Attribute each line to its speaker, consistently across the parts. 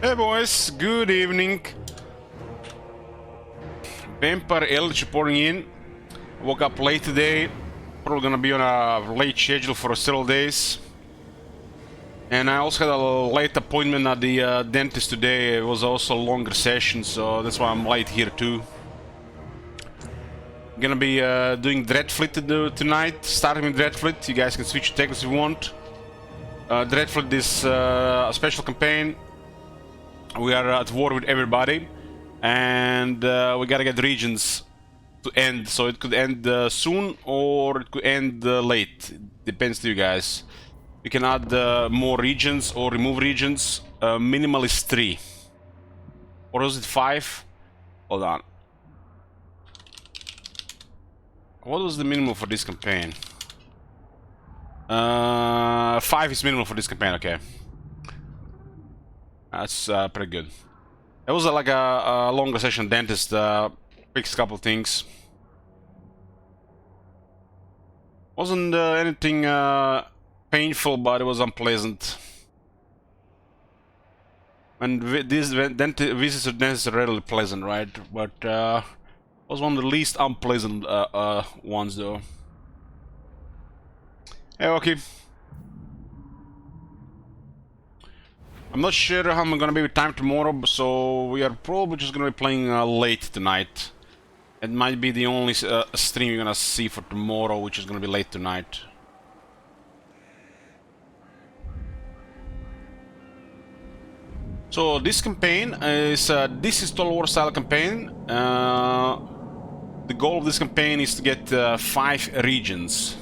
Speaker 1: Hey boys, good evening. Vampire Eldritch reporting in. Woke up late today. Probably gonna be on a late schedule for several days. And I also had a late appointment at the dentist today. It was also a longer session, so that's why I'm late here too. Gonna be doing Dreadfleet tonight, starting with Dreadfleet. You guys can switch techs if you want. Dreadfleet is a special campaign. We are at war with everybody, and we gotta get regions to end. So it could end soon, or it could end late. It depends to you guys. You can add more regions or remove regions. Minimal is 3. Or was it 5? Hold on. What was the minimum for this campaign? 5 is minimum for this campaign, okay. That's pretty good. It was like a longer session dentist, fixed a couple things. Wasn't anything painful, but it was unpleasant. And these visits to dentists are really pleasant, right? But was one of the least unpleasant ones, though. Hey, okay. I'm not sure how I'm gonna be with time tomorrow, so we are probably just gonna be playing late tonight. It might be the only stream you're gonna see for tomorrow, which is gonna be late tonight. So this campaign is this is Total War style campaign. The goal of this campaign is to get 5 regions.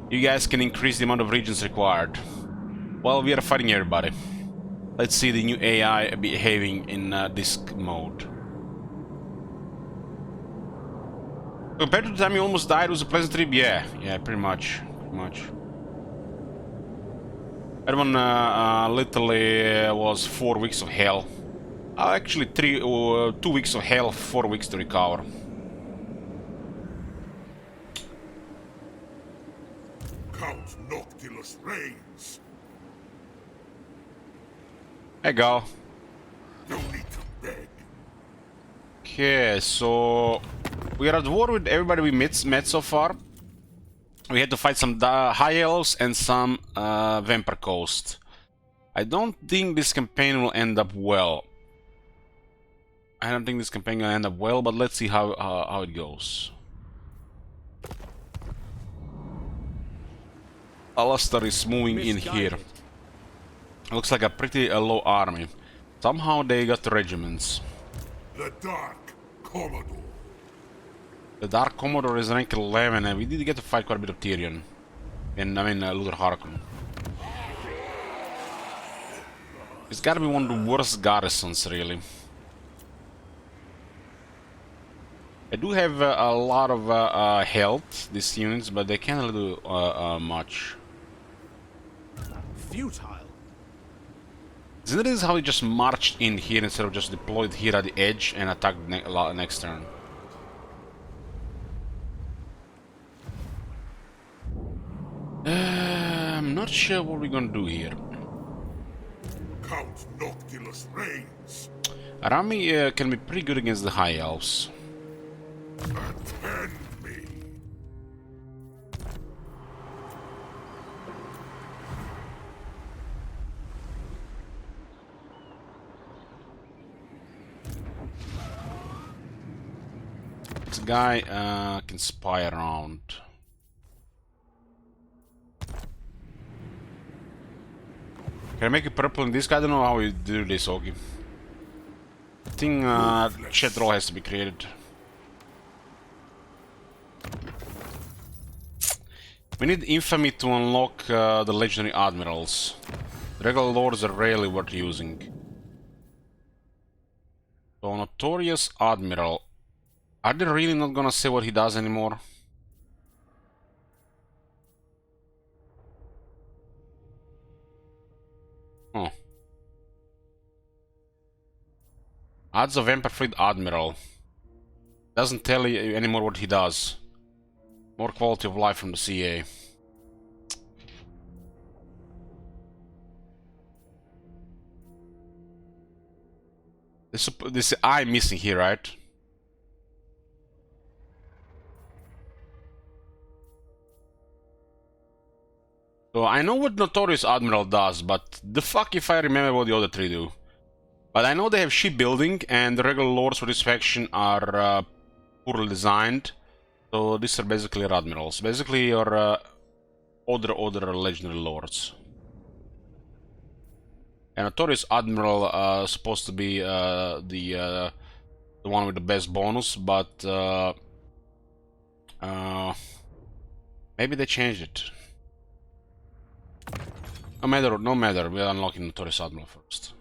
Speaker 1: You guys can increase the amount of regions required. Well, we are fighting everybody. Let's see the new AI behaving in this mode. Compared to the time you almost died, it was a pleasant trip. Yeah, pretty much. That one literally was 4 weeks of hell. Actually, 2 weeks of hell, 4 weeks to recover.
Speaker 2: Count Noctilus reigns.
Speaker 1: There you go.
Speaker 2: No need to beg.
Speaker 1: Okay, so we are at war with everybody we met so far. We had to fight some High Elves and some Vampire Coast. I don't think this campaign will end up well. But let's see how it goes. Alistair is moving in here. Looks like a pretty low army. Somehow they got regiments.
Speaker 2: The Dark Commodore.
Speaker 1: The Dark Commodore is rank 11, and we did get to fight quite a bit of Tyrion. And I mean, Luther Harkon. It's gotta be one of the worst garrisons, really. I do have a lot of health, these units, but they can't really do much.
Speaker 3: Futile.
Speaker 1: Isn't this how he just marched in here instead of just deployed here at the edge and attacked next turn? I'm not sure what we're gonna do here.
Speaker 2: Count Noctilus reigns.
Speaker 1: Arami can be pretty good against the High Elves.
Speaker 2: Attend me.
Speaker 1: This guy can spy around. Can I make it purple in this guy? I don't know how we do this, Ogi. I think chat roll has to be created. We need infamy to unlock the legendary admirals. The regular lords are rarely worth using. So notorious admiral. Are they really not gonna say what he does anymore? Oh. Adds a Vampire Fleet Admiral. Doesn't tell you anymore what he does. More quality of life from the CA. This eye missing here, right? So I know what Notorious Admiral does, but the fuck if I remember what the other three do. But I know they have shipbuilding, and the regular lords for this faction are poorly designed. So these are basically your admirals. Basically your other legendary lords. And Notorious Admiral supposed to be the one with the best bonus, but maybe they changed it. No matter. We're unlocking Notorious Admiral first.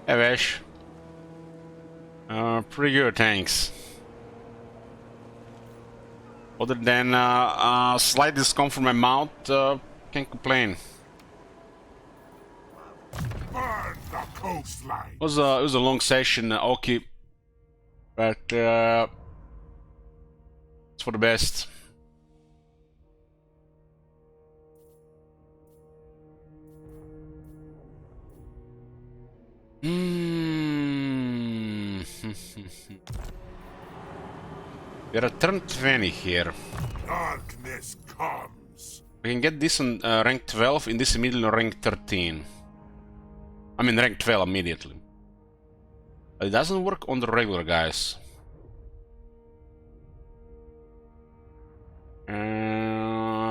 Speaker 1: Hey, Vash. Pretty good, thanks. Other than slight discomfort from my mouth, can't complain.
Speaker 2: Burn the coastline.
Speaker 1: It was a long session, Oki, but it's for the best. We're at turn 20 here.
Speaker 2: Darkness comes.
Speaker 1: We can get this on rank 12, in this immediately on rank 13. I mean rank 12 immediately. But it doesn't work on the regular guys.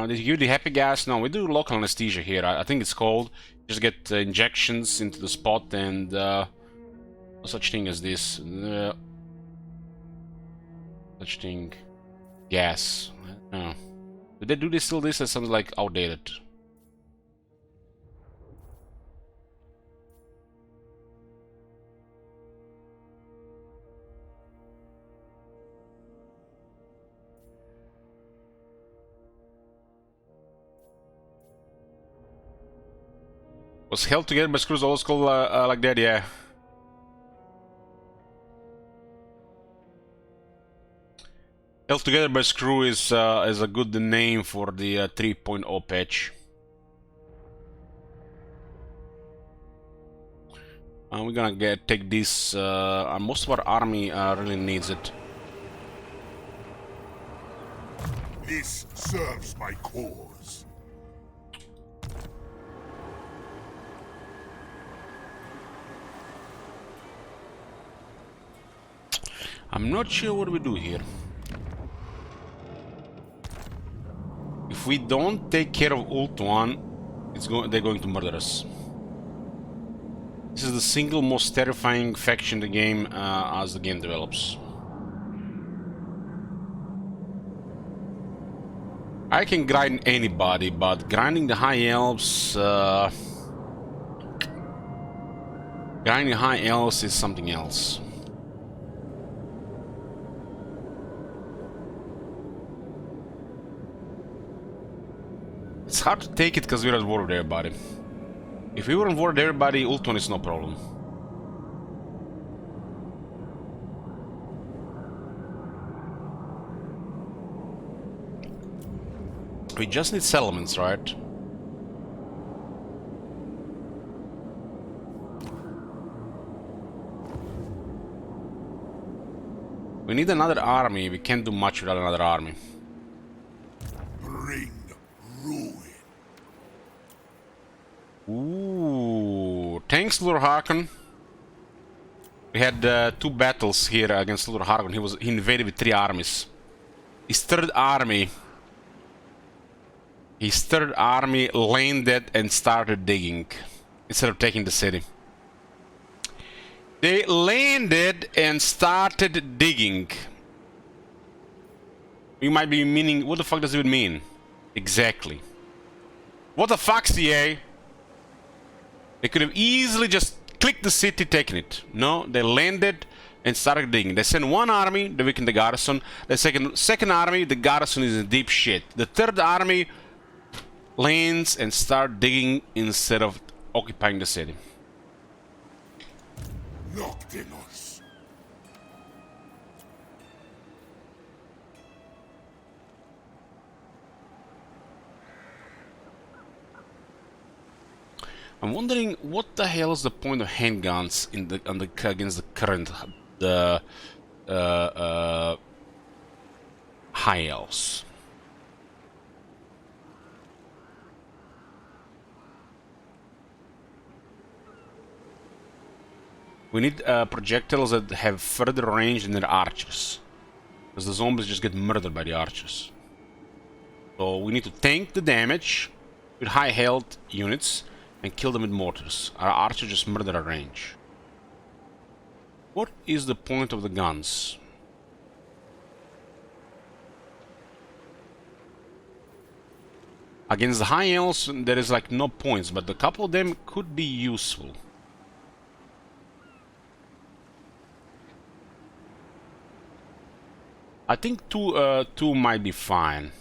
Speaker 1: Did you give the happy gas? No, we do local anesthesia here. I think it's called. Just get injections into the spot and no such thing as this. Such thing. Gas. No. Did they do this still? This is something like outdated. Was held together by screws old school like that, yeah. Held together by screw is a good name for the 3.0 patch. We're gonna take this. Most of our army really needs it.
Speaker 2: This serves my cause.
Speaker 1: I'm not sure what we do here. If we don't take care of Ult 1, they're going to murder us. This is the single most terrifying faction in the game as the game develops. I can grind anybody, but grinding the high elves... grinding high elves is something else. It's hard to take it because we're at war with everybody. If we were at war with everybody, Ultron is no problem. We just need settlements, right? We need another army. We can't do much without another army.
Speaker 2: Bring ruin.
Speaker 1: Ooh, thanks, Lord Harkon. We had 2 battles here against Lord Harkon. He invaded with 3 armies. His third army landed and started digging instead of taking the city. They landed and started digging. You might be meaning, what the fuck does it even mean? Exactly. What the fuck, CA? They could have easily just clicked the city, taken it. No, they landed and started digging. They sent 1 army, they weakened the garrison. The second army, the garrison is in deep shit. The third army lands and start digging instead of occupying the city.
Speaker 2: Noctilus.
Speaker 1: I'm wondering what the hell is the point of handguns in the against the current the high elves. We need projectiles that have further range than their archers, because the zombies just get murdered by the archers. So we need to tank the damage with high health units and kill them with mortars. Our archers just murder our range. What is the point of the guns? Against the high elves there is like no points, but a couple of them could be useful. I think two might be fine.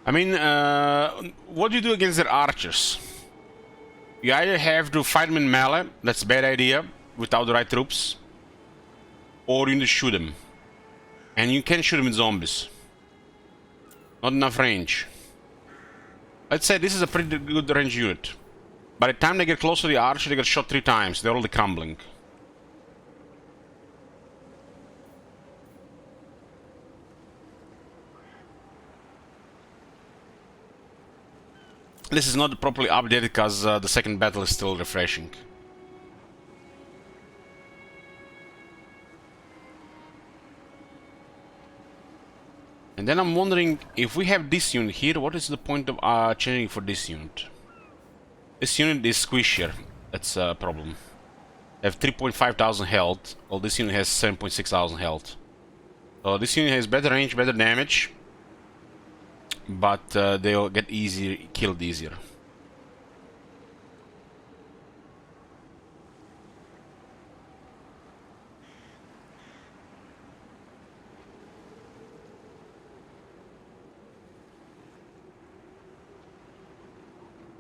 Speaker 1: I mean, what do you do against their archers? You either have to fight them in melee, that's a bad idea, without the right troops, or you need to shoot them. And you can't shoot them with zombies. Not enough range. Let's say this is a pretty good range unit. By the time they get close to the archer, they get shot 3 times, they're already crumbling. This is not properly updated because the second battle is still refreshing. And then I'm wondering, if we have this unit here, what is the point of changing for this unit? This unit is squishier, that's a problem. They have 3,500 health, while this unit has 7,600 health. So this unit has better range, better damage. But they'll get killed easier.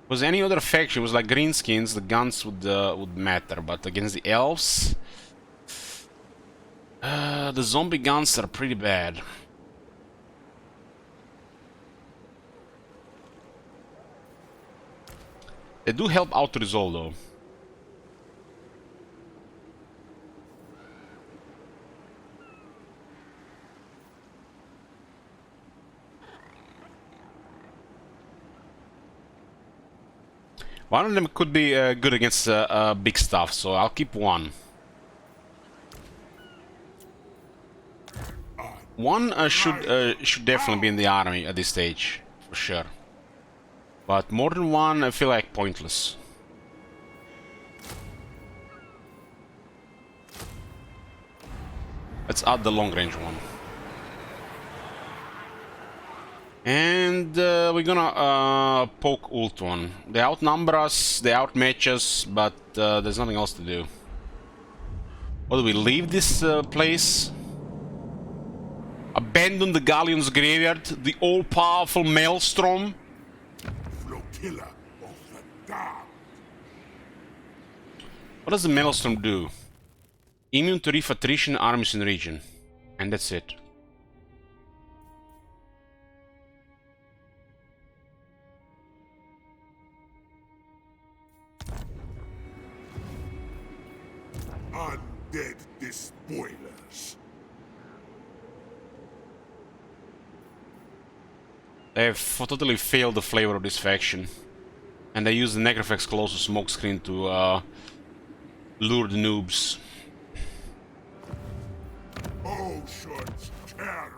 Speaker 1: Was any other faction, it was like greenskins, the guns would matter, but against the elves, the zombie guns are pretty bad. They do help out to resolve though. One of them could be good against big stuff, so I'll keep one. One should definitely be in the army at this stage, for sure. But more than one, I feel like pointless. Let's add the long-range one. And we're gonna poke ult one. They outnumber us, they outmatch us, but there's nothing else to do. What do we leave this place? Abandon the Galleon's graveyard, the all-powerful Maelstrom.
Speaker 2: Flotilla of the damned.
Speaker 1: What does the Maelstrom do? Immune to reef attrition armies in region. And that's it.
Speaker 2: Undead despoilers.
Speaker 1: They have totally failed the flavor of this faction. And they use the Necrofax closest smokescreen to lure the noobs.
Speaker 2: Ocean's terror.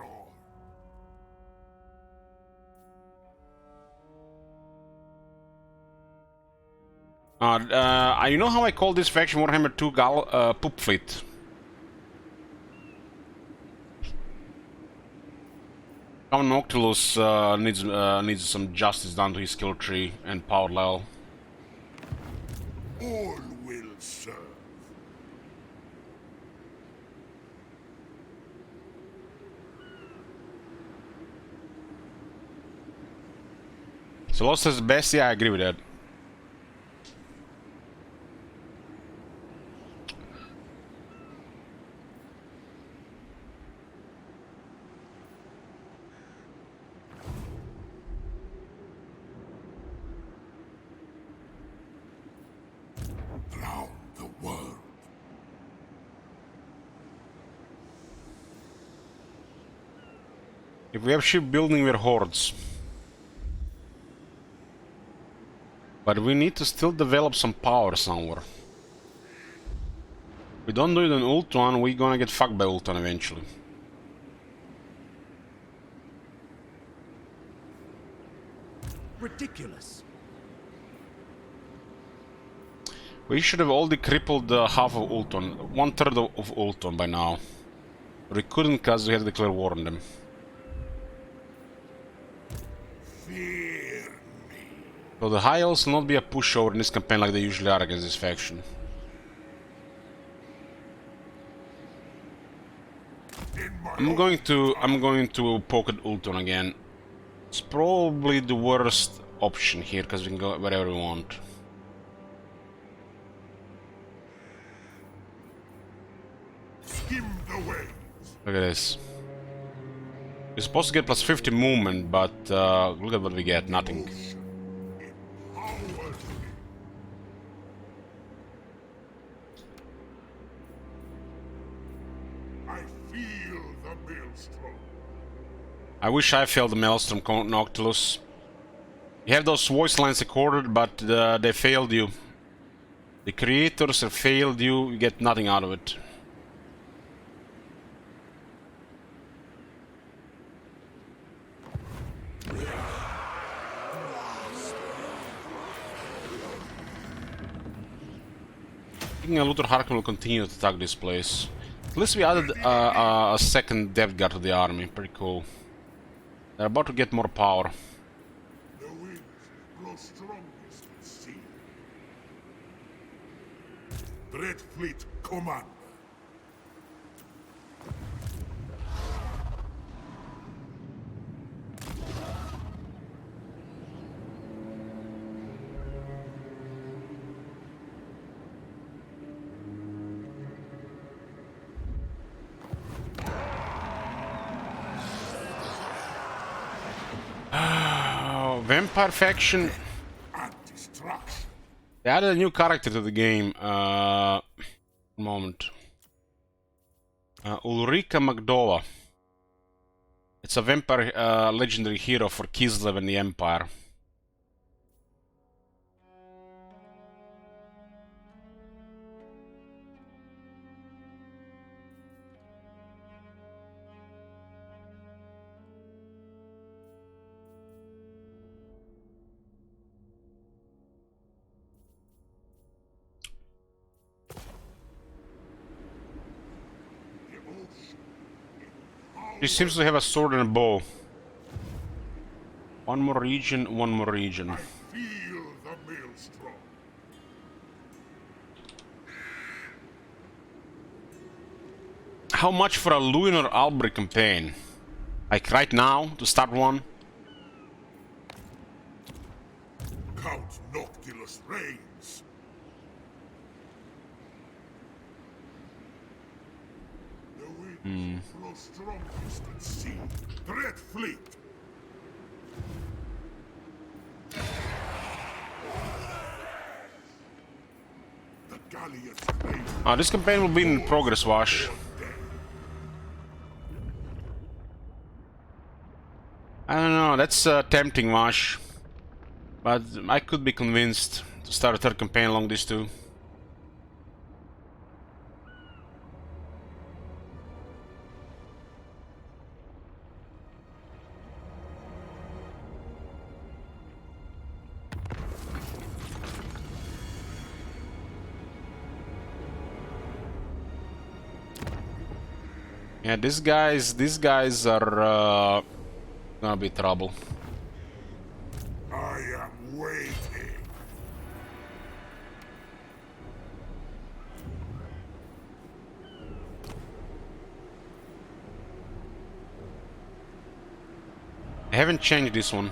Speaker 1: You know how I call this faction Warhammer 2 Poop Fleet? Common Noctilus needs some justice done to his skill tree and power level.
Speaker 2: All will serve.
Speaker 1: lost is the best, yeah, I agree with that.
Speaker 2: Drown the world.
Speaker 1: If we have shipbuilding, we're hordes. But we need to still develop some power somewhere. If we don't do it on Ultron, we're gonna get fucked by Ultron eventually.
Speaker 3: Ridiculous.
Speaker 1: We should have already crippled half of Ultron, 1/3 of Ultron by now. But we couldn't because we had to declare war on them.
Speaker 2: Fear me.
Speaker 1: So the High Elves will not be a pushover in this campaign like they usually are against this faction.
Speaker 2: In my
Speaker 1: I'm going to poke at Ultron again. It's probably the worst option here because we can go wherever we want.
Speaker 2: skim the waves.
Speaker 1: Look at this. We're supposed to get plus 50 movement, but look at what we get, nothing.
Speaker 2: Empowers me. I feel the maelstrom.
Speaker 1: I wish I felt the Maelstrom Noctilus. You have those voice lines recorded, but they failed you. The creators have failed you, you get nothing out of it. Thinking Luther Harkin will continue to attack this place. At least we added a second Death Guard to the army, pretty cool. They're about to get more power.
Speaker 2: The winds blow strongest at sea. Dreadfleet Commander.
Speaker 1: Vampire faction.
Speaker 2: And destruction.
Speaker 1: They added a new character to the game. Moment. Ulrika Magdova. It's a vampire legendary hero for Kislev and the Empire. She seems to have a sword and a bow. One more region, one more region.
Speaker 2: Feel the maelstrom.
Speaker 1: How much for a Luin or Albrecht campaign? Like right now, to start one?
Speaker 2: Count Noctilus reigns. The winds blow strongest at sea. Dreadfleet. The galleons race.
Speaker 1: This campaign will be in progress, Wash. I don't know, that's tempting, Wash. But I could be convinced to start a third campaign along these two. Yeah, these guys are gonna be trouble.
Speaker 2: I am waiting.
Speaker 1: I haven't changed this one.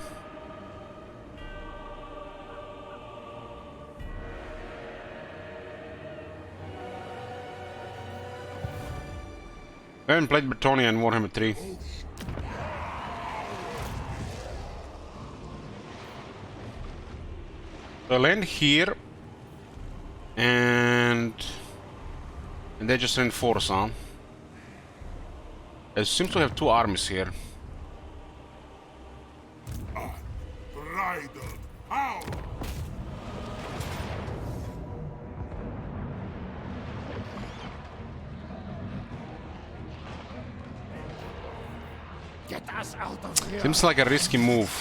Speaker 1: We haven't played Bretonia in Warhammer 3. So I land here, and they just reinforce, huh? They seem to have two armies here.
Speaker 2: Rider, power! Get us out of here!
Speaker 1: Seems like a risky move.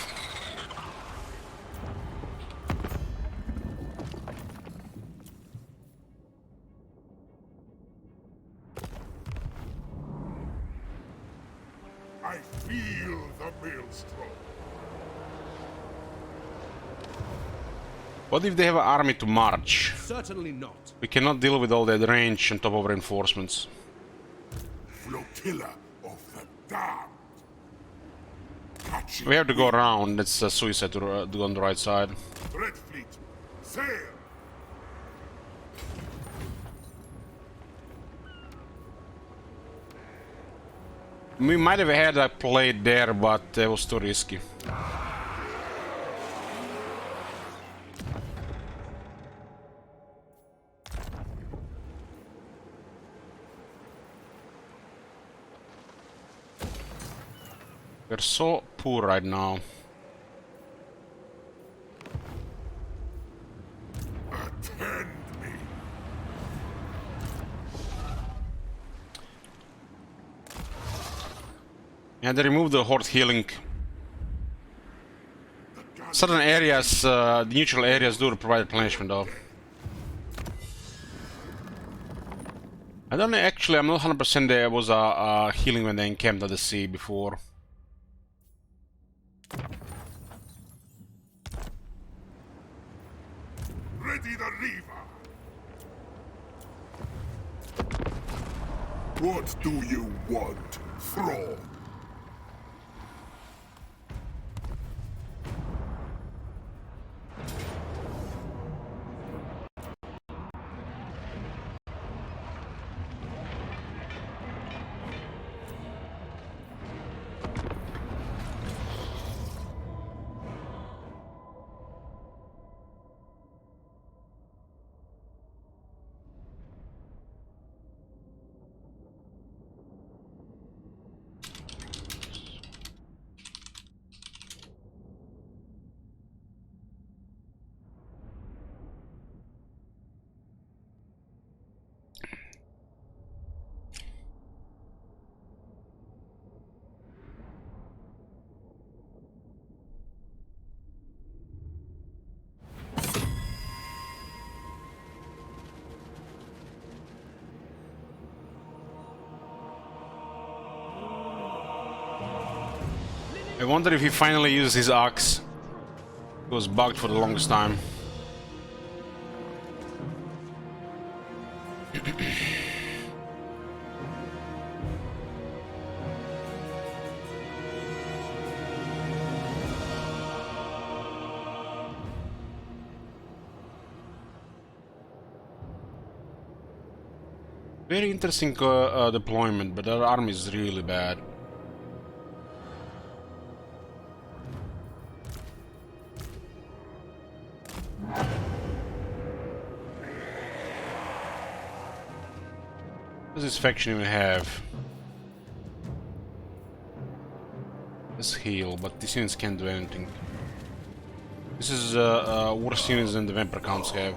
Speaker 2: I feel the maelstrom.
Speaker 1: What if they have an army to march?
Speaker 3: Certainly not.
Speaker 1: We cannot deal with all that range on top of reinforcements.
Speaker 2: Flotilla of the damned. Catching
Speaker 1: We have to go around. It's a suicide to go on the right side.
Speaker 2: Dreadfleet, sail!
Speaker 1: We might have had a play there, but it was too risky. We're so poor right now.
Speaker 2: Attend me.
Speaker 1: Yeah, they removed the horde healing. Certain areas, the neutral areas do provide replenishment though. I don't know, actually, I'm not 100% there was a healing when they encamped at the sea before.
Speaker 2: Ready the Reaver. What do you want, Thrall?
Speaker 1: I wonder if he finally uses his axe. It was bugged for the longest time. Very interesting deployment, but their army is really bad. What does this faction even have? Let's heal, but these units can't do anything. This is worse units than the Vampire Counts have.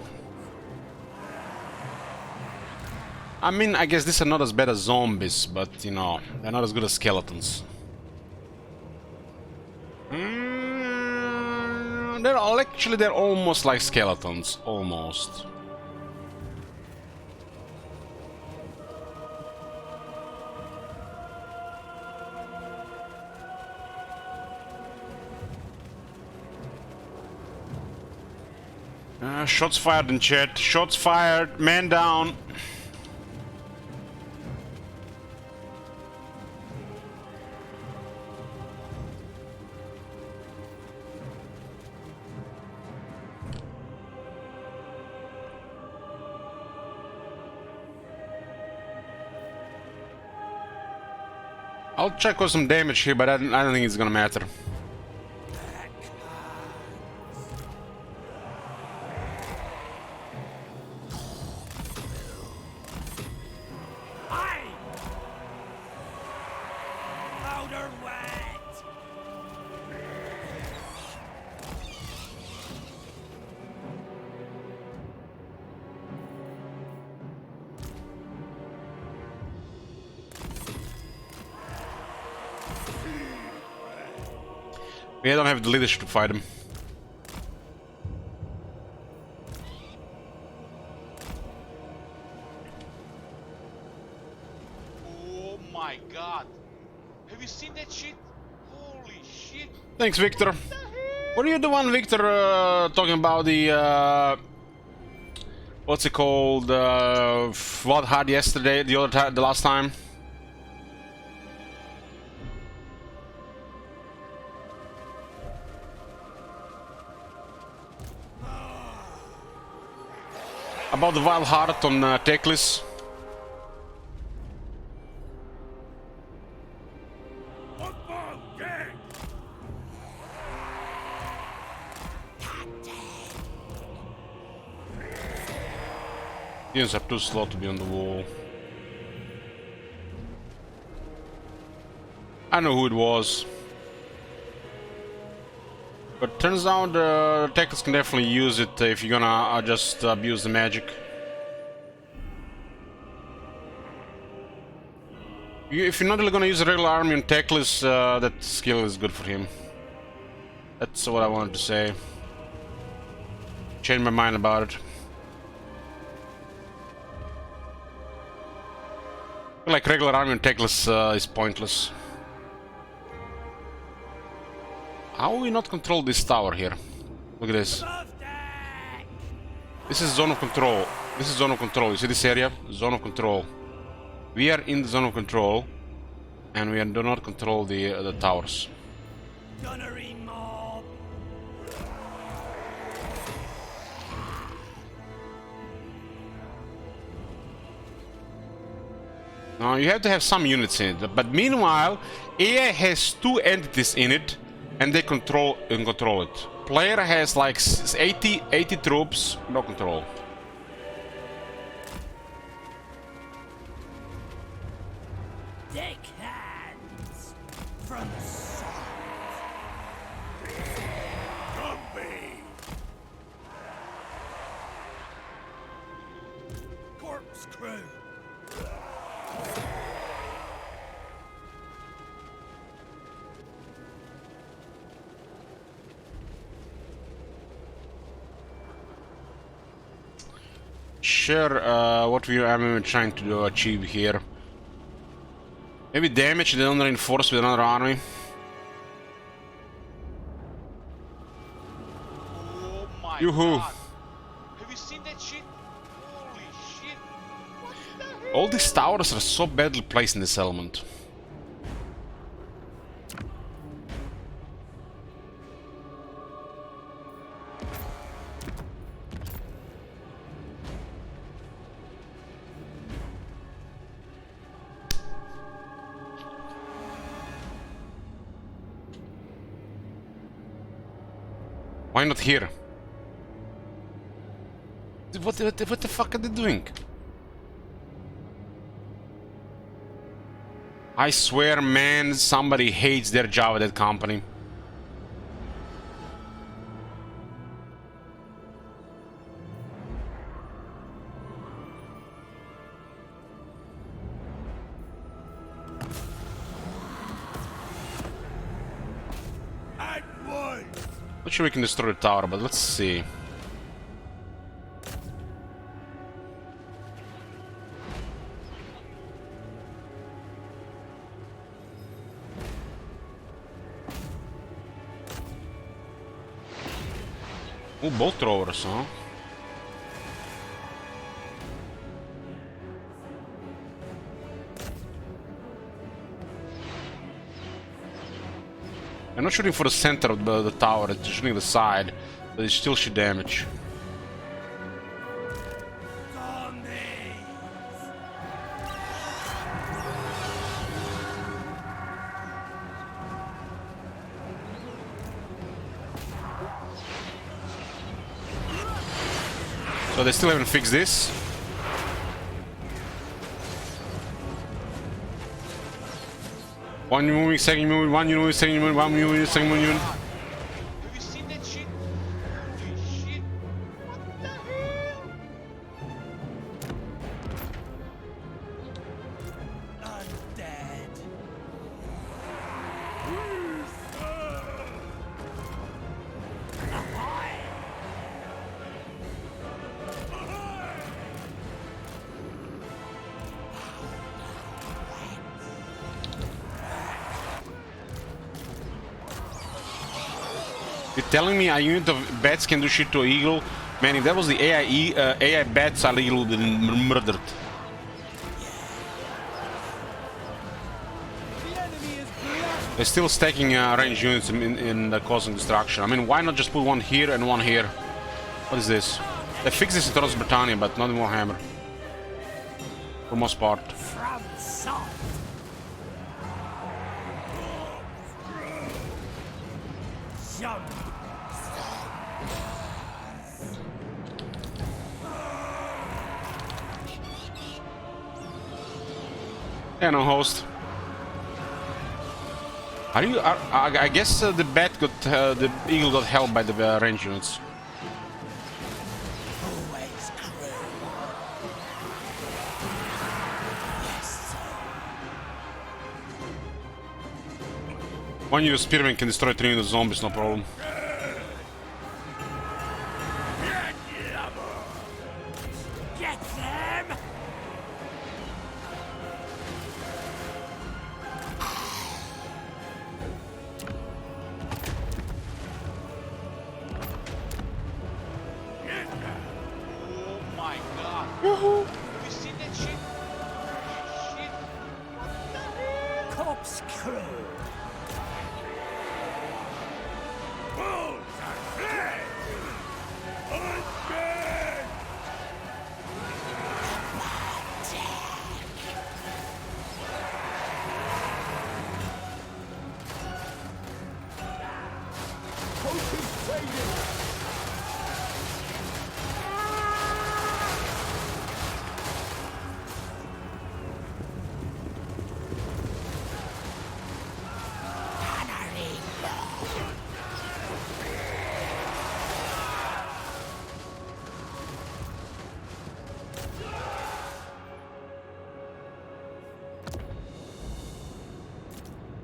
Speaker 1: I mean, I guess these are not as bad as zombies, but you know, they're not as good as skeletons. They're almost like skeletons, almost. Shots fired in chat. Shots fired. Man down. I'll check with some damage here, but I don't think it's gonna matter. We don't have the leadership to fight him.
Speaker 3: Oh my god! Have you seen that shit? Holy shit!
Speaker 1: Thanks, Victor. Were you the one, Victor, talking about the what's it called? What had yesterday? The last time? About the Wild Heart on Teclis. Units are too slow to be on the wall. I know who it was. But turns out the Teclis can definitely use it if you're gonna just abuse the magic. If you're not really gonna use a regular army on Teclis, that skill is good for him. That's what I wanted to say. Changed my mind about it. I feel like regular army on Teclis is pointless. How will we not control this tower here? Look at this. This is zone of control. This is zone of control. You see this area? Zone of control. We are in the zone of control, and we do not control the towers.
Speaker 4: Gunnery mob.
Speaker 1: Now you have to have some units in it, but meanwhile, AI has two entities in it, and they control it. Player has like 80 troops, no control.
Speaker 4: Deck hands from the side. Corkscrew.
Speaker 1: Sure, what we are trying to achieve here. Maybe damage the unreinforced with another army.
Speaker 3: Oh my
Speaker 1: Yoo-hoo.
Speaker 3: god! Have you seen that shit? Holy shit! What the hell?
Speaker 1: All these towers are so badly placed in this element. Why not here? What the fuck are they doing? I swear, man, somebody hates their job at that company. Not sure we can destroy the tower, but let's see. Oh, bolt throwers, huh? I'm not shooting for the center of the tower, it's shooting the side, but it still should damage. So they still haven't fixed this. One moving, second moving, one moving, second moving, one moving, second moving.
Speaker 3: Have you seen that shit? Holy shit! What the hell?
Speaker 4: Undead.
Speaker 1: You're telling me a unit of bats can do shit to an eagle? Man, if that was the AI bats, our eagle would have been murdered. They're still stacking range units in causing destruction. I mean, why not just put one here and one here? What is this? They fixed this in Taurus Britannia, but not in Warhammer. For the most part.
Speaker 4: From salt. Jump.
Speaker 1: Yeah, no host. Are you? I guess the bat got the eagle got held by the range units.
Speaker 4: Always crew. Yes, sir.
Speaker 1: One unit of spearmen can destroy 3 units of zombies, no problem.
Speaker 4: Get them!
Speaker 3: Oh my god! Have you seen that shit? Holy shit! What the hell?
Speaker 4: Corpse crew.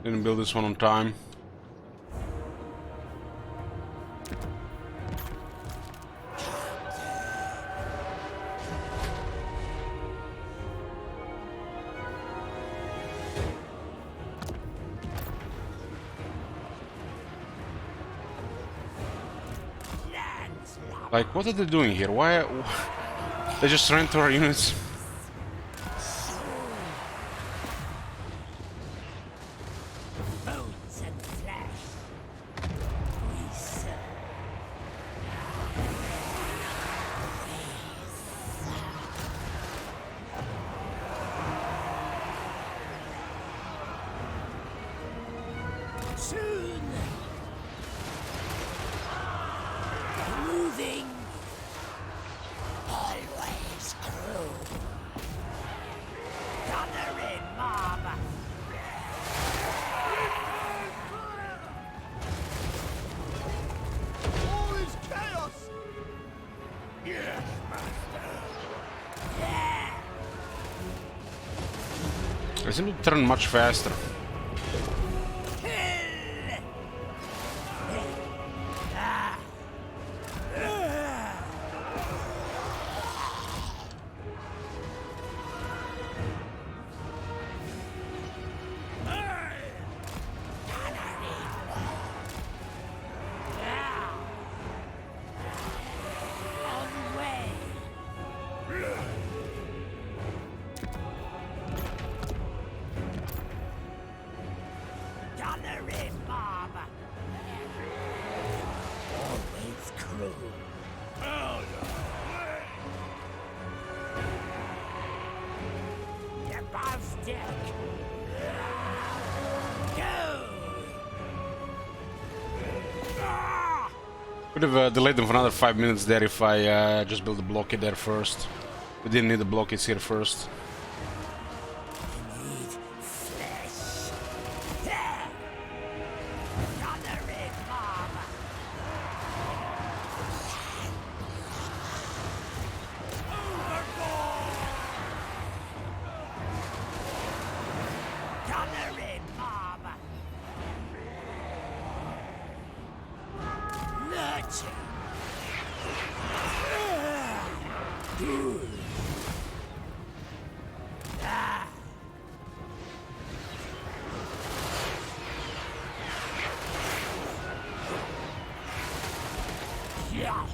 Speaker 1: Didn't build this one on time. Like, what are they doing here? Why? They just ran to our units.
Speaker 4: Bones and flesh. We serve. Soon. Moving. Always crew. Gathering mob.
Speaker 2: All is chaos! Yes, master.
Speaker 4: Yeah.
Speaker 1: They seem to turn much faster.
Speaker 4: Kill. Ah. On the way. Gathering mob. Always crew. The bastic. Go. Ah!
Speaker 1: Could have delayed them for another 5 minutes there if I just built a blockade there first. We didn't need the blockades here first.
Speaker 4: I need flesh. Yeah. Gather it, Mom. Gather it, Mom. Nurture. Good. Ah. Yeah.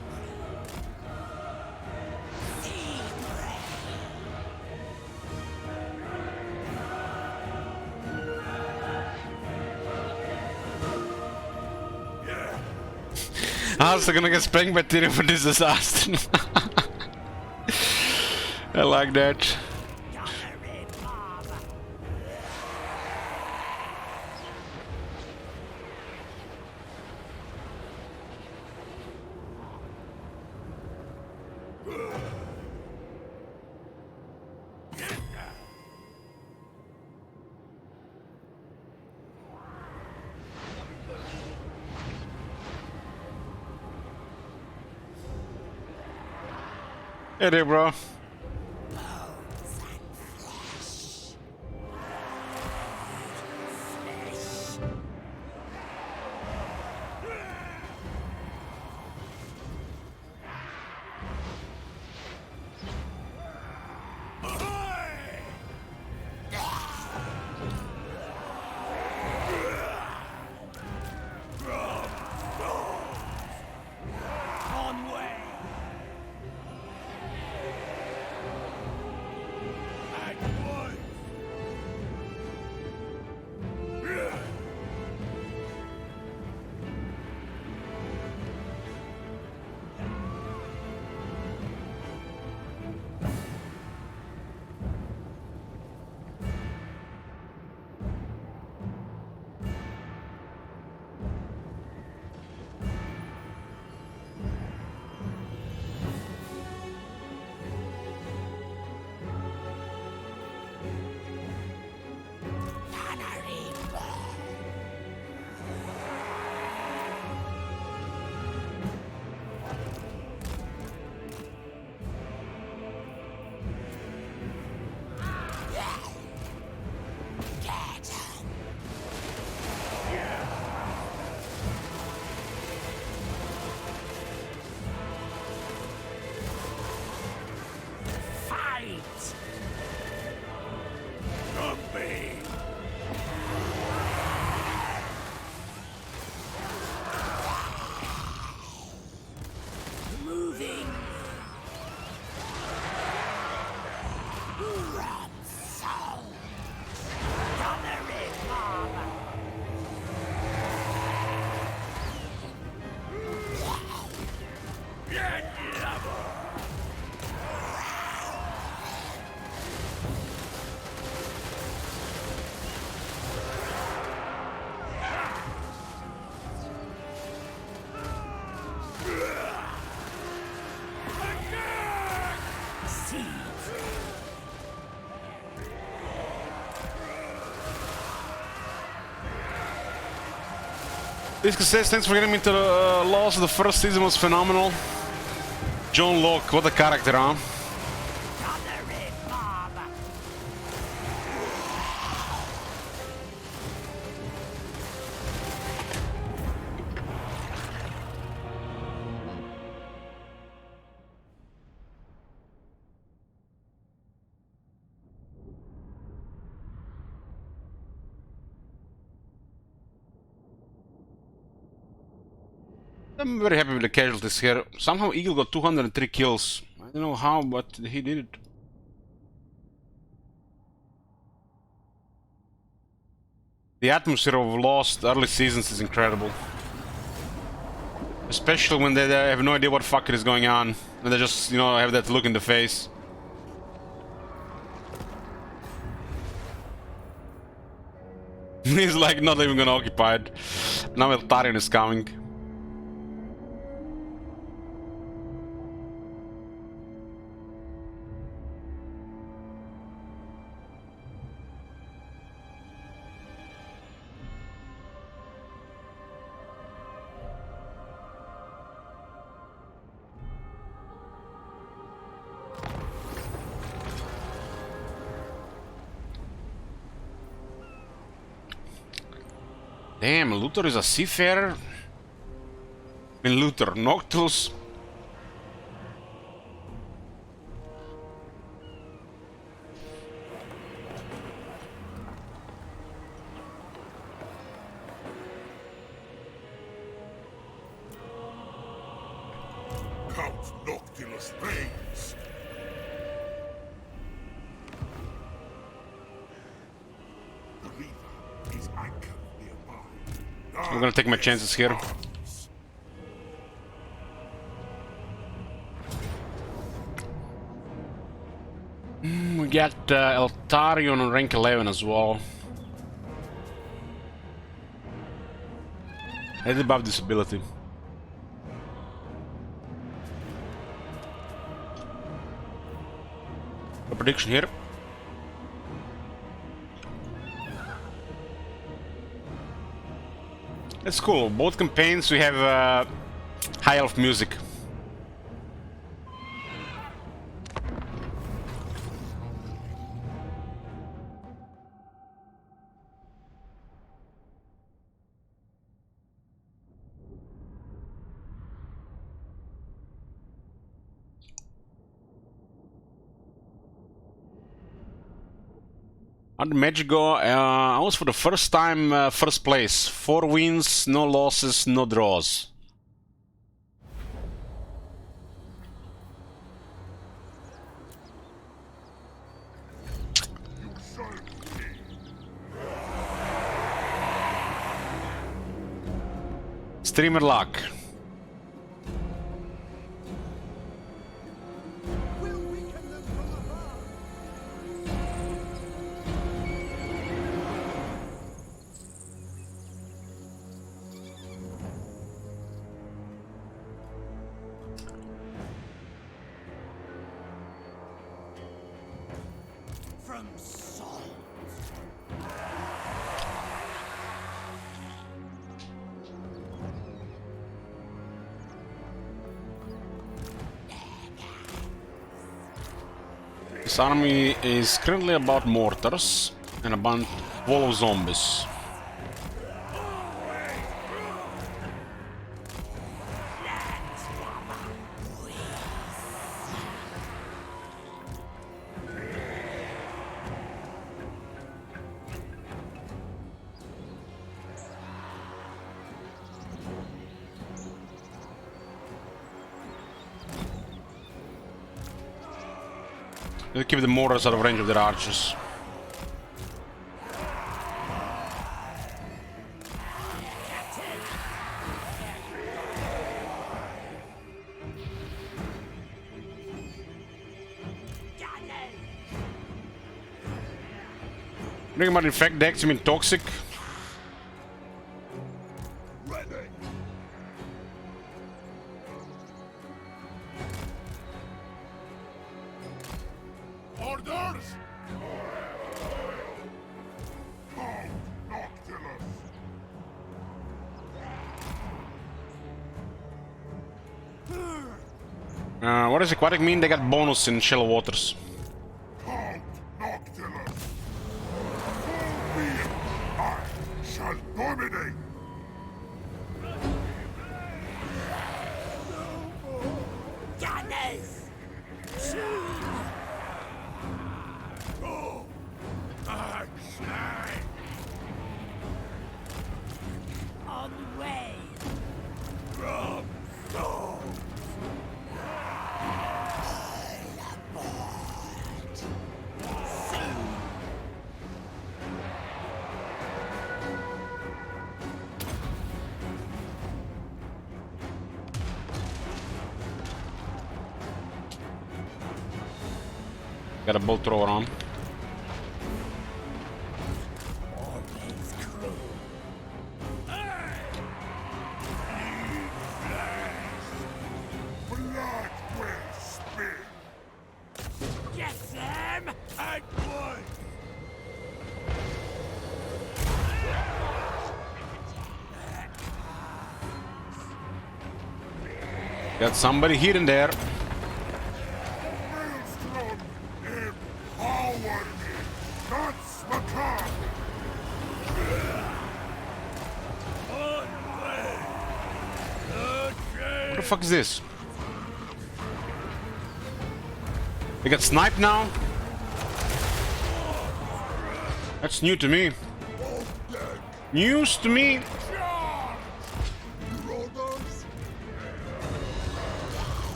Speaker 1: I'm also gonna get spanked by Tyrion for this disaster. I like that. Hey there, bro. This says thanks for getting me to the loss of the first season was phenomenal. John Locke, what a character, huh? I'm very happy with the casualties here. Somehow Eagle got 203 kills. I don't know how, but he did it. The atmosphere of lost early seasons is incredible. Especially when they have no idea what fucking is going on. And they just, you know, have that look in the face. He's like not even gonna occupy it. Now Tyrion is coming. Damn, Luther is a seafarer? I mean, Luther, Noctilus.
Speaker 2: Count Noctilus reigns. The Reaver is anchored nearby.
Speaker 1: I'm gonna take my chances here. We got Tyrion on rank 11 as well. He's above this ability. A prediction here. That's cool. Both campaigns we have high elf music. On the Magigo, I was for the first time first place. 4 wins, no losses, no draws.
Speaker 2: You shall see.
Speaker 1: Streamer luck.
Speaker 4: From salt.
Speaker 1: This army is currently about mortars and about wall of zombies. They'll keep the mortars out of range of their archers. Bring about infect decks, you mean toxic?
Speaker 2: Ready. Orders! Count Noctilus.
Speaker 1: What does aquatic mean? They got bonus in shallow waters.
Speaker 2: Count Noctilus. Be it, I shall dominate.
Speaker 4: Gunners!
Speaker 2: Go. Action.
Speaker 4: On the way!
Speaker 2: From souls.
Speaker 1: Got a bolt thrower on.
Speaker 4: Always cruel.
Speaker 2: Blood will spill.
Speaker 4: Get them!
Speaker 2: At once.
Speaker 1: Got somebody here and there.
Speaker 2: Maelstrom, empower me. That's macabre.
Speaker 1: fuck is this? They got sniped now? That's new to me. News to me.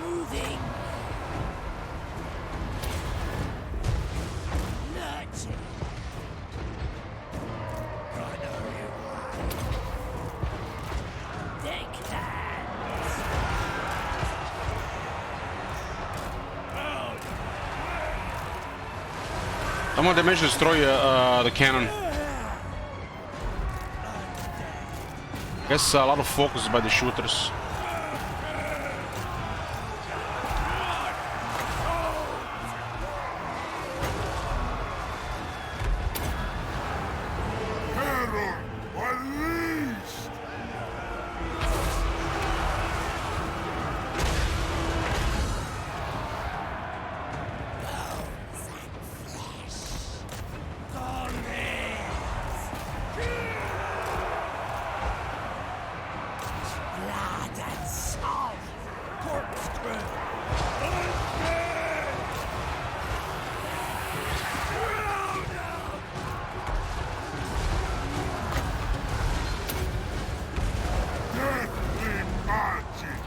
Speaker 4: Moving. Nudging. Take that.
Speaker 1: Someone damage destroy the cannon. Guess a lot of focus by the shooters.
Speaker 2: Terror unleashed!
Speaker 4: Blood and salt. Corkscrew.
Speaker 2: Deathly magic!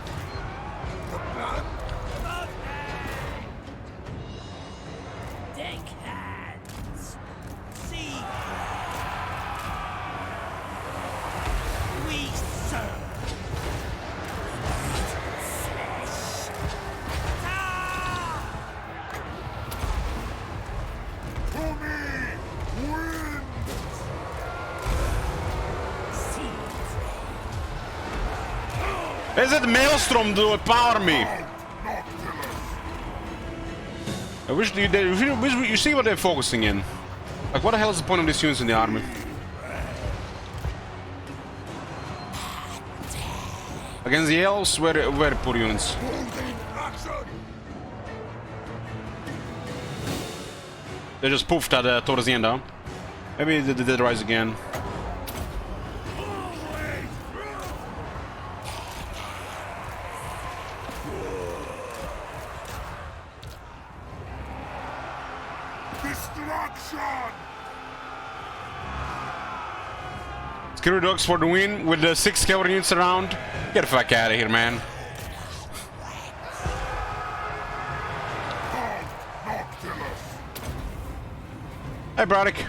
Speaker 2: The blood
Speaker 4: Take hands. See. We serve. Flesh.
Speaker 2: to me! Wind!
Speaker 4: See.
Speaker 1: Is it Maelstrom to power me? I wish you see what they're focusing in. Like, what the hell is the point of these units in the army? Against the elves, very poor units.
Speaker 2: Holding action!
Speaker 1: They just poofed at towards the end, huh? Maybe they did rise again.
Speaker 2: Destruction!
Speaker 1: Screw dogs for the win with the 6 cavalry units around. Get the fuck out of here, man.
Speaker 2: Noctilus!
Speaker 1: Hey, Broderick.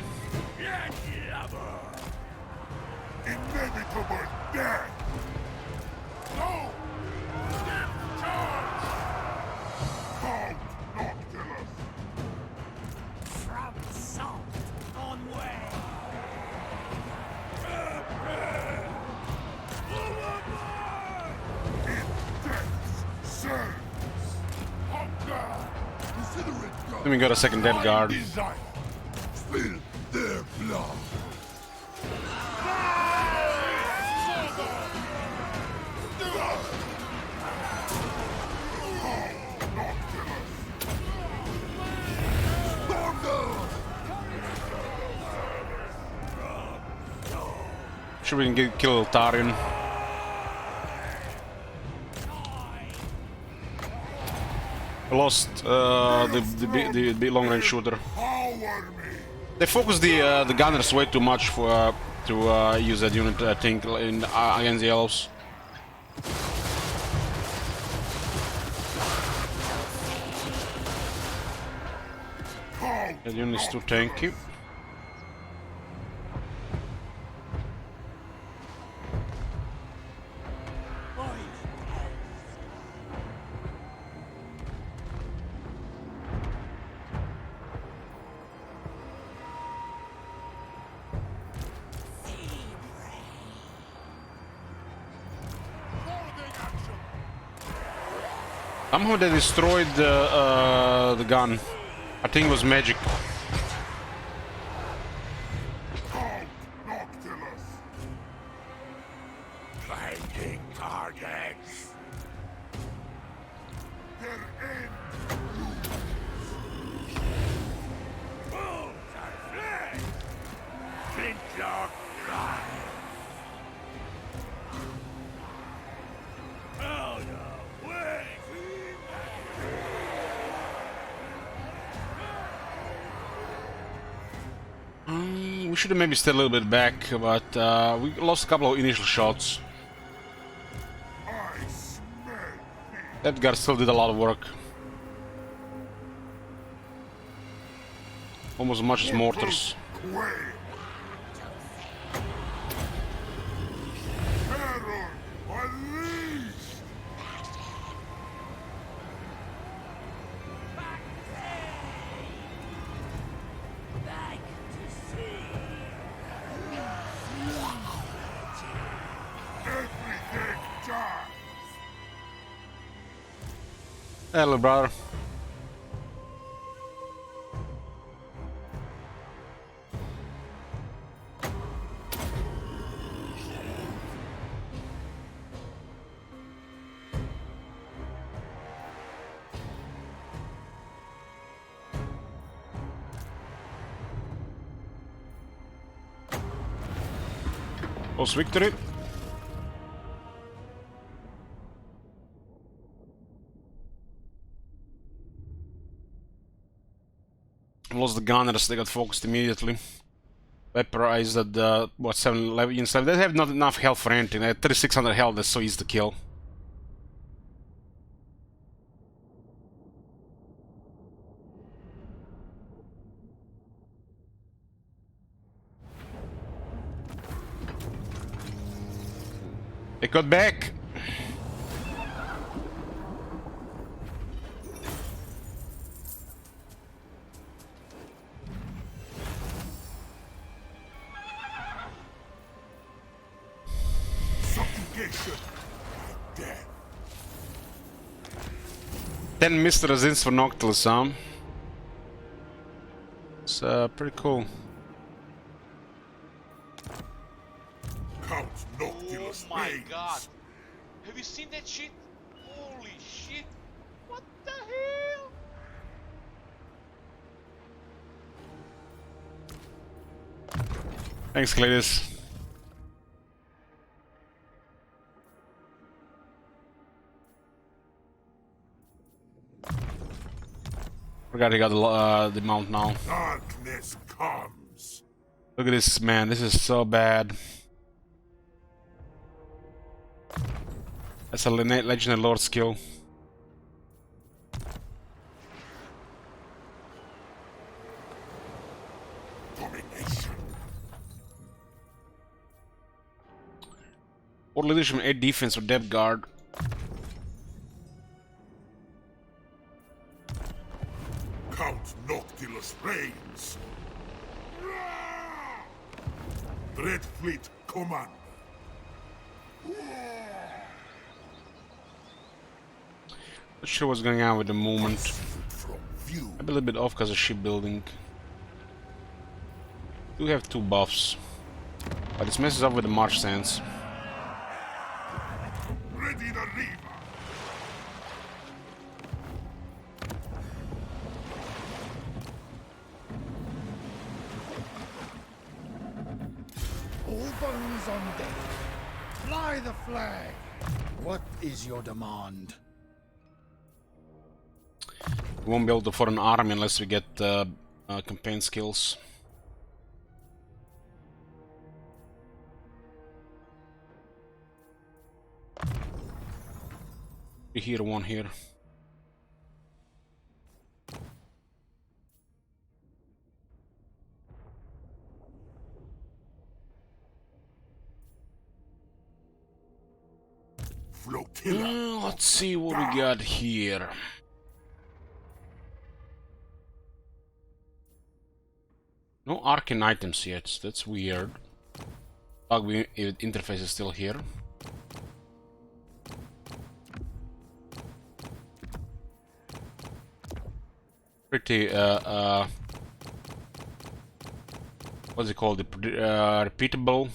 Speaker 2: Inevitable death! No! Death charge! Count Noctilus!
Speaker 4: From salt on way.
Speaker 2: In death's service! Hunger! Consider it done!
Speaker 1: Then we got a second dead guard.
Speaker 2: Desire! Spill their blood!
Speaker 1: Sure we can kill Tyrion. I lost the big long range shooter.
Speaker 2: Power me!
Speaker 1: They focus the gunners way too much for to use that unit. I think in against the elves. That unit is too tanky. Somehow they destroyed the gun. I think it was magic.
Speaker 2: Count Noctilus.
Speaker 4: Flanking targets.
Speaker 2: Their end.
Speaker 4: Wolves are fled. Flintlock drive. Out of way.
Speaker 1: We should have maybe stayed a little bit back, but we lost a couple of initial shots.
Speaker 2: I smell thee.
Speaker 1: That guy still did a lot of work. Almost as much as mortars.
Speaker 2: Quail. Terror unleashed.
Speaker 4: Back to sea.
Speaker 2: Everything dies.
Speaker 1: Hello, brother. Close victory. Lost the gunners, they got focused immediately. Vaporized at what, 7 units left. They have not enough health for anything. They had 3600 health, that's so easy to kill. They got back!
Speaker 2: Subjugation. Death.
Speaker 1: 10 missed resistance for Noctilus, huh? It's pretty cool.
Speaker 2: Count
Speaker 3: Oh
Speaker 2: Noctilus
Speaker 3: my
Speaker 2: reigns.
Speaker 3: god! Have you seen that shit? Holy shit! What the hell?
Speaker 1: Thanks, Cletus. Forgot he got the mount now.
Speaker 2: Darkness comes.
Speaker 1: Look at this, man. This is so bad. That's a legendary lord skill.
Speaker 2: Domination.
Speaker 1: Or leadership 8 defense or depth guard.
Speaker 2: Count Noctilus reigns. Dreadfleet command.
Speaker 1: Not sure what's going on with the movement.
Speaker 2: From view.
Speaker 1: I'm a little bit off because of shipbuilding. Do have 2 buffs, but this messes up with the march stance.
Speaker 2: Ready the reaver.
Speaker 5: All bones on deck. Fly the flag. What is your demand?
Speaker 1: We won't be able to afford an army unless we get campaign skills. Here, one here.
Speaker 2: Flotilla.
Speaker 1: Let's see what we got here. No arcane items yet, that's weird. Bug interface is still here. pretty what's it called? Repeatable.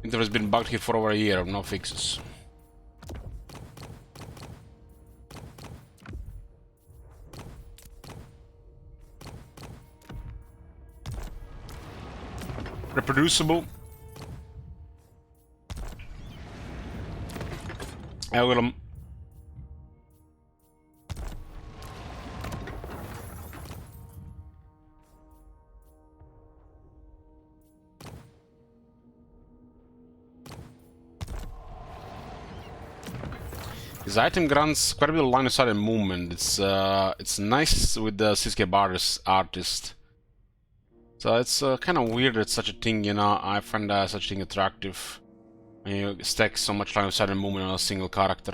Speaker 1: It has been bugged here for over a year, no fixes. Reproducible. I will His item grants quite a bit of line of sight and movement. It's nice with the Siske artist. So it's kind of weird that such a thing, you know. I find such a thing attractive. When you stack so much line of sight and movement on a single character.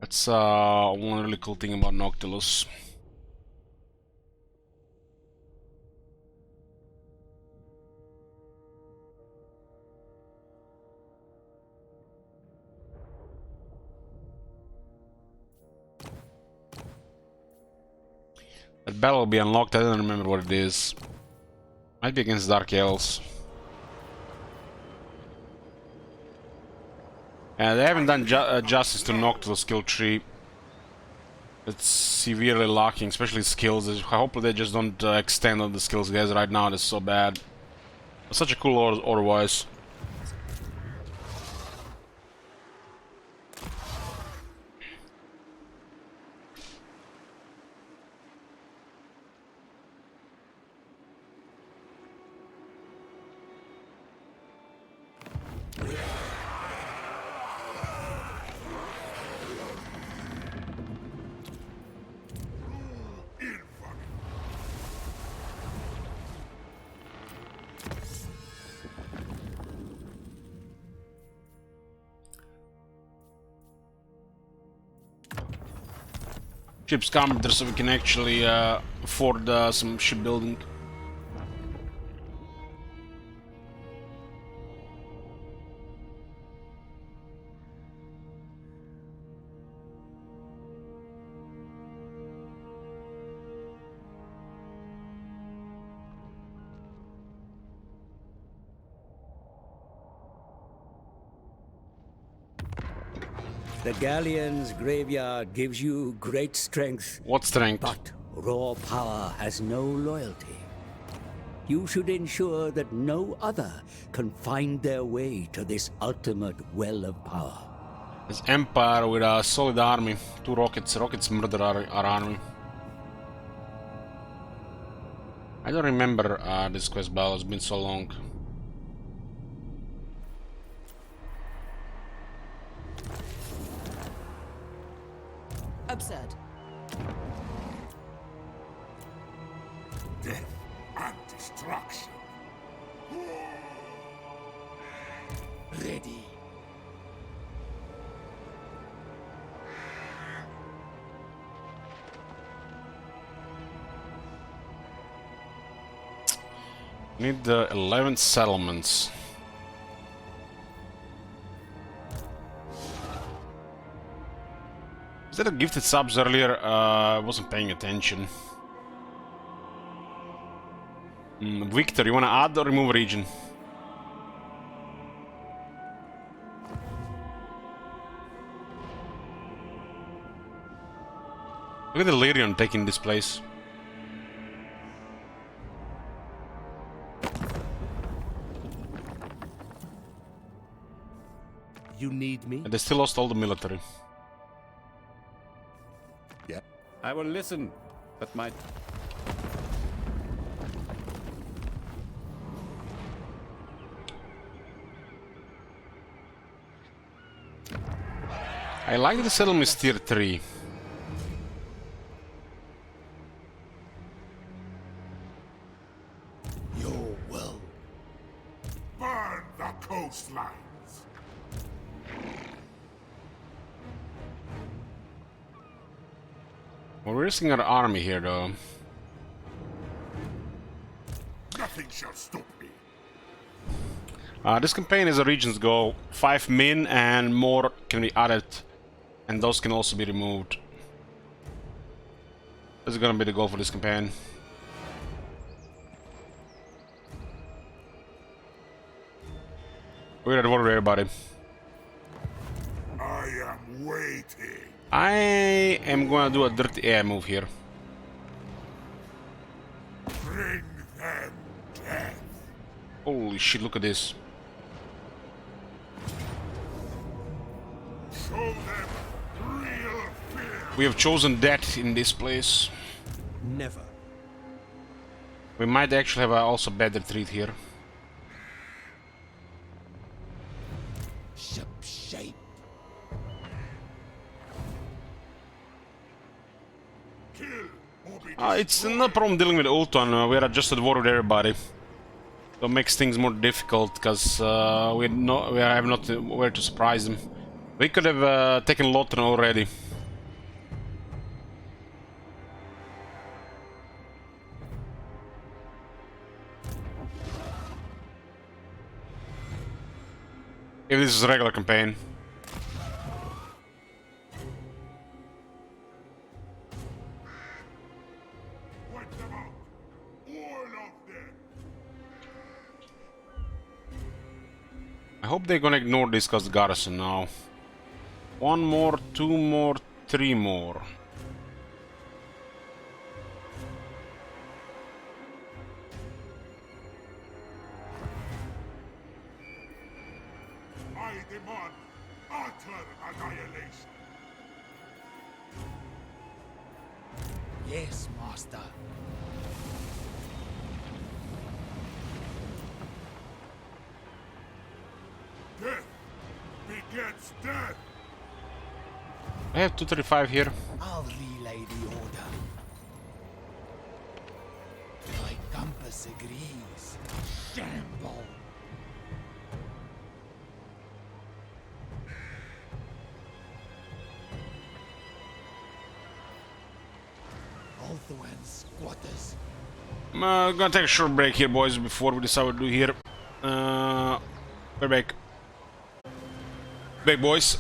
Speaker 1: That's one really cool thing about Noctilus. That battle will be unlocked, I don't remember what it is. Might be against Dark Elves. They haven't done justice to Noctilus skill tree. It's severely lacking, especially skills. Hopefully they just don't extend on the skills guys right now, that's so bad. It's such a cool order otherwise. Ship's commander, so we can actually afford some shipbuilding.
Speaker 4: The Galleon's graveyard gives you great strength.
Speaker 1: What strength?
Speaker 4: But raw power has no loyalty. You should ensure that no other can find their way to this ultimate well of power.
Speaker 1: This Empire with a solid army. 2 rockets. Rockets murder our army. I don't remember this quest battle, it's been so long.
Speaker 6: Absurd.
Speaker 2: Death and destruction.
Speaker 5: Ready.
Speaker 1: Need the 11 settlements. Is that a gifted subs earlier? I wasn't paying attention. Victor, you wanna add or remove a region? Look at the Tyrion taking this place.
Speaker 7: You need me?
Speaker 1: And they still lost all the military.
Speaker 7: Yeah. I will listen, but my...
Speaker 1: I like the settlement tier 3.
Speaker 5: Your will.
Speaker 2: Burn the coastlines.
Speaker 1: We're risking our army here though.
Speaker 2: Nothing shall stop me.
Speaker 1: This campaign is a region's goal. 5 min and more can be added. And those can also be removed. This is gonna be the goal for this campaign. We're at war with everybody.
Speaker 2: I am waiting.
Speaker 1: I am gonna do a dirty air move here.
Speaker 2: Bring them death.
Speaker 1: Holy shit, look at this.
Speaker 2: Show them real fear.
Speaker 1: We have chosen death in this place.
Speaker 7: Never.
Speaker 1: We might actually have also bad retreat here.
Speaker 5: Ship shape.
Speaker 2: Kill or be
Speaker 1: It's no problem dealing with Ulton. We are just at war with everybody. So it makes things more difficult because we have not where to surprise them. We could have taken Lotton already. If this is a regular campaign.
Speaker 2: wipe them out. All of them.
Speaker 1: I hope they're gonna ignore this because Garrison now. One more, two more, three more.
Speaker 2: I demand utter annihilation.
Speaker 5: Yes, master.
Speaker 2: Death begets death.
Speaker 1: I have 235 here.
Speaker 5: I'll relay the order. My compass agrees. Shamble. Althoan squatters.
Speaker 1: I'm gonna take a short break here, boys, before we decide what to do here. We're back. Back, boys.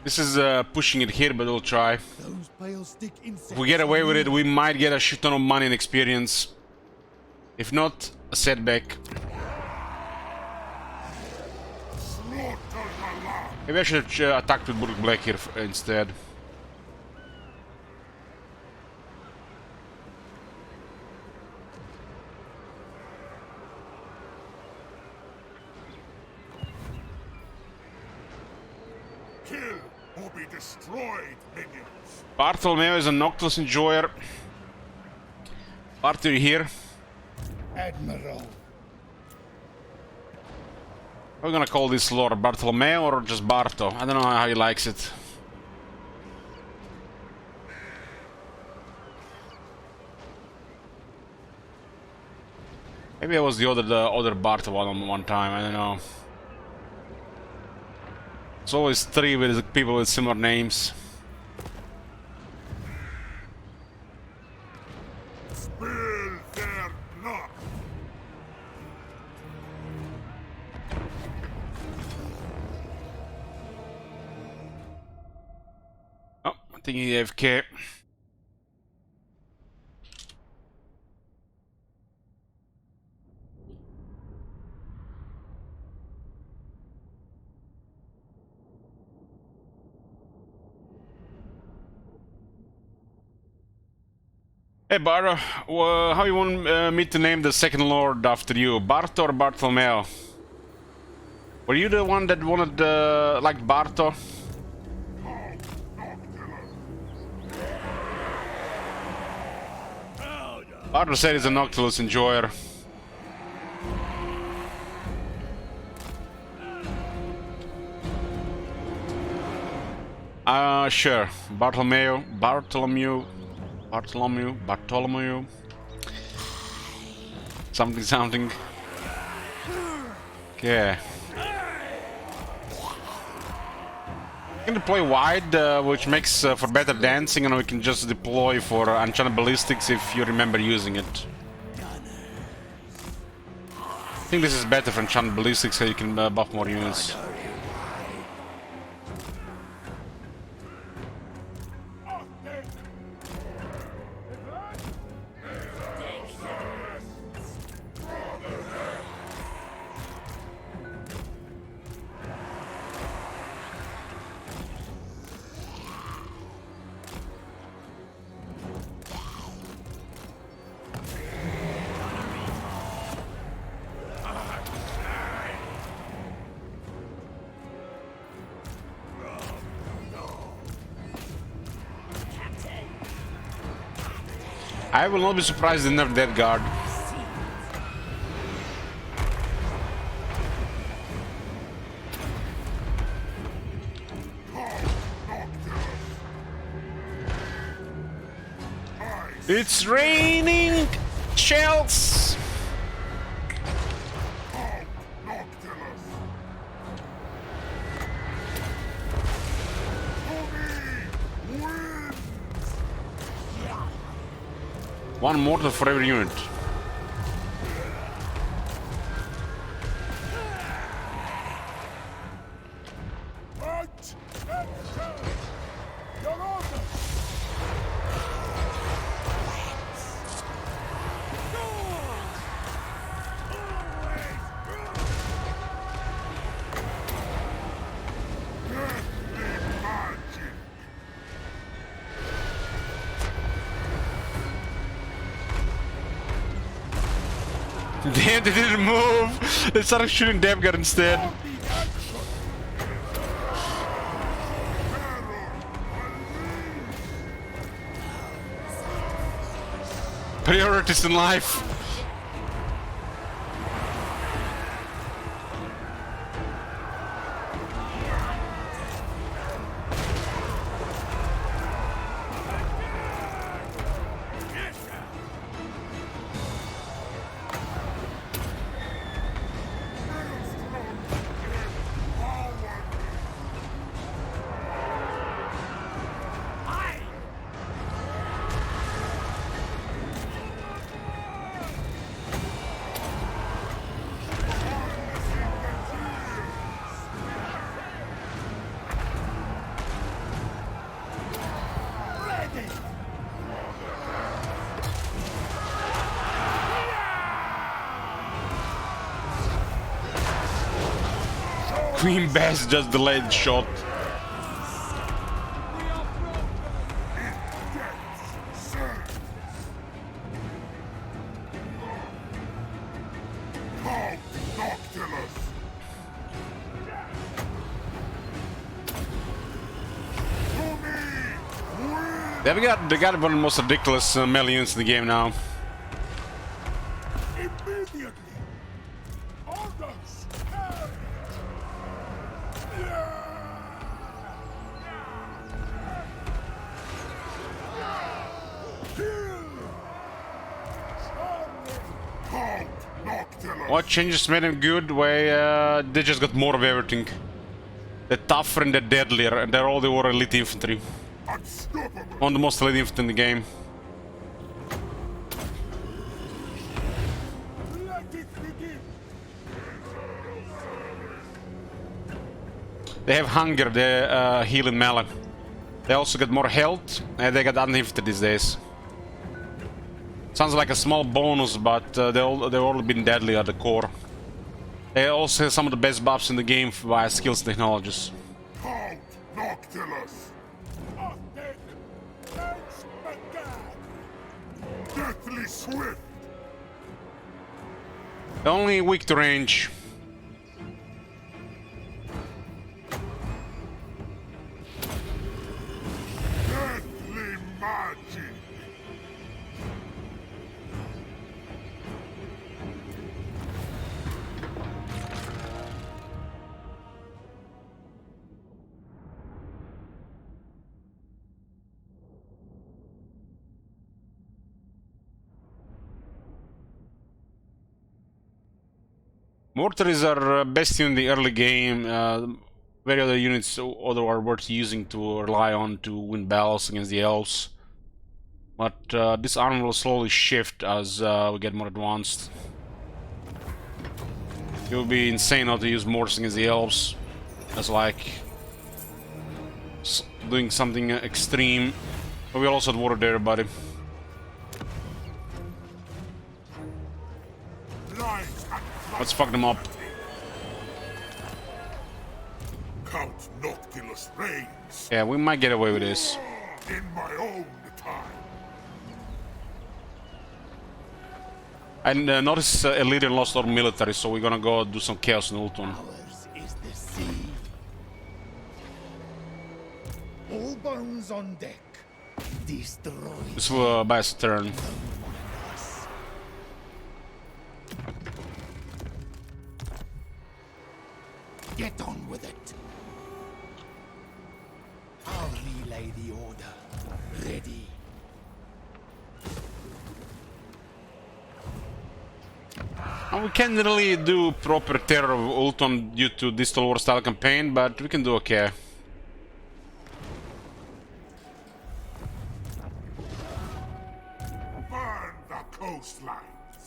Speaker 1: This is pushing it here, but we'll try.
Speaker 5: Those pale stick insects.
Speaker 1: If we get away with it, we might get a shit ton of money and experience. If not, a setback.
Speaker 2: Slaughter the land.
Speaker 1: Maybe I should have attacked with Burg Black here instead.
Speaker 2: Kill or be destroyed, minions.
Speaker 1: Bartholomew is a Noctilus enjoyer. Bart, are you here?
Speaker 5: Admiral.
Speaker 1: We're gonna call this Lord Bartholomew or just Barto. I don't know how he likes it. Maybe I was the other Barto one time. I don't know. It's always three with people with similar names.
Speaker 2: Spill their blood.
Speaker 1: Oh, I think he AFK. Hey Barto, how you want me to name the second lord after you? Barto or Bartolomeo? Were you the one that wanted like Barto? Barto said he's a Noctilus enjoyer. Sure. Bartolomeo. Something. Okay. We can deploy wide, which makes for better dancing, and we can just deploy for enchanted ballistics if you remember using it. I think this is better for enchanted ballistics, so you can buff more units. I will not be surprised if they nerf that guard. It's raining shells! One mortar for every unit. Damn, they didn't move! They started shooting Dev Guard instead. Priorities in life. Queen Bass just delayed shot. They got one of the most ridiculous melee units in the game now. What changes made them good? Way they just got more of everything. They're tougher and they're deadlier, and they're all the war elite infantry. One of the most elite infantry in the game. They have hunger, they heal in melee. They also get more health, and they got uninfantry these days. Sounds like a small bonus, but they've all been deadly at the core. They also have some of the best buffs in the game via skills and technologies.
Speaker 2: Deathly swift.
Speaker 1: They're only weak to range.
Speaker 2: Deathly magic.
Speaker 1: Mortar is our best unit in the early game. Very other units although are worth using to rely on to win battles against the elves. But this armor will slowly shift as we get more advanced. It would be insane not to use mortars against the elves. That's like doing something extreme. But we also had water there, buddy. Let's fuck them up.
Speaker 2: Count Noctilus reigns.
Speaker 1: Yeah, we might get away with this.
Speaker 2: In my own time.
Speaker 1: And notice Elite lost our military, so we're gonna go do some chaos in Ultron.
Speaker 5: Ours is the sea. All bones on deck. Destroy
Speaker 1: This buy us a turn.
Speaker 5: us. Get on with it. I'll relay the order. Ready.
Speaker 1: We can't really do proper terror of Ulton due to Distal War style campaign, but we can do okay.
Speaker 2: Burn the coastlines.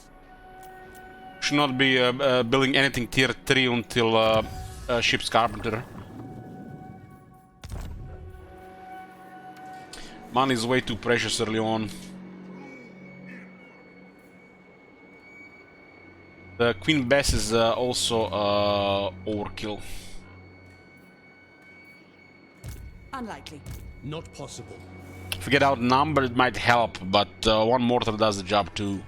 Speaker 1: Should not be building anything tier 3 until ship's carpenter. Money is way too precious early on. The Queen Bess is also overkill.
Speaker 6: Unlikely.
Speaker 7: Not possible.
Speaker 1: If we get outnumbered, it might help, but one mortar does the job too.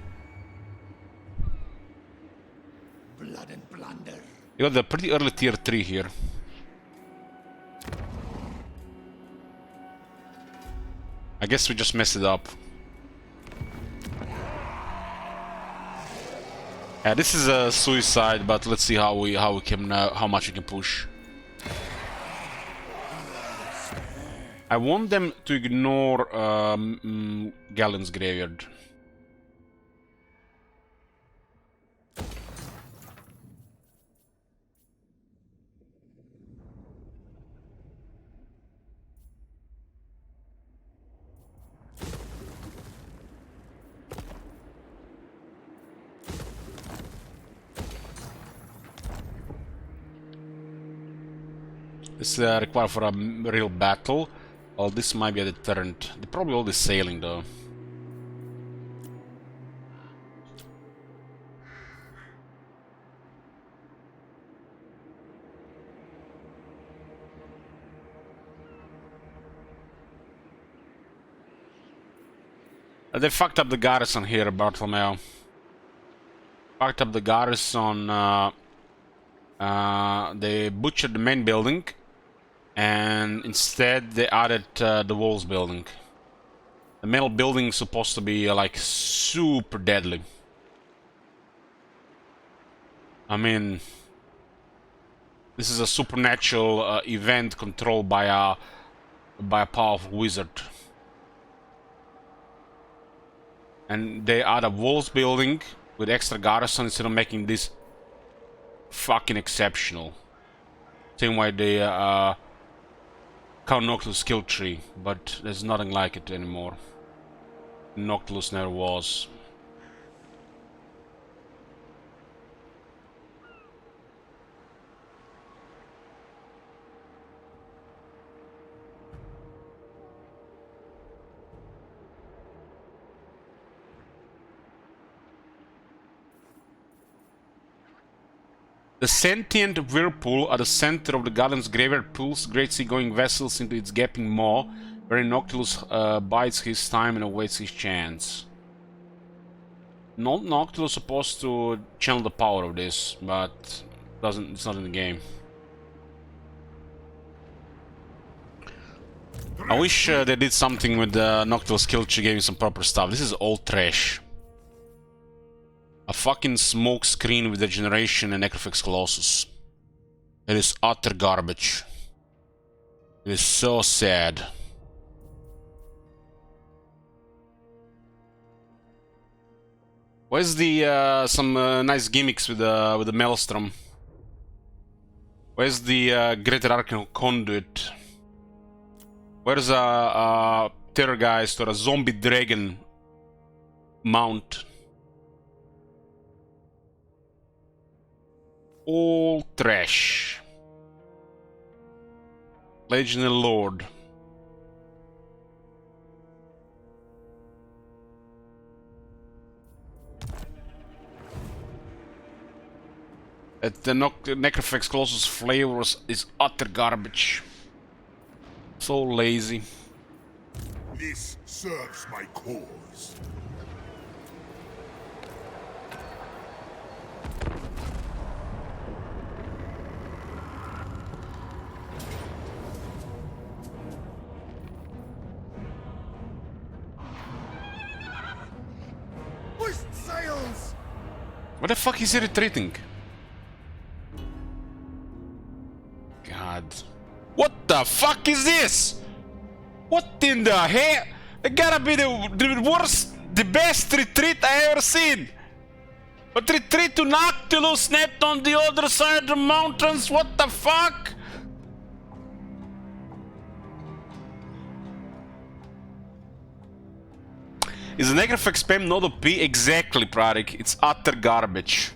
Speaker 5: Blood and plunder.
Speaker 1: You got the pretty early tier 3 here. I guess we just messed it up. Yeah, this is a suicide, but let's see how much we can push. I want them to ignore Gallon's graveyard. This required for a real battle. Well, this might be a deterrent. They're probably all this sailing though. They fucked up the garrison here, Bartolomeo. Fucked up the garrison. They butchered the main building. And instead they added the walls building. The metal building is supposed to be like super deadly. I mean, this is a supernatural event controlled by a powerful wizard. And they add a walls building with extra garrison instead of making this fucking exceptional. Same way they Count Noctilus skill tree, but there's nothing like it anymore. Noctilus never was. The sentient whirlpool at the center of the Gallon's graveyard pulls great sea-going vessels into its gaping maw, where Noctilus bides his time and awaits his chance. Not Noctilus supposed to channel the power of this, but it's not in the game. I wish they did something with the Noctilus skill tree, gave me some proper stuff. This is all trash. A fucking smoke screen with Degeneration and Necrofix Colossus. It is utter garbage. It is so sad. Where's the some nice gimmicks with the Maelstrom? Where's the Greater Arcane Conduit? Where's a Terrorgeist or a Zombie Dragon mount? All trash. Legionary Lord. The Necrofix Colossus flavor is utter garbage. So lazy.
Speaker 2: This serves my cause.
Speaker 1: What the fuck is he retreating? God. What the fuck is this? What in the hell? It gotta be the worst, the best retreat I ever seen. But retreat to Noctilus net on the other side of the mountains? What the fuck? Is the negative spam not OP? Exactly, Pradik. It's utter garbage.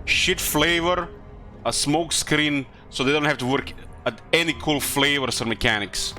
Speaker 1: Shit flavor, a smoke screen, so they don't have to work at any cool flavors or mechanics.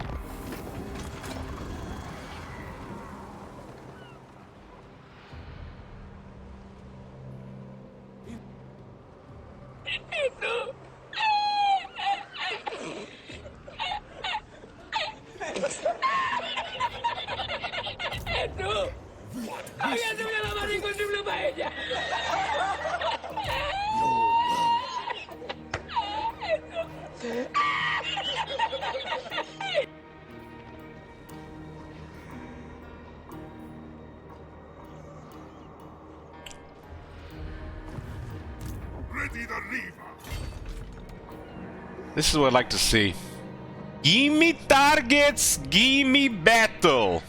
Speaker 2: Ready the lever.
Speaker 1: This is what I'd like to see. Gimme targets, gimme battle.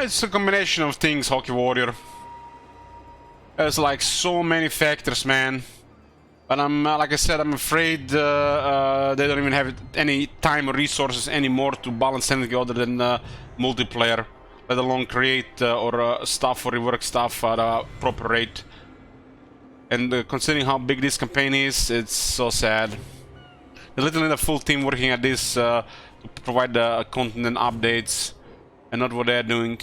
Speaker 1: It's a combination of things, Hockey Warrior. There's like so many factors, man. But I'm, like I said, I'm afraid they don't even have any time or resources anymore to balance anything other than multiplayer, let alone create or stuff or rework stuff at a proper rate. And considering how big this campaign is, it's so sad. They literally need a full team working at this to provide content and updates, and not what they're doing.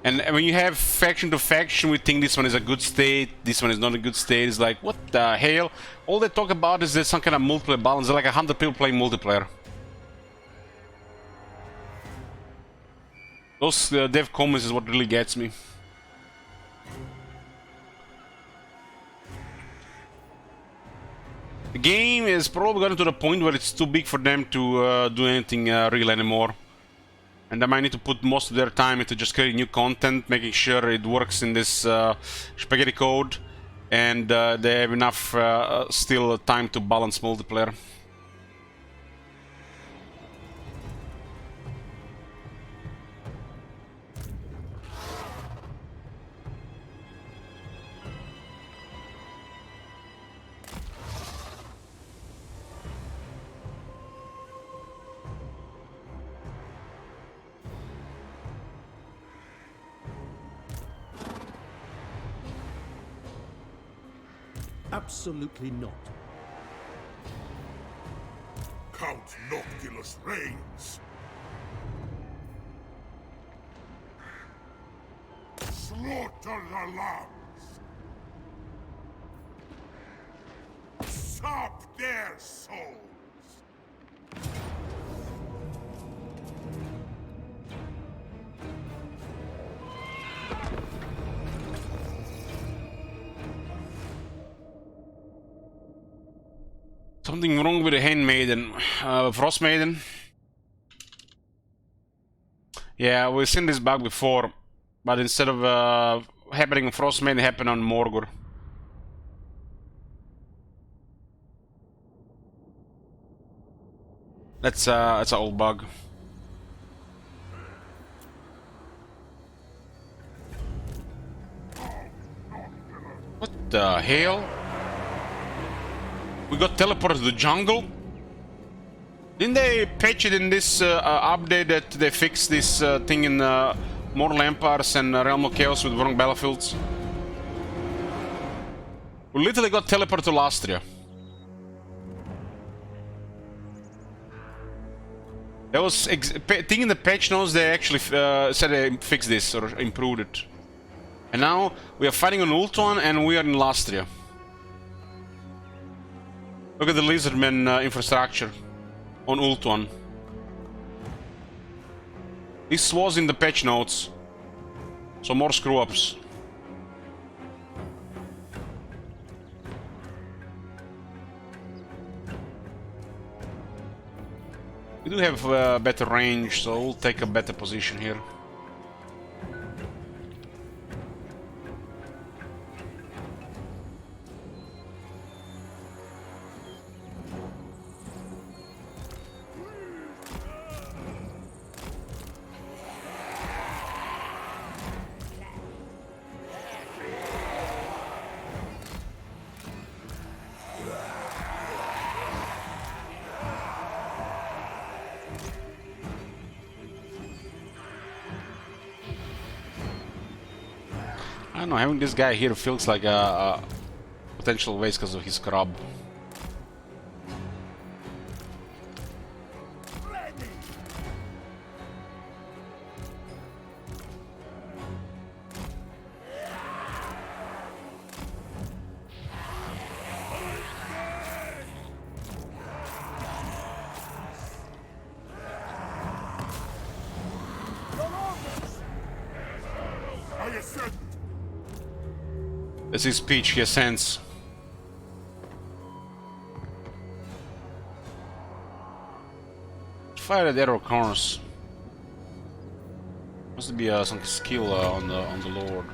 Speaker 1: And when you have faction to faction, we think this one is a good state, this one is not a good state. It's like, what the hell? All they talk about is there's some kind of multiplayer balance. There's like 100 people playing multiplayer. Those dev comments is what really gets me. The game is probably gotten to the point where it's too big for them to do anything real anymore. And they might need to put most of their time into just creating new content, making sure it works in this spaghetti code, and they have enough still time to balance multiplayer.
Speaker 7: Absolutely not.
Speaker 2: Count Noctilus reigns. Slaughter the lambs. Sop their souls.
Speaker 1: Something wrong with the Handmaiden. Frost Maiden. Yeah, we've seen this bug before, but instead of happening on Frost Maiden, it happened on Mortar. That's an old bug. What the hell? We got teleported to the jungle? Didn't they patch it in this update that they fixed this thing in Mortal Empires and Realm of Chaos with wrong battlefields? We literally got teleported to Lastria. That was thing in the patch notes. They actually said they fixed this or improved it. And now we are fighting on Ultuan and we are in Lastria. Look at the Lizardmen infrastructure on Ultuan. This was in the patch notes. So more screw-ups. We do have better range, so we'll take a better position here. I don't know, having this guy here feels like a potential waste because of his crab.
Speaker 2: I ascend.
Speaker 1: That's his speech, he ascends. Fire at arrow corners. Must be some skill on the Lord.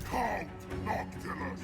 Speaker 2: Count Noctilus.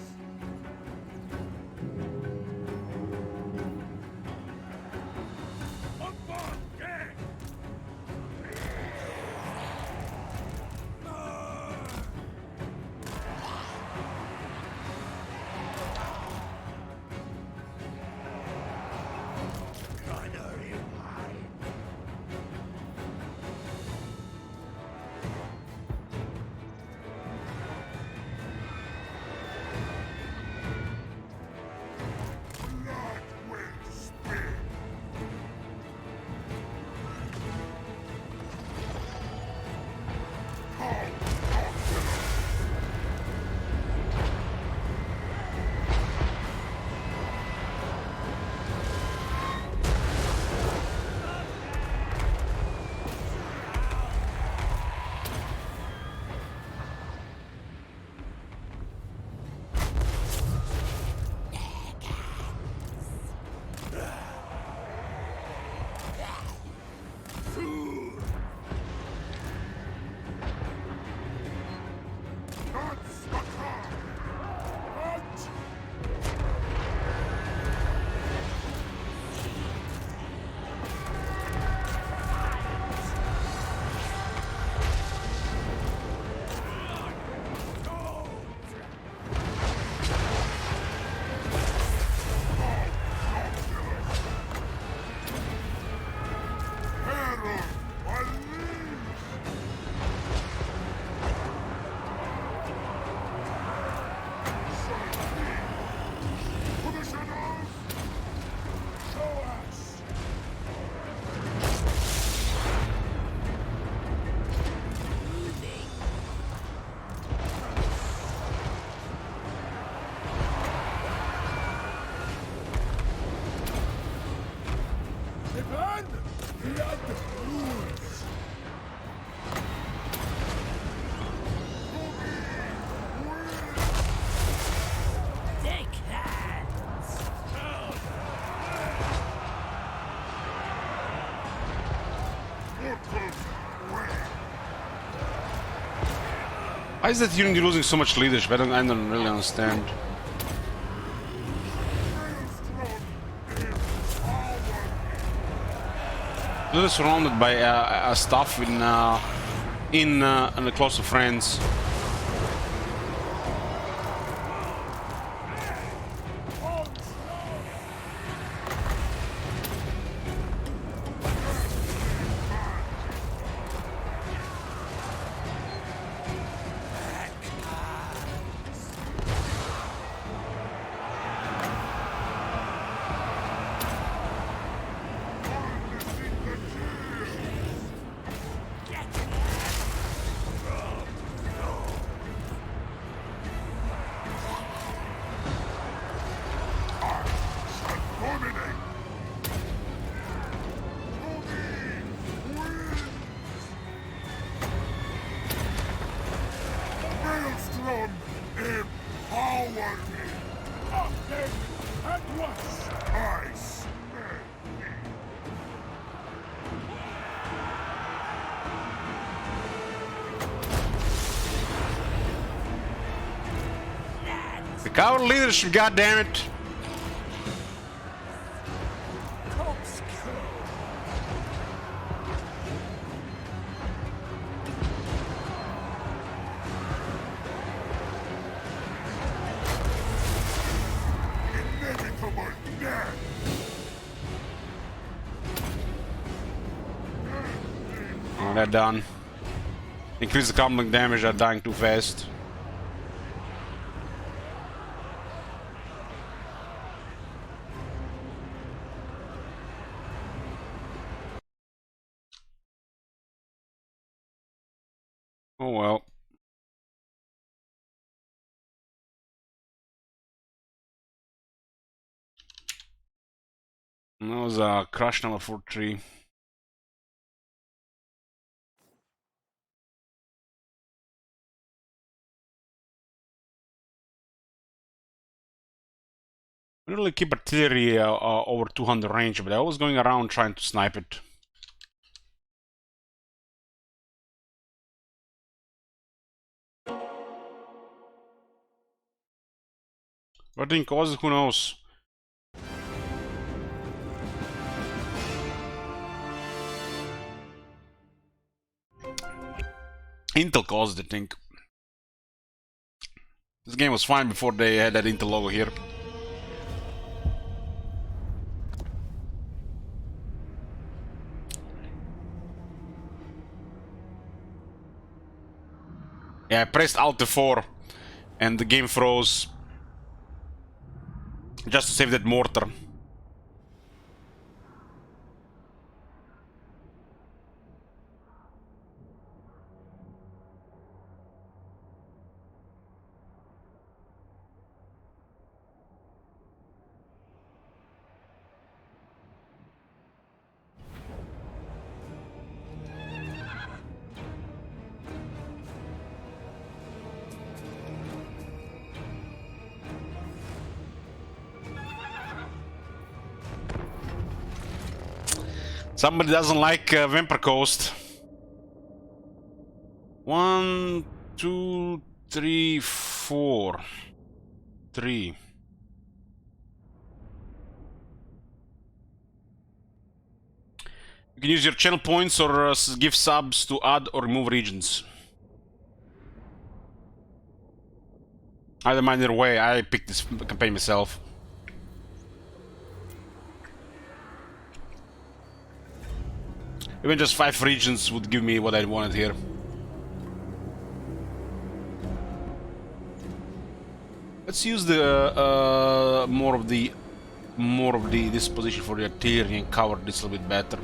Speaker 1: Why is that Tyrion losing so much leadership? I don't really understand. They're surrounded by stuff in the close of friends. Cover leadership, goddammit!
Speaker 2: Inevitable death!
Speaker 1: Oh, they're done. Increase the combat damage, they're dying too fast. Oh well. That was a crush number 43. We don't really keep artillery over 200 range, but I was going around trying to snipe it. What didn't cause it, who knows? Intel caused it, I think. This game was fine before they had that Intel logo here. Yeah, I pressed Alt F4 and the game froze just to save that mortar. Somebody doesn't like Vampire Coast. 1, 2, 3, 4. 3. You can use your channel points or give subs to add or remove regions. Either mind either way, I picked this campaign myself. Even just 5 regions would give me what I wanted here. Let's use the more of the this position for the artillery and cover this a little bit better.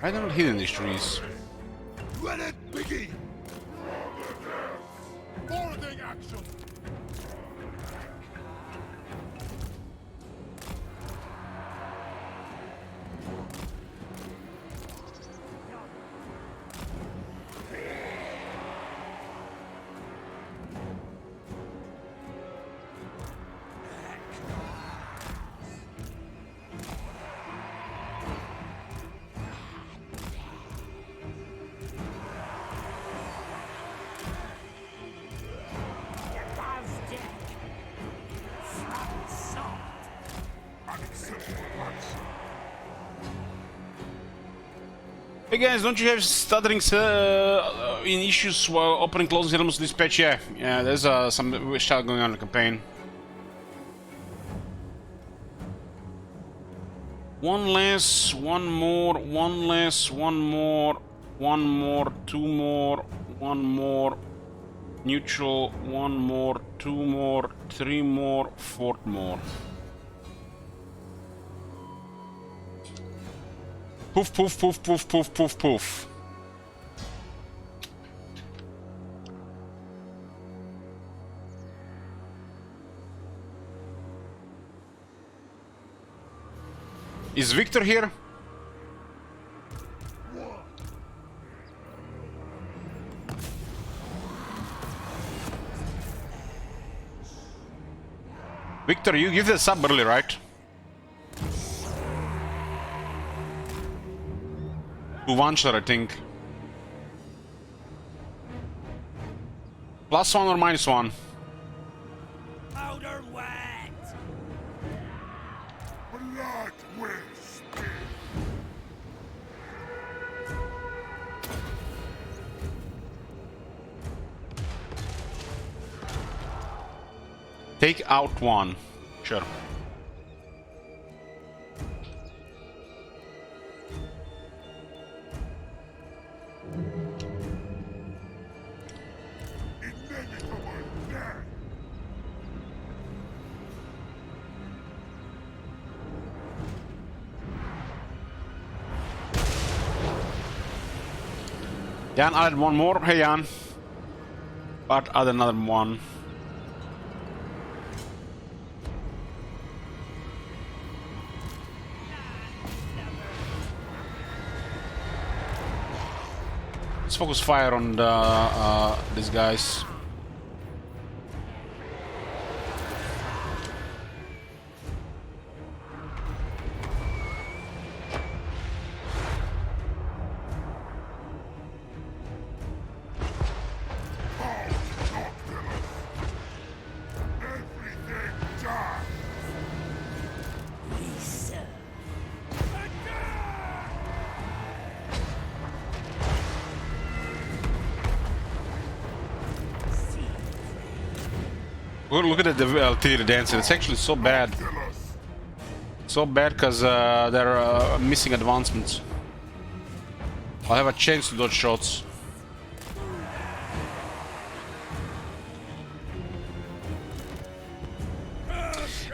Speaker 1: I don't hit in these trees.
Speaker 2: Let it begin! Boarding action!
Speaker 1: Hey guys, don't you have stuttering in issues while opening closing settlements dispatch? Yeah, there's some shit going on in the campaign. One less, one more, one less, one more, one more, two more, one more, neutral, one more, two more, three more, four more. Poof, poof, poof, poof, poof, poof, poof. Is Victor here? Victor, you give the sub early, right? To one shot, I think. +1 or -1?
Speaker 4: Powder wet!
Speaker 2: Blood will spill.
Speaker 1: Take out one. Sure.
Speaker 2: Inevitable death.
Speaker 1: Jan added one more. Hey Jan. But add another one. Let's focus fire on the these guys.
Speaker 2: Everything dies.
Speaker 1: Look at the Tyrion dancing. It's actually so bad. So bad because they're missing advancements. I'll have a chance to dodge shots.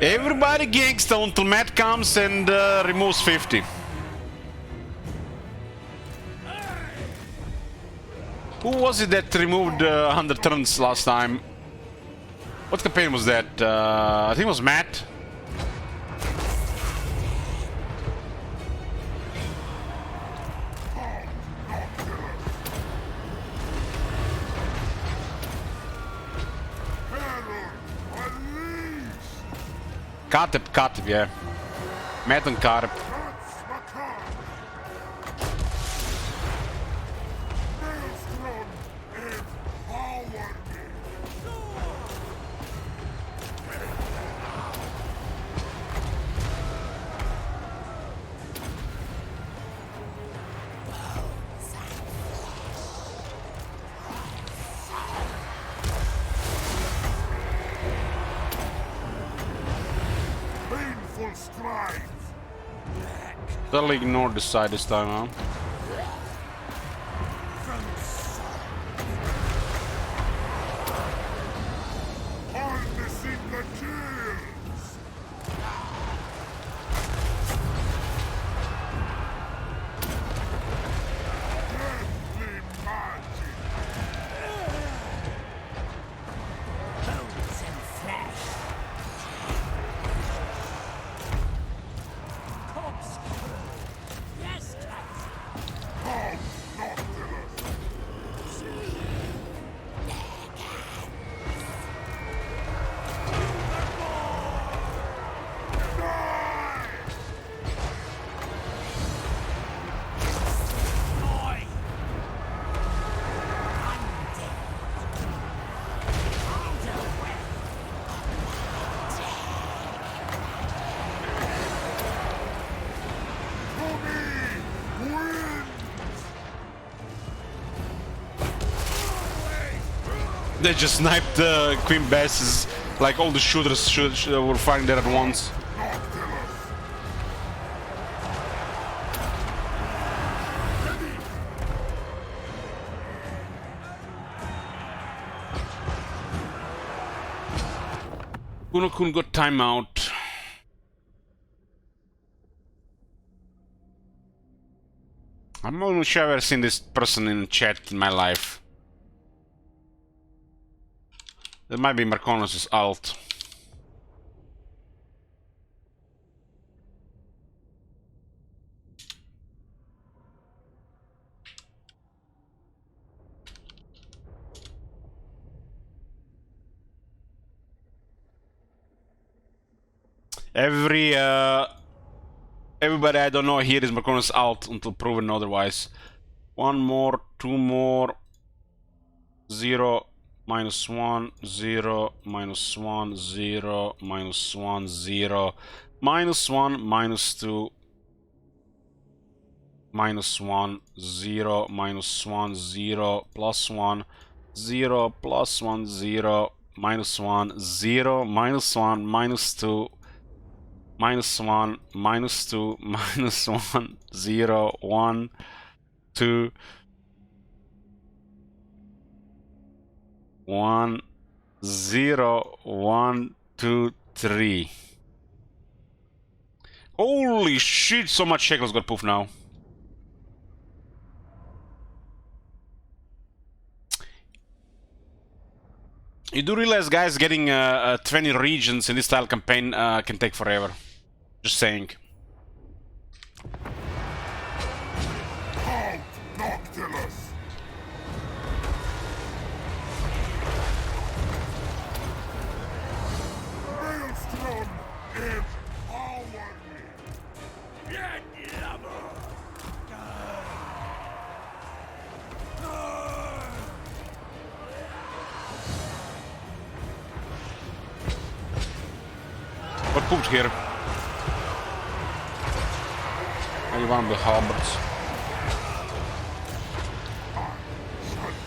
Speaker 1: Everybody gangsta until Matt comes and removes 50. Who was it that removed 100 turns last time? What campaign was that? I think it was Matt. Katip, yeah. Matt and Katip.
Speaker 2: Maelstrom is power. Painful strides.
Speaker 1: Totally ignored this side this time, huh?
Speaker 2: Harnessing the kills. Deadly magic.
Speaker 4: Bones and flesh. Corpse. Yes,
Speaker 2: Come, Nautilus.
Speaker 1: They just sniped Queen Besses, like all the shooters were firing there at once. Kuno-kun got timeout. 。 .
Speaker 2: Ready.
Speaker 1: I'm not even sure I've ever seen this person in chat in my life. That might be Marconis' alt. Everybody I don't know here is Marconis alt until proven otherwise. One more, two more. 0, -1, 0, -1, 0, -1, 0, -1, -2, -1, 0, -1, 0, +1, 0, +1, 0, -1, 0, -1, -2, -1, -2, -1, 0, 1, 2, 1, 0, 1, 2, 3. Holy shit, so much shekels got poofed now. You do realize, guys, getting 20 regions in this style campaign can take forever. Just saying.
Speaker 2: Halt, Noctilus! Maelstrom empower me! Get lover!
Speaker 1: What pooped here? Maybe one of the halberds.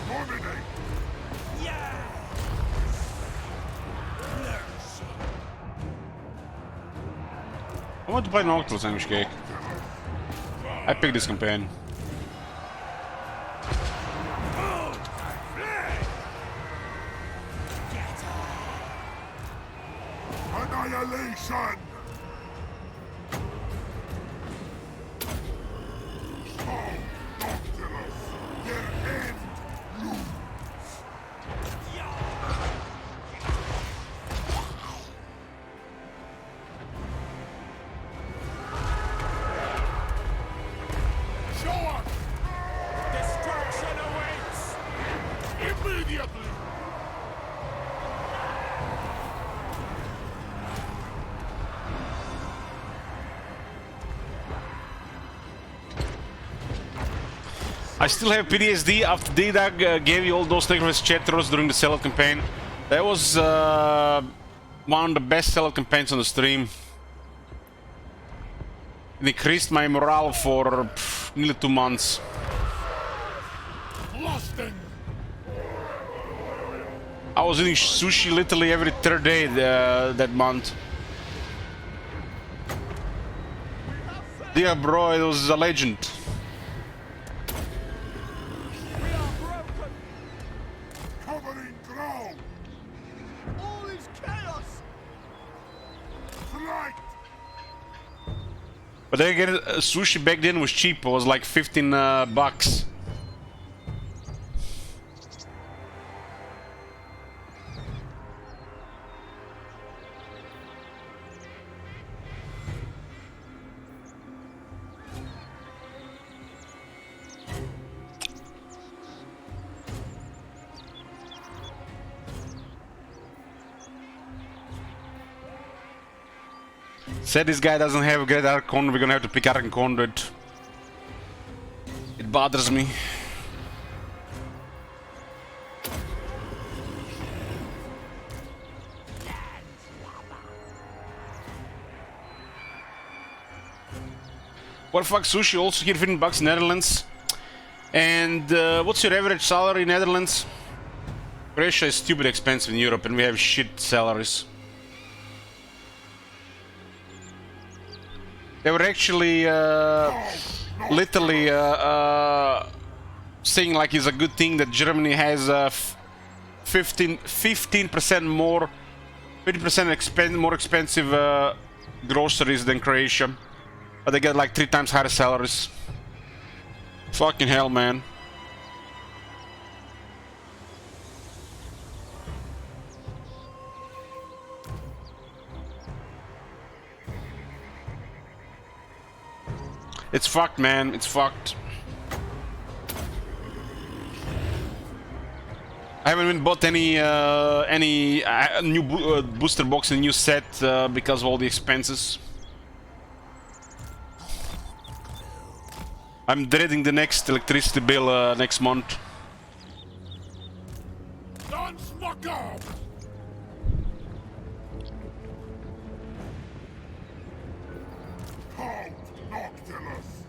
Speaker 2: Dominate!
Speaker 1: I want to play Noctilus English Cake. I picked this campaign.
Speaker 2: Annihilation! Oh, Noctilus! Their end looms! Show up! Destruction awaits! Immediately!
Speaker 1: I still have PTSD after D-Dag gave you all those sacrifice chatters during the sellout campaign. That was one of the best sellout campaigns on the stream. It increased my morale for nearly 2 months.
Speaker 2: Lusting!
Speaker 1: I was eating sushi literally every third day that month. Yeah, bro, it was a legend.
Speaker 2: Covering ground! All is chaos! Flight!
Speaker 1: But then again, sushi back then was cheap. It was like 15 bucks. Said this guy doesn't have a great Archon, we're gonna have to pick Archon Conduit. It bothers me. What the fuck, sushi also here 15 bucks in Netherlands. And what's your average salary in Netherlands? Croatia is stupid expensive in Europe and we have shit salaries. They were actually literally saying like it's a good thing that Germany has 15% more, 50% more expensive groceries than Croatia, but they get like 3 times higher salaries. Fucking hell, man. It's fucked, man. It's fucked. I haven't even bought any new booster box and new set because of all the expenses. I'm dreading the next electricity bill next month.
Speaker 2: Don't smoke up! Halt, Noctilus!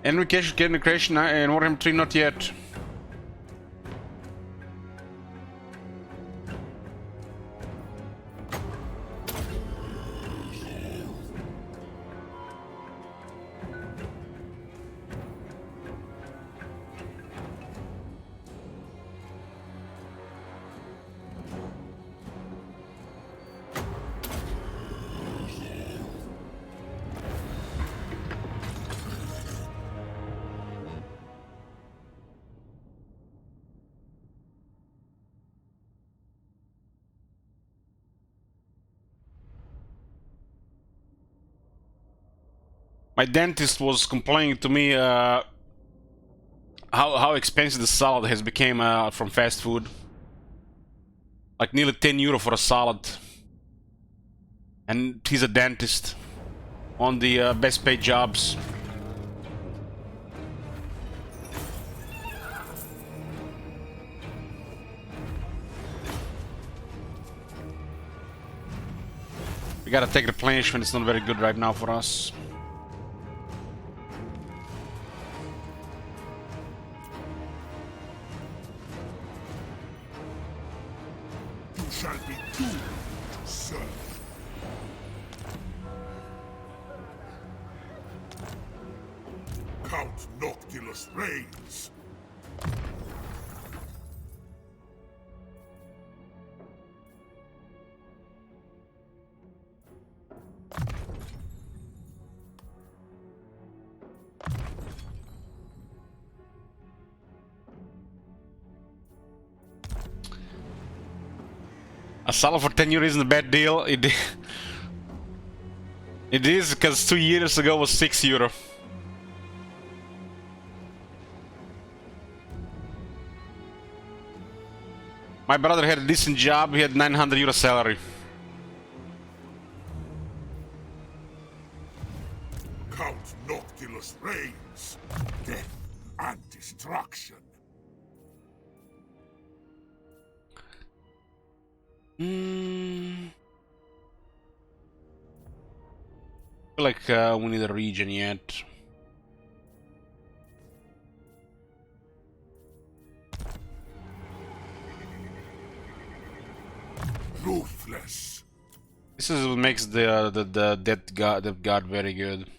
Speaker 1: Enrication, getting creation in Warhammer 3, not yet. My dentist was complaining to me how expensive the salad has become from fast food. Like nearly 10 euro for a salad. And he's a dentist on the best paid jobs. We gotta take replenishment, it's not very good right now for us.
Speaker 2: You shall be doomed to serve. Count Noctilus reigns.
Speaker 1: A salad for 10 euros isn't a bad deal. It is, because 2 years ago was 6 euro. My brother had a decent job, he had 900 euro salary.
Speaker 2: Count Noctilus reigns. Death and destruction.
Speaker 1: I feel like we need a region yet.
Speaker 2: Ruthless.
Speaker 1: This is what makes the death god very good.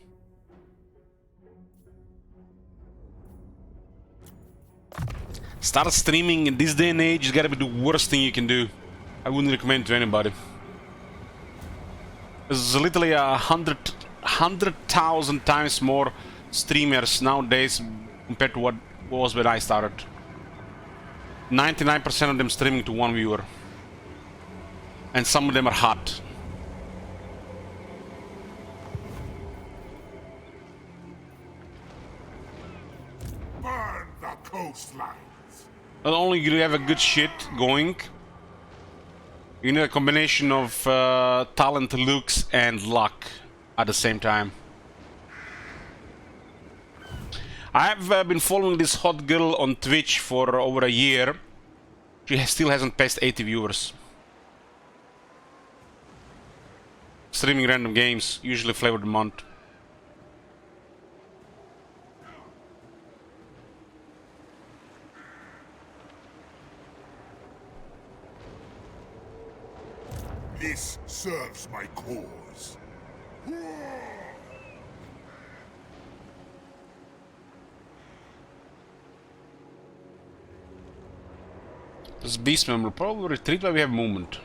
Speaker 1: Start streaming in this day and age is gotta be the worst thing you can do. I wouldn't recommend to anybody. There's literally 100,000 times more streamers nowadays compared to what was when I started. 99% of them streaming to one viewer. And some of them are hot.
Speaker 2: Burn the coastlines.
Speaker 1: Not only do you have a good shit going, you need a combination of talent, looks, and luck at the same time. I've been following this hot girl on Twitch for over a year. She still hasn't passed 80 viewers. Streaming random games, usually flavor of the month.
Speaker 2: This serves my cause.
Speaker 1: This beast member will probably retreat while we have movement.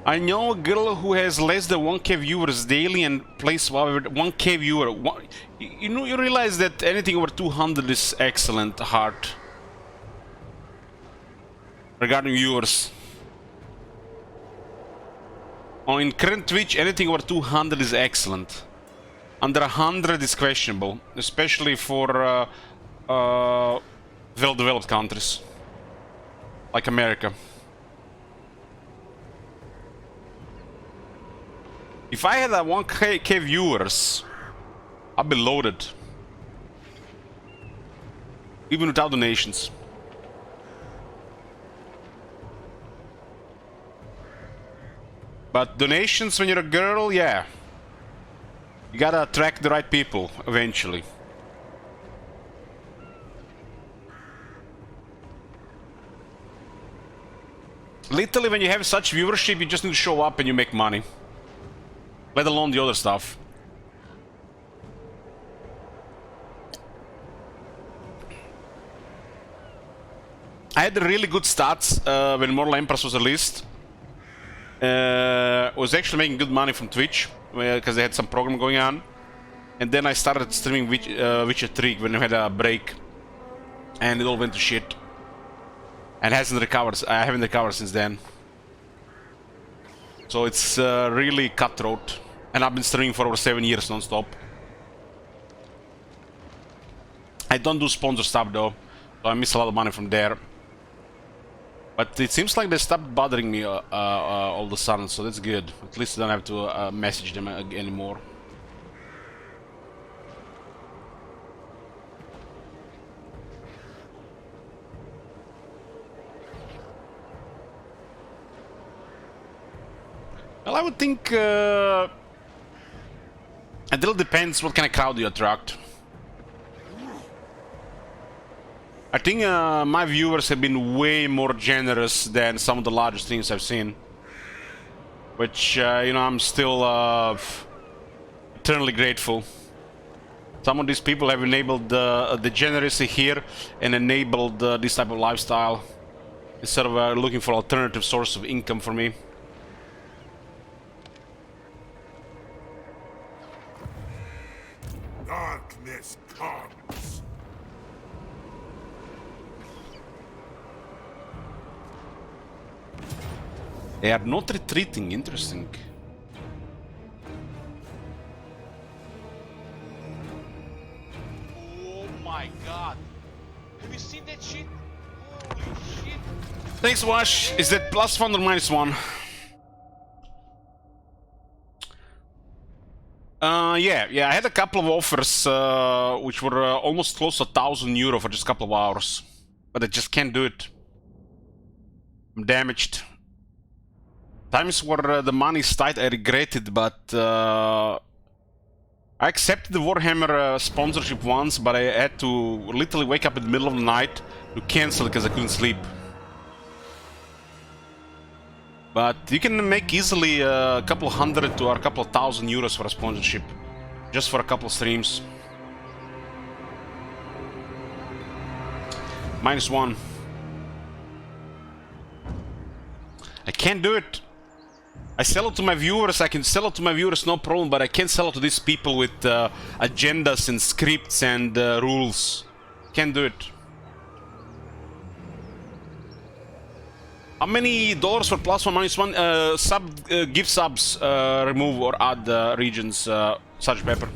Speaker 1: I know a girl who has less than 1k viewers daily and plays WoW with 1k viewer. You realize that anything over 200 is excellent, hard. Regarding viewers. In current Twitch, anything over 200 is excellent. Under 100 is questionable, especially for well-developed countries. Like America. If I had a 1k viewers, I'd be loaded. Even without donations. But donations when you're a girl, yeah. You gotta attract the right people, eventually. Literally, when you have such viewership, you just need to show up and you make money. Let alone the other stuff. I had really good stats when Mortal Empress was released. Was actually making good money from Twitch because they had some program going on. And then I started streaming Witcher 3 when I had a break. And it all went to shit. And hasn't recovered. I haven't recovered since then. So it's really cutthroat. And I've been streaming for over 7 years non-stop. I don't do sponsor stuff though, so I miss a lot of money from there. But it seems like they stopped bothering me all of a sudden, so that's good. At least I don't have to message them anymore. Well, I would think it really depends what kind of crowd you attract. I think my viewers have been way more generous than some of the largest streams I've seen. Which, you know, I'm still eternally grateful. Some of these people have enabled the generosity here and enabled this type of lifestyle. Instead of looking for alternative source of income for me.
Speaker 2: Darkness comes.
Speaker 1: They are not retreating, interesting.
Speaker 3: Oh my god. Have you seen that shit? Holy shit.
Speaker 1: Thanks, Wash. Is that +1 or -1? Yeah, I had a couple of offers which were almost close to €1,000 for just a couple of hours. But I just can't do it. I'm damaged. Times where the money's tight, I regret it, but I accepted the Warhammer sponsorship once, but I had to literally wake up in the middle of the night to cancel it because I couldn't sleep. But you can make easily a couple of hundred to a couple of €1,000 for a sponsorship. Just for a couple of streams. -1. I can't do it. I sell it to my viewers, I can sell it to my viewers, no problem, but I can't sell it to these people with agendas and scripts and rules. Can't do it. How many dollars for +1 -1? Give subs, remove or add regions, such pepper.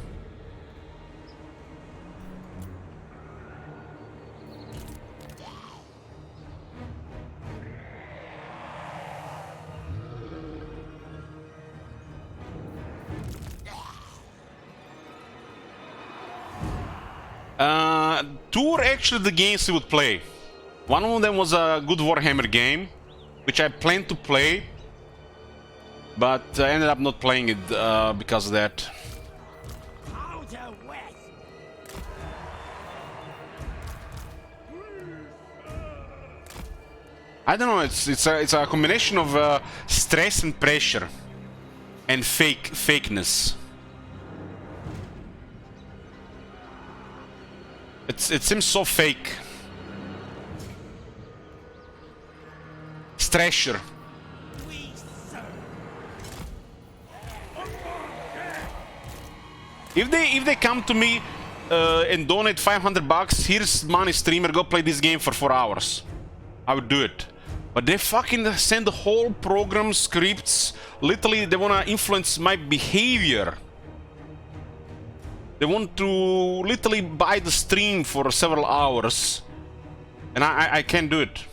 Speaker 1: Two were actually the games we would play. One of them was a good Warhammer game, which I planned to play, but I ended up not playing it because of that. I don't know. It's a combination of stress and pressure, and fakeness. It seems so fake. Stressure. If they come to me and donate $500, here's money, streamer, go play this game for 4 hours, I would do it. But they fucking send the whole program scripts. Literally, they wanna influence my behavior. They want to literally buy the stream for several hours, and I can't do it.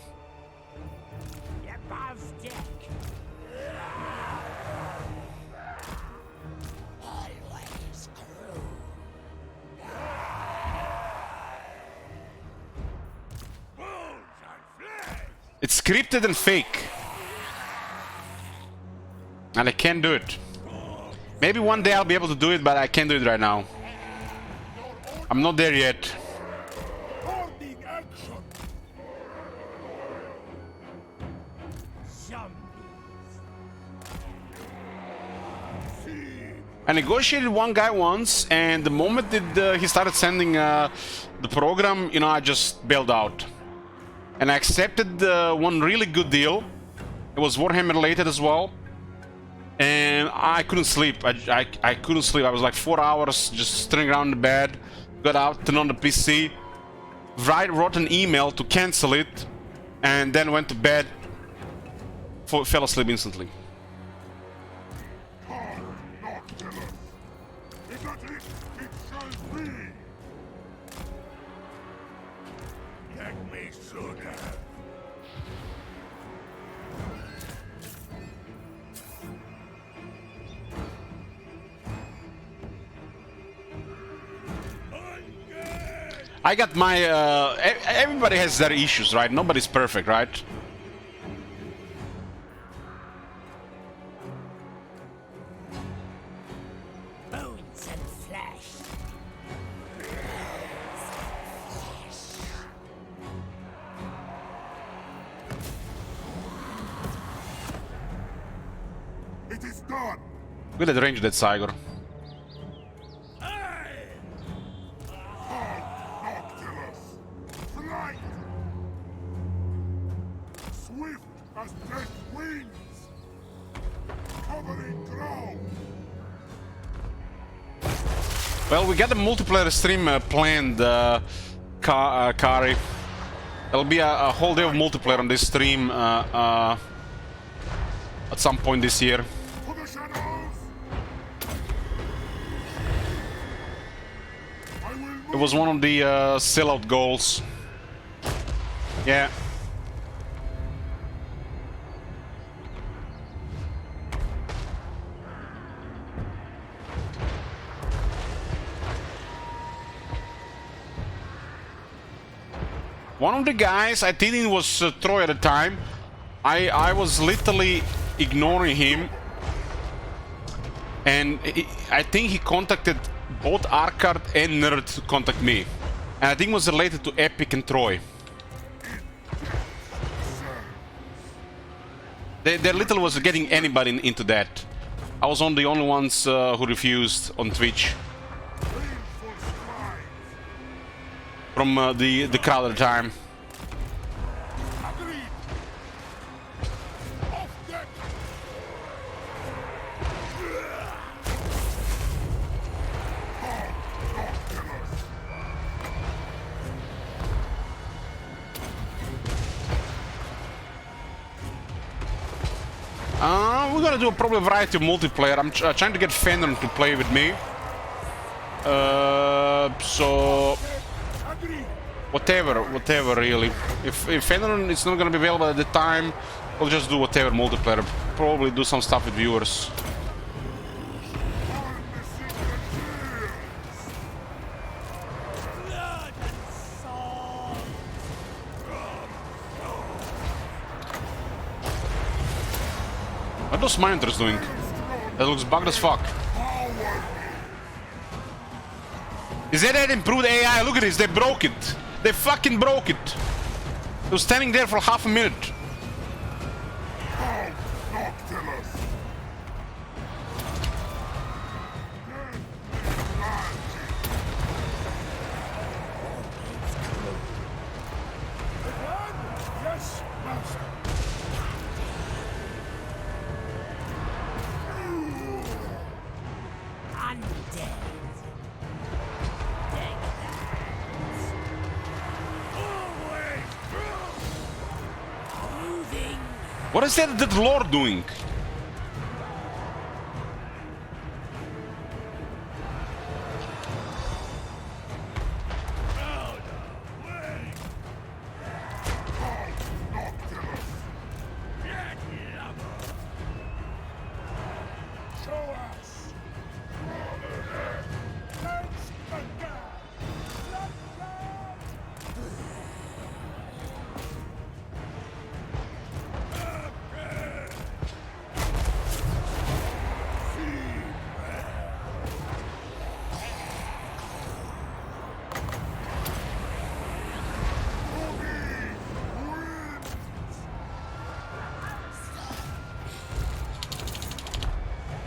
Speaker 1: It's scripted and fake, and I can't do it. Maybe one day I'll be able to do it, but I can't do it right now. I'm not there yet.
Speaker 2: Holding action.
Speaker 1: I negotiated one guy once, and the moment that he started sending the program, you know, I just bailed out. And I accepted one really good deal. It was Warhammer related as well. And I couldn't sleep. I couldn't sleep. I was like 4 hours just staring around the bed. Got out, turned on the PC, wrote an email to cancel it, and then went to bed. Fell asleep instantly.
Speaker 2: Is that it? It shall be. Let me sooner.
Speaker 1: I got my... everybody has their issues, right? Nobody's perfect, right?
Speaker 8: Bones and flesh.
Speaker 2: It is done.
Speaker 1: Good at range that Cygor.
Speaker 2: Flight. Swift as death wings. Covering ground.
Speaker 1: Well, we got a multiplayer stream planned, Kari. There'll be a whole day of multiplayer on this stream at some point this year.
Speaker 2: To the shadows. I will move.
Speaker 1: It was one of the sellout goals. Yeah. One of the guys, I think it was Troy at the time, I was literally ignoring him, and I think he contacted both Arkard and Nerd to contact me, and I think it was related to Epic and Troy. They literally was getting anybody into that. I was one of the only ones who refused on Twitch. From the crowd at the time.
Speaker 2: Agreed. Off deck.
Speaker 1: We're gonna do probably a variety of multiplayer. I'm trying to get Fenrir to play with me. So whatever really. If Fenrir is not gonna be available at the time, we'll just do whatever multiplayer. Probably do some stuff with viewers. What are those monitors doing? That looks bugged as fuck. Is that improved AI? Look at this, they broke it. They fucking broke it. It was standing there for half a minute. What is that lord doing?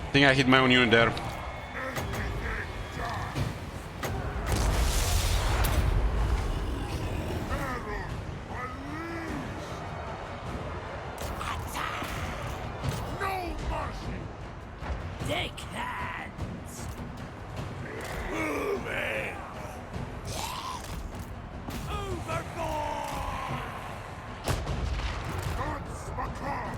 Speaker 1: I think I hit my own unit there.
Speaker 2: No mercy!
Speaker 8: Take hands!
Speaker 2: Moving!
Speaker 8: Overboard!
Speaker 2: That's macabre!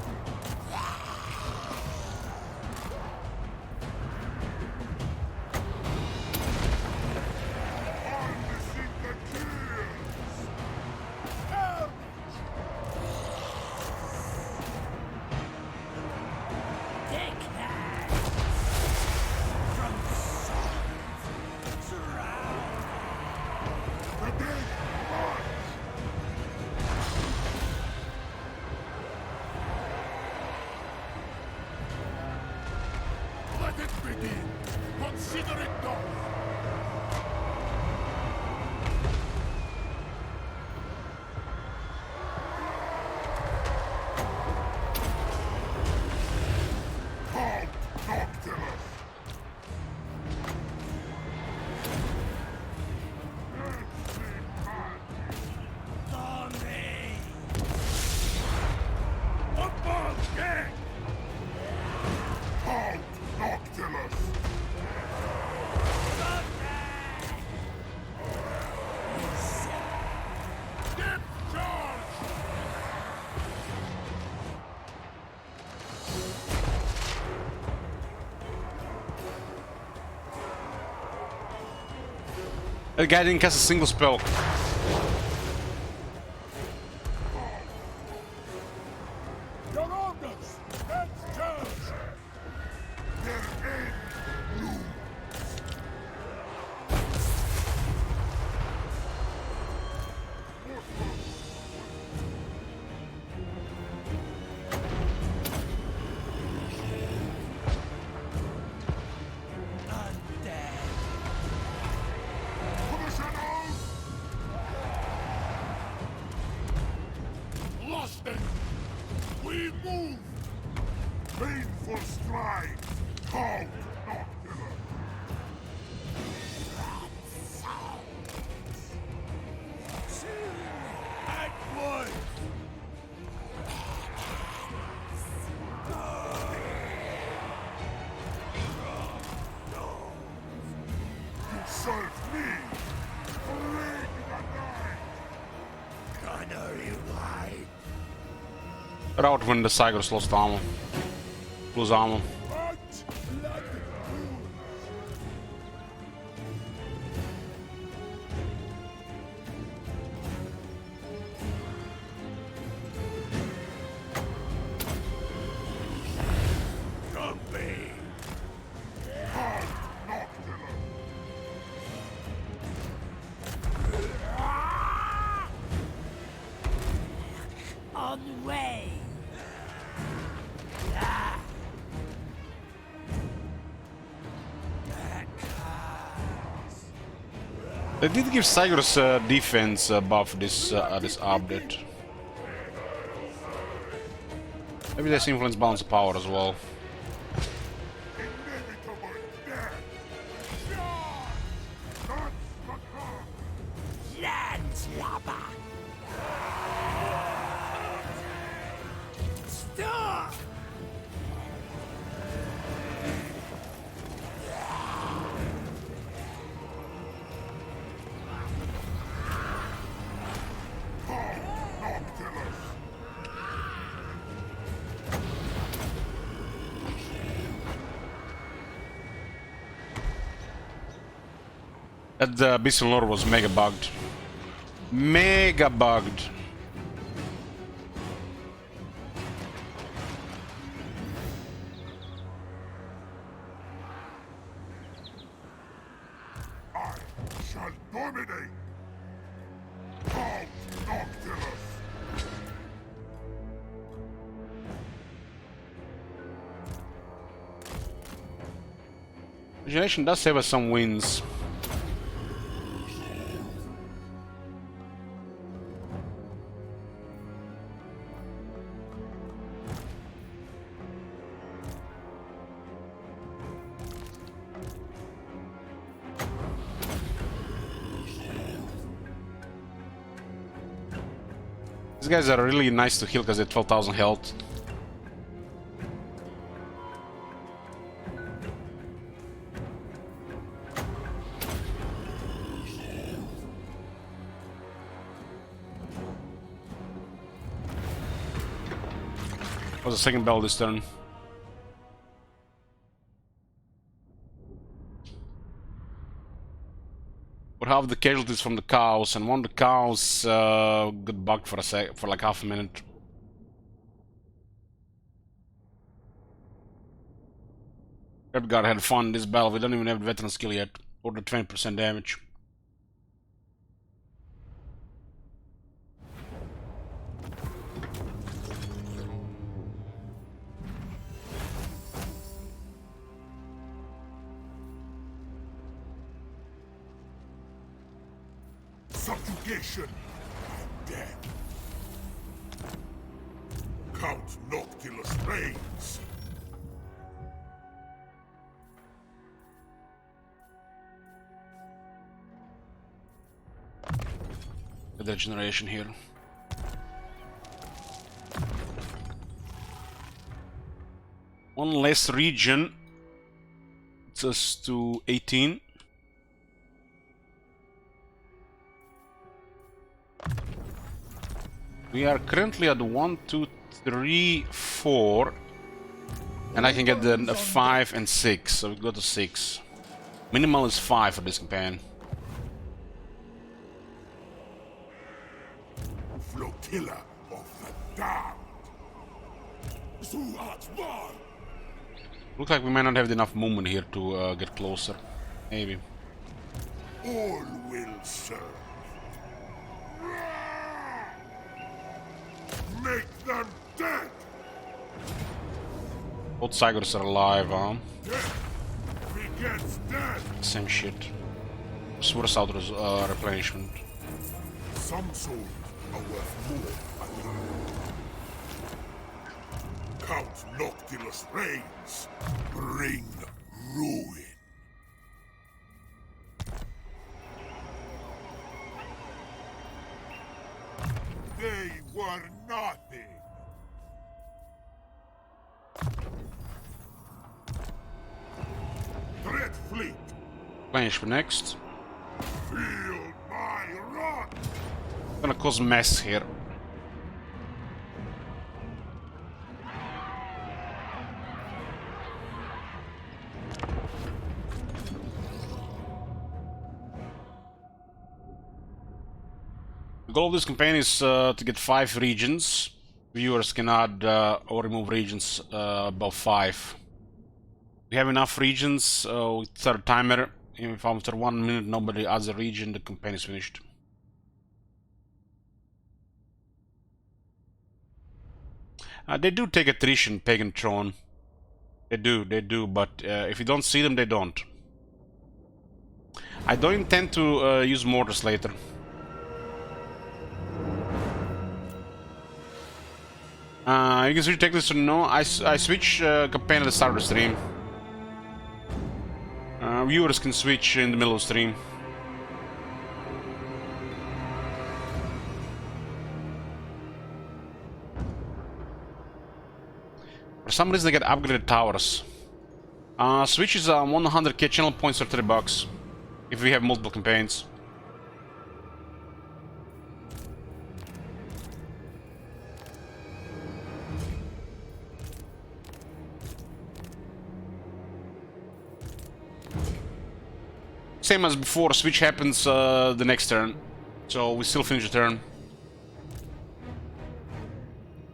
Speaker 2: Harnessing the kills!
Speaker 8: Take hands! From swords drown!
Speaker 2: The dead march! Let it begin! Consider it done! Halt, Noctilus!
Speaker 8: Zombie!
Speaker 2: Above gang! Halt, Noctilus! Dip charge!
Speaker 1: That guy didn't cast a single spell.
Speaker 2: Your orders! Let's charge! Their end looms!
Speaker 8: Undead!
Speaker 2: To the shadows! Lost them! We move! Painful stride! Halt, Noctilus! At once! You serve me! Bring the night! Gunnery light!
Speaker 1: Route when the Cygros lost armor. Plus armor.
Speaker 2: What blood wounds! Zombie! Halt, Noctilus!
Speaker 8: On way!
Speaker 1: They did give Cygros defense buff this this update. Maybe there's influence balance of power as well.
Speaker 2: Inevitable death! Charge! That's macabre!
Speaker 8: Landslapper! Stop!
Speaker 2: Halt, Noctilus!
Speaker 1: That Abyssal Lore was mega bugged. Mega bugged.
Speaker 2: I shall dominate. Count Noctilus.
Speaker 1: Generation does save us some wins. These guys are really nice to heal because they're 12,000 health. Was a second bell this turn. But half the casualties from the cows, and one of the cows got bugged for like half a minute. Red Guard had fun in this battle. We don't even have the veteran skill yet, or the 20% damage.
Speaker 2: Subjugation and death. Count Noctilus reigns.
Speaker 1: The regeneration here. One less region. It's us to 18. We are currently at 1, 2, 3, 4. And I can get the 5 and 6, so we go to 6. Minimal is 5 for this campaign.
Speaker 2: Flotilla of the damned.
Speaker 1: Looks like we might not have enough movement here to get closer. Maybe.
Speaker 2: All will serve. Make them dead.
Speaker 1: Both Cygors are alive, huh?
Speaker 2: Death begets death.
Speaker 1: Same shit. Source out replenishment.
Speaker 2: Some souls are worth more. Count Noctilus reigns. Bring ruin. They were nothing. Dreadfleet,
Speaker 1: Replenishment next.
Speaker 2: feel my wrath.
Speaker 1: Gonna cause mess here. The goal of this campaign is to get 5 regions. Viewers can add or remove regions above 5. We have enough regions. We start a timer. If after 1 minute nobody adds a region, the campaign is finished. They do take attrition, Pagan Throne. They do, but if you don't see them, they don't. I don't intend to use mortars later. You can switch this or no. I switch campaign at the start of the stream. Viewers can switch in the middle of the stream. For some reason they get upgraded towers. Switches 100k channel points or $30 if we have multiple campaigns. same as before, switch happens the next turn. So we still finish the turn.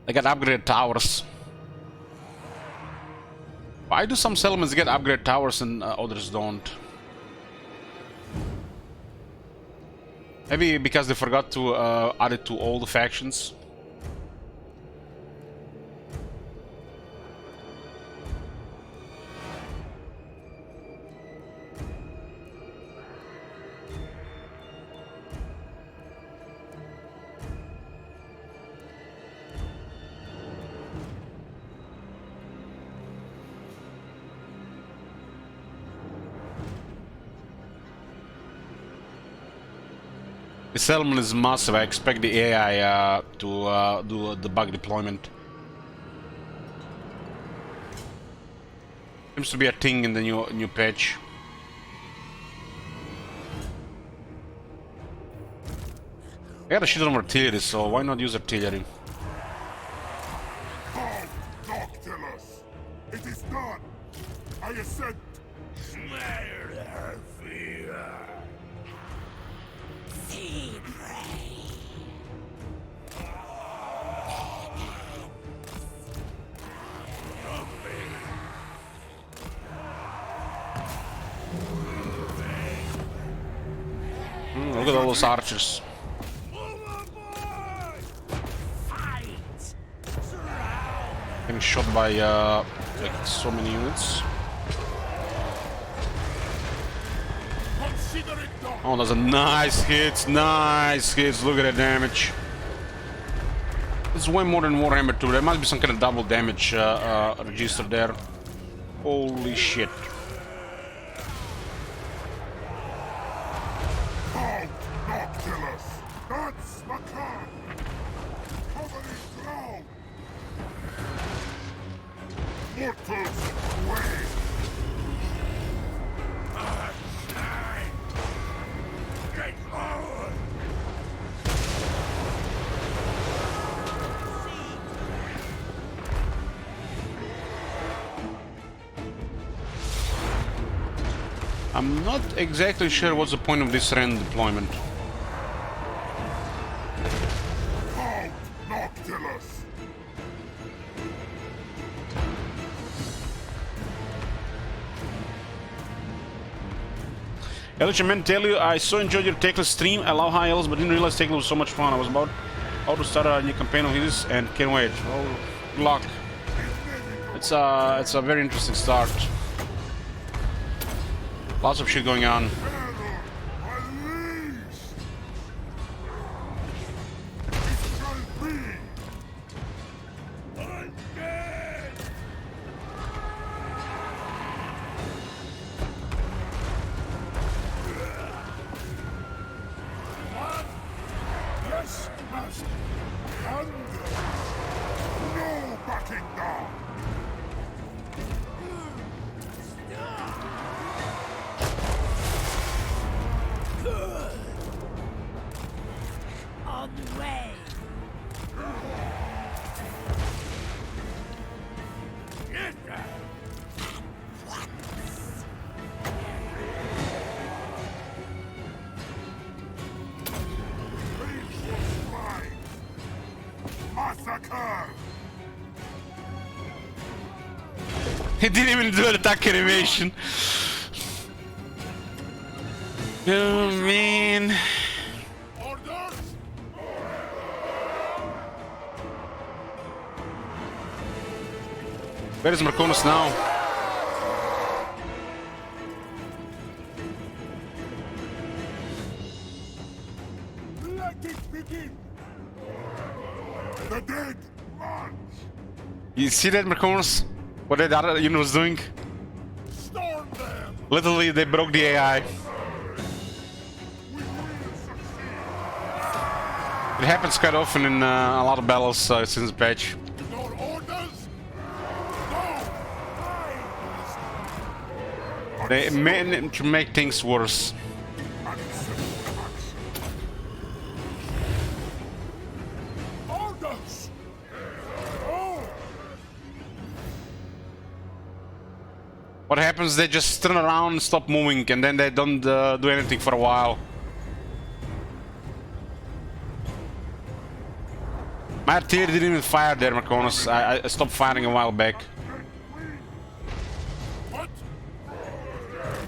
Speaker 1: I got upgraded towers. Why do some settlements get upgraded towers and others don't? Maybe because they forgot to add it to all the factions. The settlement is massive. I expect the AI to do the bug deployment. Seems to be a thing in the new patch. I got a shit on artillery, so why not use artillery?
Speaker 2: Noctilus! It is done! I assent!
Speaker 8: Smell her fear. Sea prey.
Speaker 1: Look at all those archers. Getting shot by like so many units.
Speaker 2: Consider it done!
Speaker 1: Oh, those are nice hits, nice hits. Look at that damage. It's way more than Warhammer 2. There must be some kind of double damage register there. Holy shit.
Speaker 2: Out, Noctilus! That's the car! Cover his ground! Mortars away! Get forward!
Speaker 1: I'm not exactly sure what's the point of this random deployment.
Speaker 2: Out, Noctilus!
Speaker 1: Elich, I meant to tell you, I so enjoyed your Teclis stream. I love high elves, but didn't realize Teclis was so much fun. I was about to start a new campaign of his and can't wait. Well, good luck. It's a very interesting start. Lots of shit going on.
Speaker 2: Terror unleashed! It shall be! Undead! What? Yes, master! Thunder! No backing down!
Speaker 8: On the way.
Speaker 2: Get that! Massacre!
Speaker 1: He didn't even do an attack animation. Oh man.
Speaker 2: Orders!
Speaker 1: Where is Marconus now?
Speaker 2: Let it begin! The dead march!
Speaker 1: You see that, Marconus? What that other unit was doing?
Speaker 2: Storm them!
Speaker 1: Literally, they broke the AI.
Speaker 2: We will succeed!
Speaker 1: It happens quite often in a lot of battles since the patch.
Speaker 2: Your orders? No!
Speaker 1: They manage to make things worse.
Speaker 2: Orders! Oh!
Speaker 1: What happens? They just turn around and stop moving, and then they don't do anything for a while. My artillery didn't even fire there, Marconis. I stopped firing a while back.
Speaker 2: What?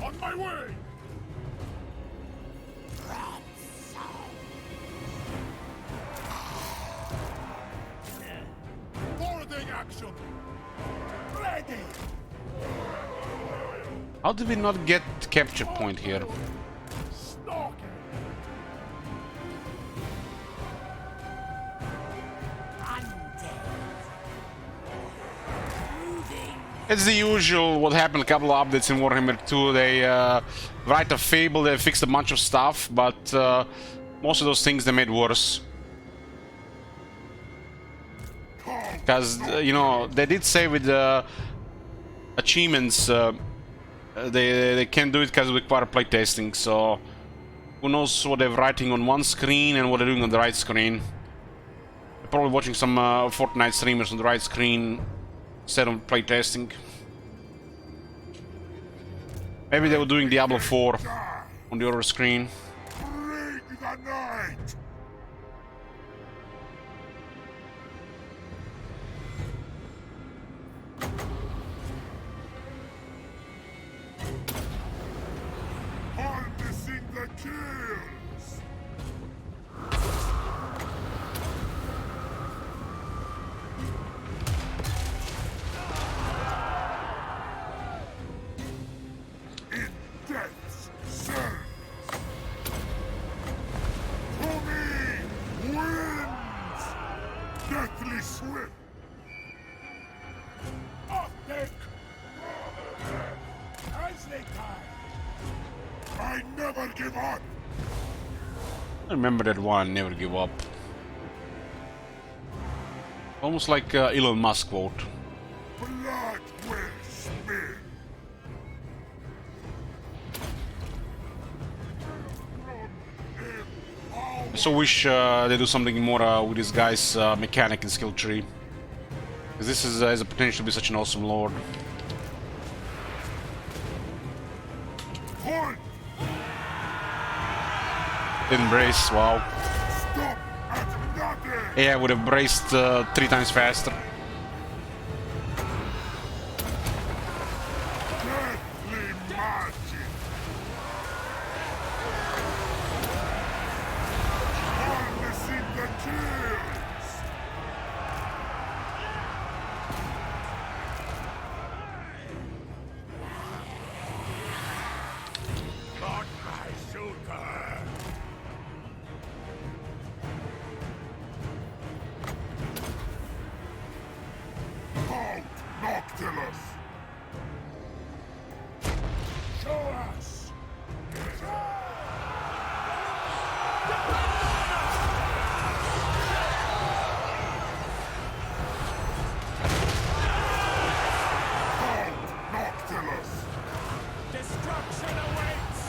Speaker 2: On my way! Boarding action! Ready!
Speaker 1: How did we not get capture point here?
Speaker 2: Stalking!
Speaker 1: It's the usual what happened a couple of updates in Warhammer 2. They write a fable, they fixed a bunch of stuff, but most of those things they made worse. Because, you know, they did say with the achievements they can't do it because we require playtesting, so who knows what they're writing on one screen and what they're doing on the right screen. They're probably watching some Fortnite streamers on the right screen instead of playtesting. Maybe they were doing Diablo 4 on the other screen.
Speaker 2: Bring the night! Harnessing the kills! In death's service! To me wins! Deathly swift! Off deck! As they die! I never give up!
Speaker 1: I remember that one, never give up. Almost like Elon Musk quote.
Speaker 2: Blood will spill!
Speaker 1: I so wish they do something more with this guy's mechanic and skill tree. Because this is, has a potential to be such an awesome lord.
Speaker 2: Halt!
Speaker 1: Didn't brace, wow.
Speaker 2: Stop at nothing!
Speaker 1: Yeah, I would have braced 3 times faster.
Speaker 2: Deathly magic! Harnessing the kills! Not my shooter! Halt, Noctilus! Show us! Halt, Noctilus!
Speaker 8: Destruction awaits!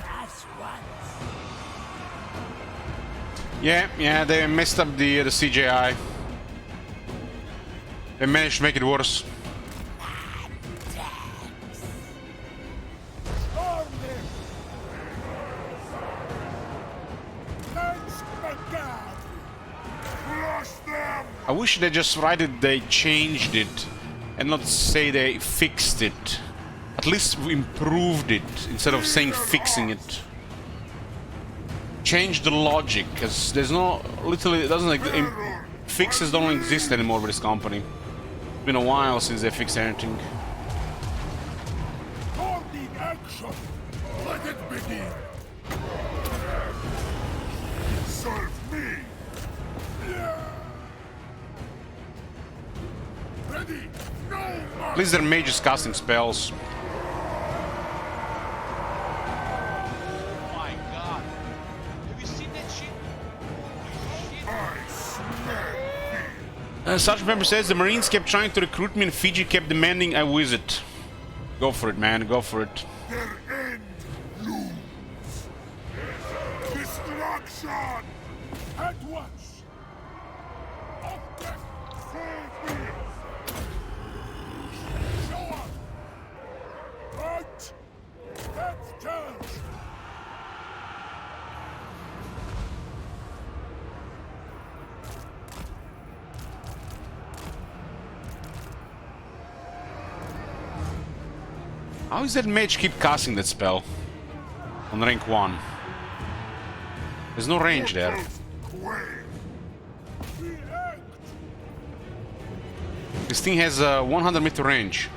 Speaker 8: That's once.
Speaker 1: Yeah, they messed up the CGI. They managed to make it worse.
Speaker 2: Arm them! Lance McGad! Crush them!
Speaker 1: I wish they just write it, they changed it, and not say they fixed it. At least improved it, instead of saying fixing it. Change the logic, because there's no, literally, it doesn't, fixes don't exist anymore with this company. It's been a while since they fixed anything.
Speaker 2: Holding action! Let it begin! Serve me! Ready! No more!
Speaker 1: At least they're mages casting spells.
Speaker 3: Oh my god. Have you seen that shit? Holy shit.
Speaker 2: I smell fear!
Speaker 1: Sergeant Pepper says the Marines kept trying to recruit me and Fiji kept demanding I visit. Go for it, man. Go for it.
Speaker 2: Their end looms. Destruction! At once! Of death, save me! Show up! Right! That tells!
Speaker 1: How does that mage keep casting that spell? On rank 1. There's no range there. This thing has a 100 meter range.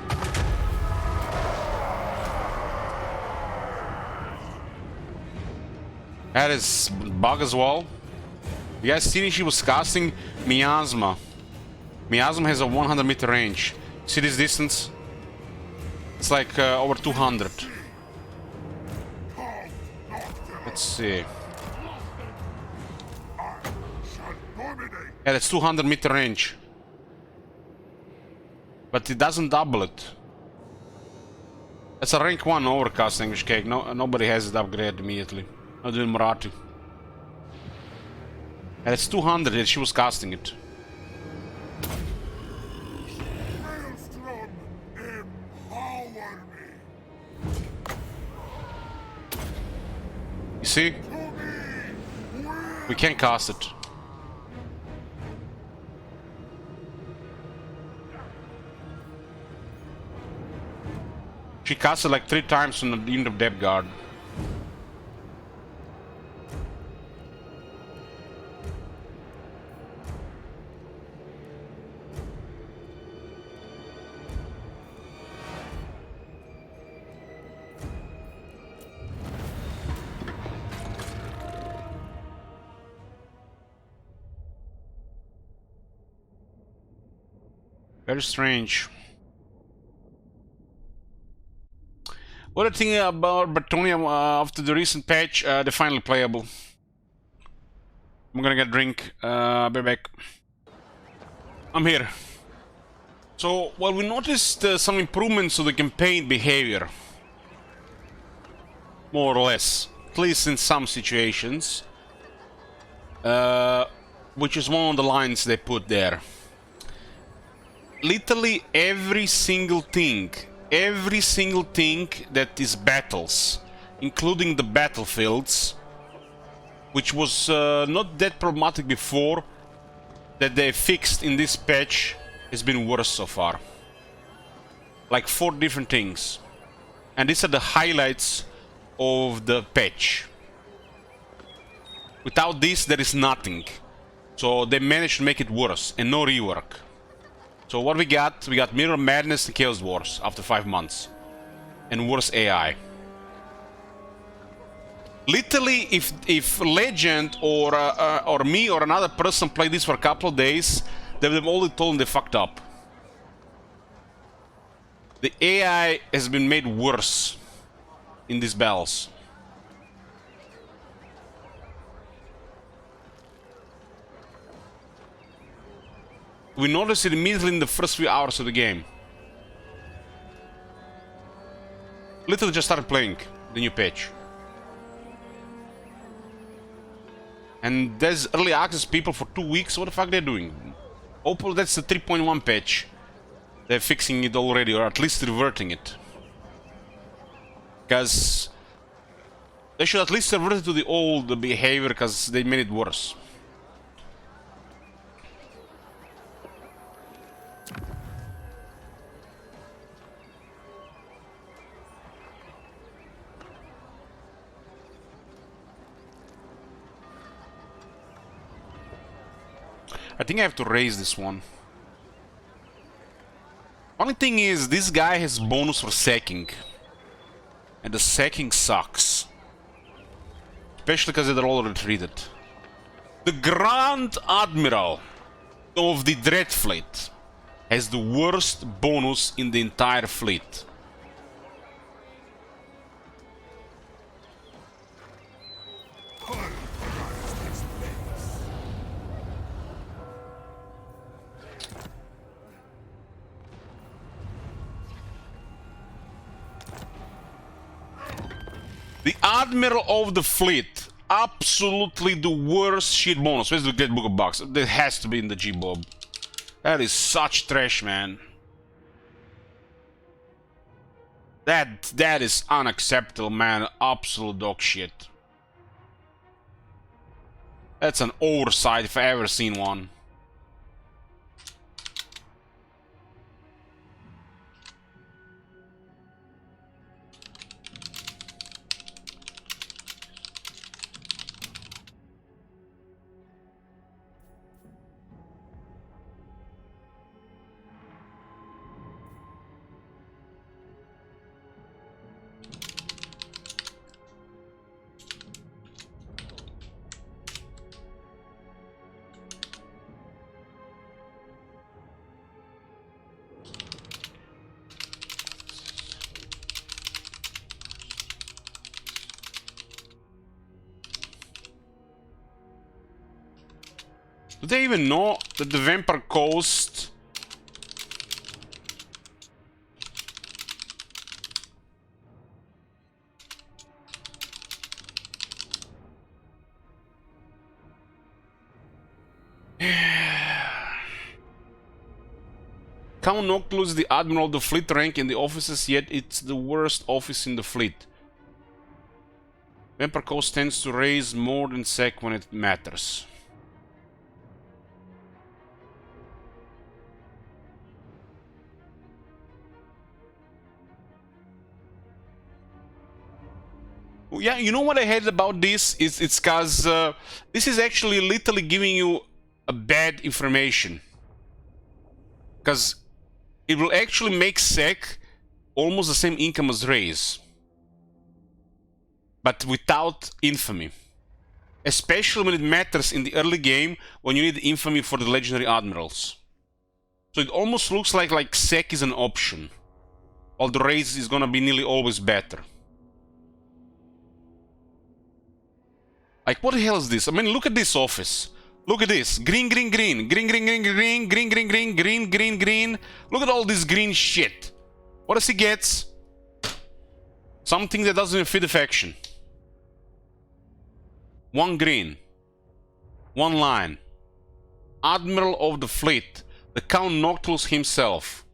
Speaker 1: That is bug as well. You guys see she was casting Miasma. Miasma has a 100 meter range. See this distance? It's like over 200. Let's see. Yeah, that's 200 meter range. But it doesn't double it. That's a rank 1 overcast English cake. Nobody has it upgraded immediately. Not doing Mortar. And it's 200 that she was casting it.
Speaker 2: Maelstrom, empower me!
Speaker 1: You see? We can't cast it. She cast it like 3 times from the end of Depth Guard. Very strange. What a thing about Bretonia after the recent patch, they're finally playable. I'm gonna get a drink, be back. I'm here. So, well, we noticed some improvements to the campaign behavior. More or less. At least in some situations. Which is one of the lines they put there. Literally every single thing that is battles, including the battlefields, which was not that problematic before, that they fixed in this patch, has been worse so far. Like 4 different things. And these are the highlights of the patch. Without this, there is nothing. So they managed to make it worse, and no rework. So what we got Mirror Madness and Chaos Wars after 5 months. And worse AI. Literally, if Legend or me or another person played this for a couple of days, they would have already told them they fucked up. The AI has been made worse in these battles. We noticed it immediately in the first few hours of the game. Literally just started playing the new patch. And there's early access people for 2 weeks. What the fuck they're doing? Hopefully that's the 3.1 patch. They're fixing it already, or at least reverting it. Because they should at least revert it to the old behavior, because they made it worse. I think I have to raise this one. Only thing is, this guy has bonus for sacking. And the sacking sucks. Especially because they're all retreated. The Grand Admiral of the Dreadfleet has the worst bonus in the entire fleet. The Admiral of the Fleet. Absolutely the worst shit bonus. Where's the Great Book of Bucks? That has to be in the G-Bob. That is such trash, man. That is unacceptable, man. Absolute dog shit. That's an oversight if I ever seen one. Do they even know that the Vampire Coast... Count Noctilus, the Admiral of the Fleet rank in the offices, yet it's the worst office in the fleet. Vampire Coast tends to raise more than sec when it matters. Yeah, you know what I hate about this? It's cause this is actually literally giving you a bad information. Cause it will actually make sec almost the same income as raise. But without infamy. Especially when it matters in the early game when you need infamy for the legendary admirals. So it almost looks like sec is an option. While the raise is gonna be nearly always better. Like, what the hell is this? I mean, look at this office. Look at this. Green, green, green. Green, green, green, green. Green, green, green. Green, green, green. Look at all this green shit. What does he get? Something that doesn't even fit the faction. One green. One line. Admiral of the Fleet. The Count Noctilus himself.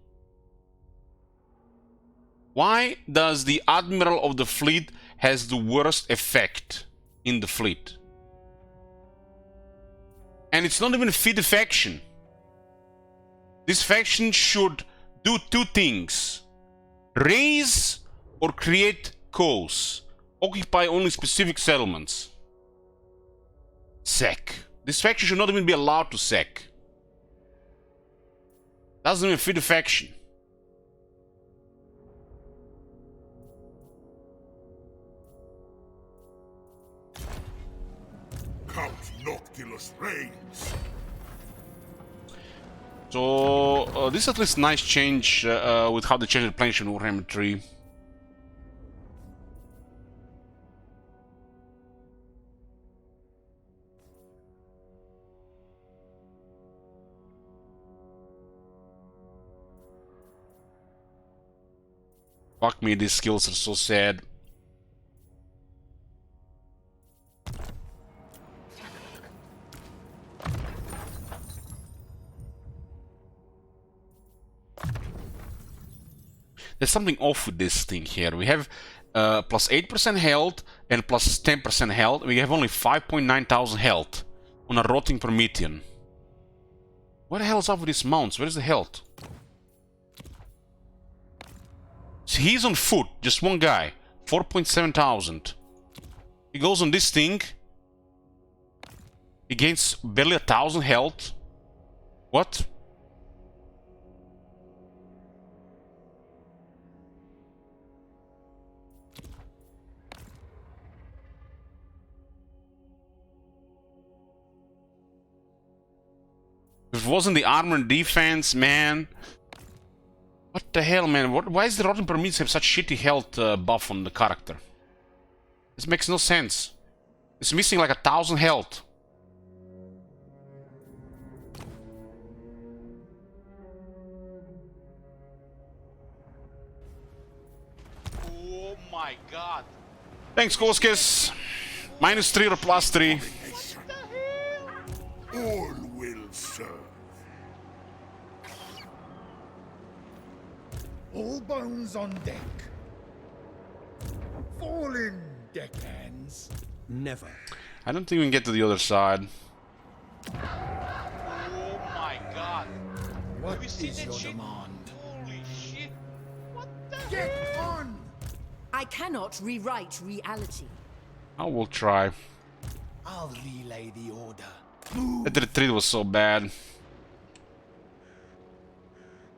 Speaker 1: Why does the Admiral of the Fleet has the worst effect in the fleet? And it's not even fit the faction. This faction should do two things. Raise or create coals. Occupy only specific settlements. Sec. This faction should not even be allowed to sec. Doesn't even fit the faction.
Speaker 2: Count Noctilus reigns.
Speaker 1: So this is at least nice change with how they changed the planning in Warhammer 3. Fuck me, these skills are so sad. There's something off with this thing here. We have plus 8% health and plus 10% health. We have only 5.9 thousand health on a rotting Promethean. What the hell is up with these mounts? Where's the health? So he's on foot, just one guy. 4.7 thousand. He goes on this thing. He gains barely 1,000 health. What? If it wasn't the armor and defense, man. What the hell, man? Why is the Rotten Prometheus have such shitty health buff on the character? This makes no sense. It's missing like 1,000 health.
Speaker 3: Oh my god.
Speaker 1: Thanks, Koskis. -3 or +3.
Speaker 2: All will serve.
Speaker 5: All bones on deck. Fall in, deckhands.
Speaker 7: Never.
Speaker 1: I don't think we can get to the other side.
Speaker 3: Oh my god.
Speaker 5: What
Speaker 3: Have you seen
Speaker 5: is
Speaker 3: that
Speaker 5: your
Speaker 3: shit?
Speaker 5: demand?
Speaker 3: Holy shit. What the
Speaker 5: Get on!
Speaker 6: I cannot rewrite reality.
Speaker 1: I will try.
Speaker 5: I'll relay the order.
Speaker 1: That retreat was so bad.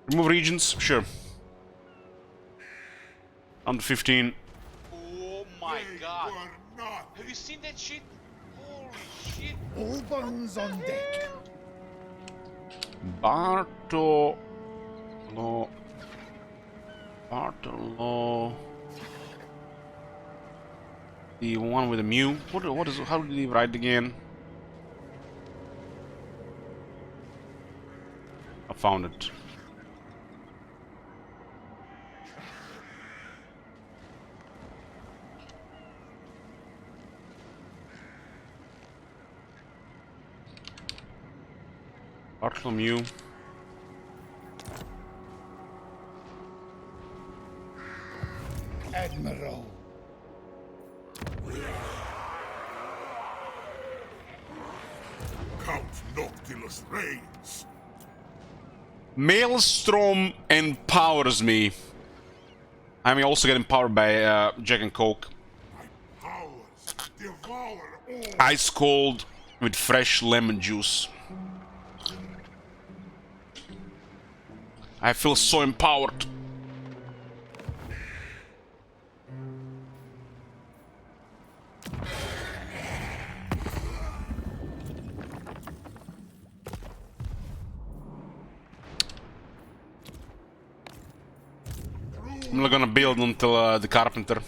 Speaker 1: Remove regions? Sure. Under 15.
Speaker 3: Oh my
Speaker 2: They
Speaker 3: god.
Speaker 2: were not.
Speaker 3: Have you seen that shit? Holy shit.
Speaker 5: All bones on deck.
Speaker 1: Bartolo. The one with the Mew. What is? How did he write again? I found it. Bartholomew.
Speaker 5: Admiral.
Speaker 2: Count Noctilus reigns.
Speaker 1: Maelstrom empowers me. I'm also getting powered by Jack and Coke.
Speaker 2: My powers devour all.
Speaker 1: Ice cold with fresh lemon juice. I feel so empowered. I'm not gonna build until the carpenter.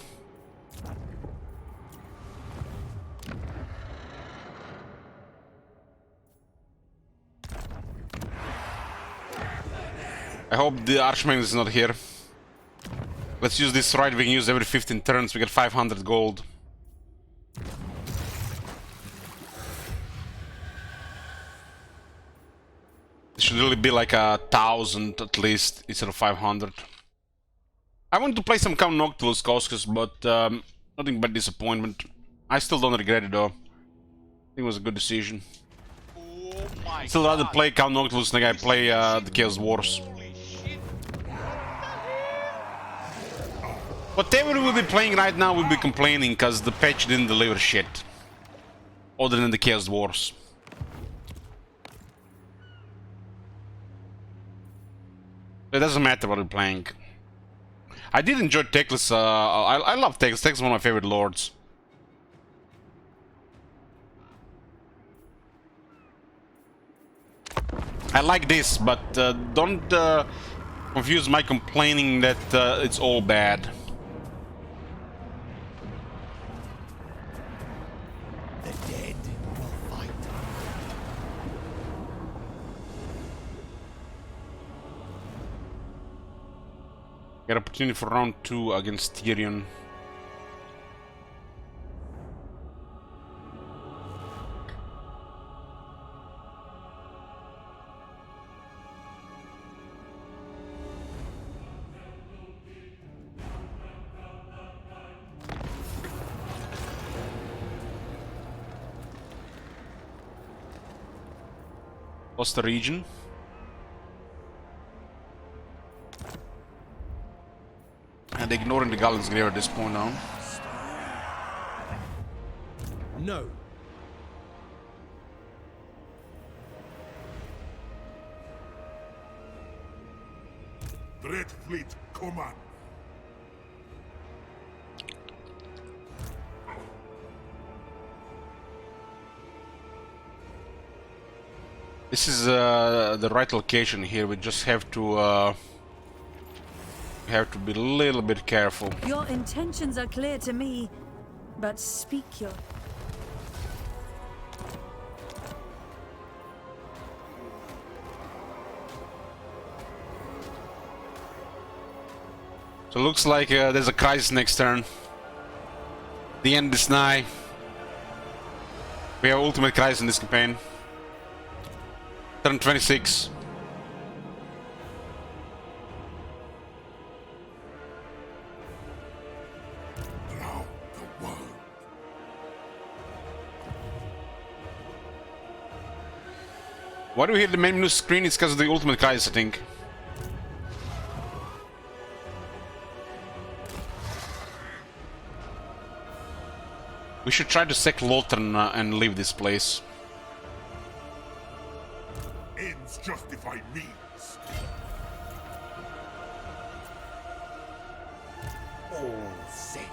Speaker 1: I hope the Archmage is not here. Let's use this right, we can use every 15 turns, we get 500 gold. It should really be like 1,000 at least, instead of 500. I want to play some Count Noctilus Koskus, but nothing but disappointment. I still don't regret it though. I think it was a good decision.
Speaker 3: Oh my
Speaker 1: Still rather
Speaker 3: god.
Speaker 1: play Count Noctilus than I play the Chaos Wars.
Speaker 3: Holy shit.
Speaker 1: Whatever we'll be playing right now, we'll be complaining because the patch didn't deliver shit. Other than the Chaos Wars. It doesn't matter what we're playing. I did enjoy Teclis. I love Teclis. Teclis is one of my favorite lords. I like this, but don't confuse my complaining that it's all bad.
Speaker 5: The dead will fight.
Speaker 1: Get opportunity for round 2 against Tyrion. Lost the region. And ignoring the Gallant's Grave at this point now.
Speaker 7: No.
Speaker 2: Dreadfleet command.
Speaker 1: This is the right location here. We just have to be a little bit careful.
Speaker 9: Your intentions are clear to me, but speak your...
Speaker 1: So looks like there's a crisis next turn. The end is nigh. We have ultimate crisis in this campaign. Turn 26.
Speaker 2: Now the world.
Speaker 1: Why do we hit the main menu screen? It's because of the ultimate crisis, I think. We should try to sack Mortar and leave this place.
Speaker 2: Ends justify means.
Speaker 8: All set.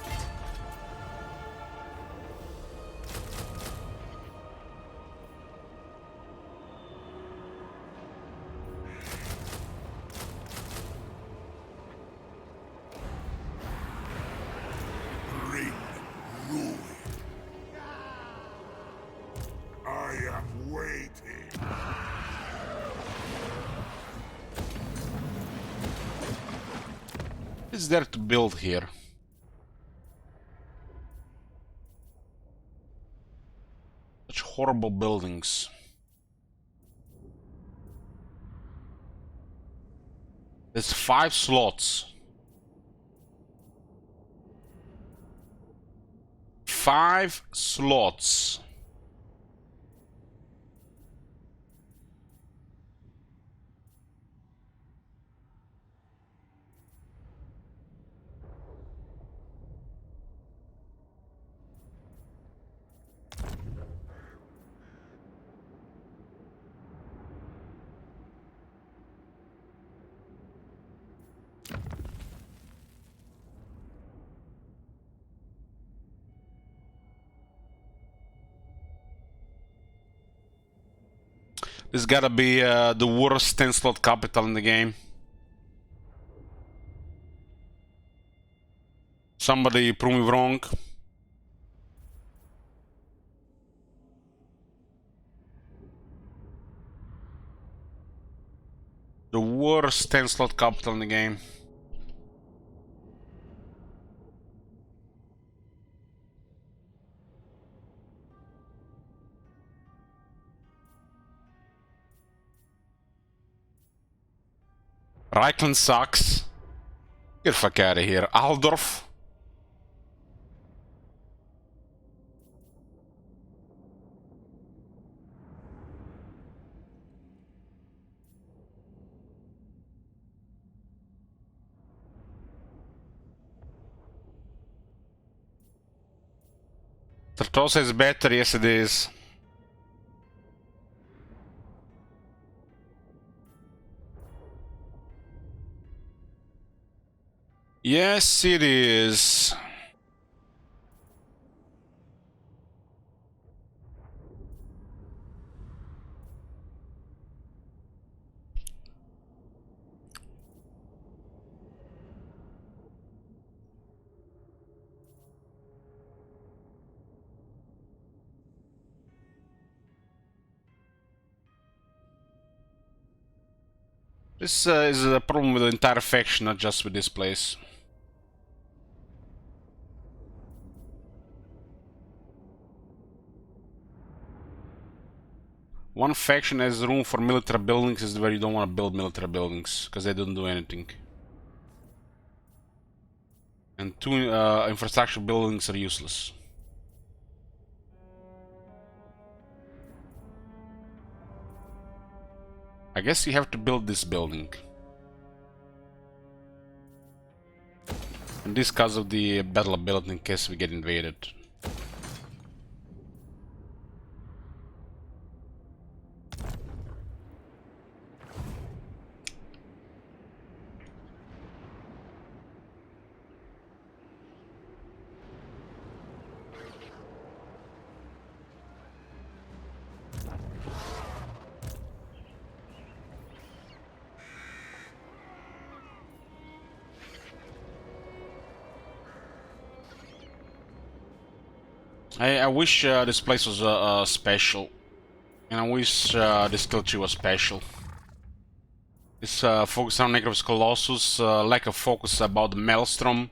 Speaker 2: Bring ruin. I am waiting.
Speaker 1: What is there to build here? Such horrible buildings. There's 5 slots. 5 slots. This gotta be the worst 10-slot capital in the game. Somebody prove me wrong. The worst 10-slot capital in the game. Reichland sucks. Get the fuck out of here. Aldorf. Tartosa is better, yes it is. Yes, it is. This is a problem with the entire faction, not just with this place. One faction has room for military buildings is where you don't want to build military buildings, because they don't do anything. And 2 infrastructure buildings are useless. I guess you have to build this building. And this because of the battle ability in case we get invaded. I wish this place was special, and I wish this kill tree was special. This focus on Necros Colossus, lack of focus about the Maelstrom.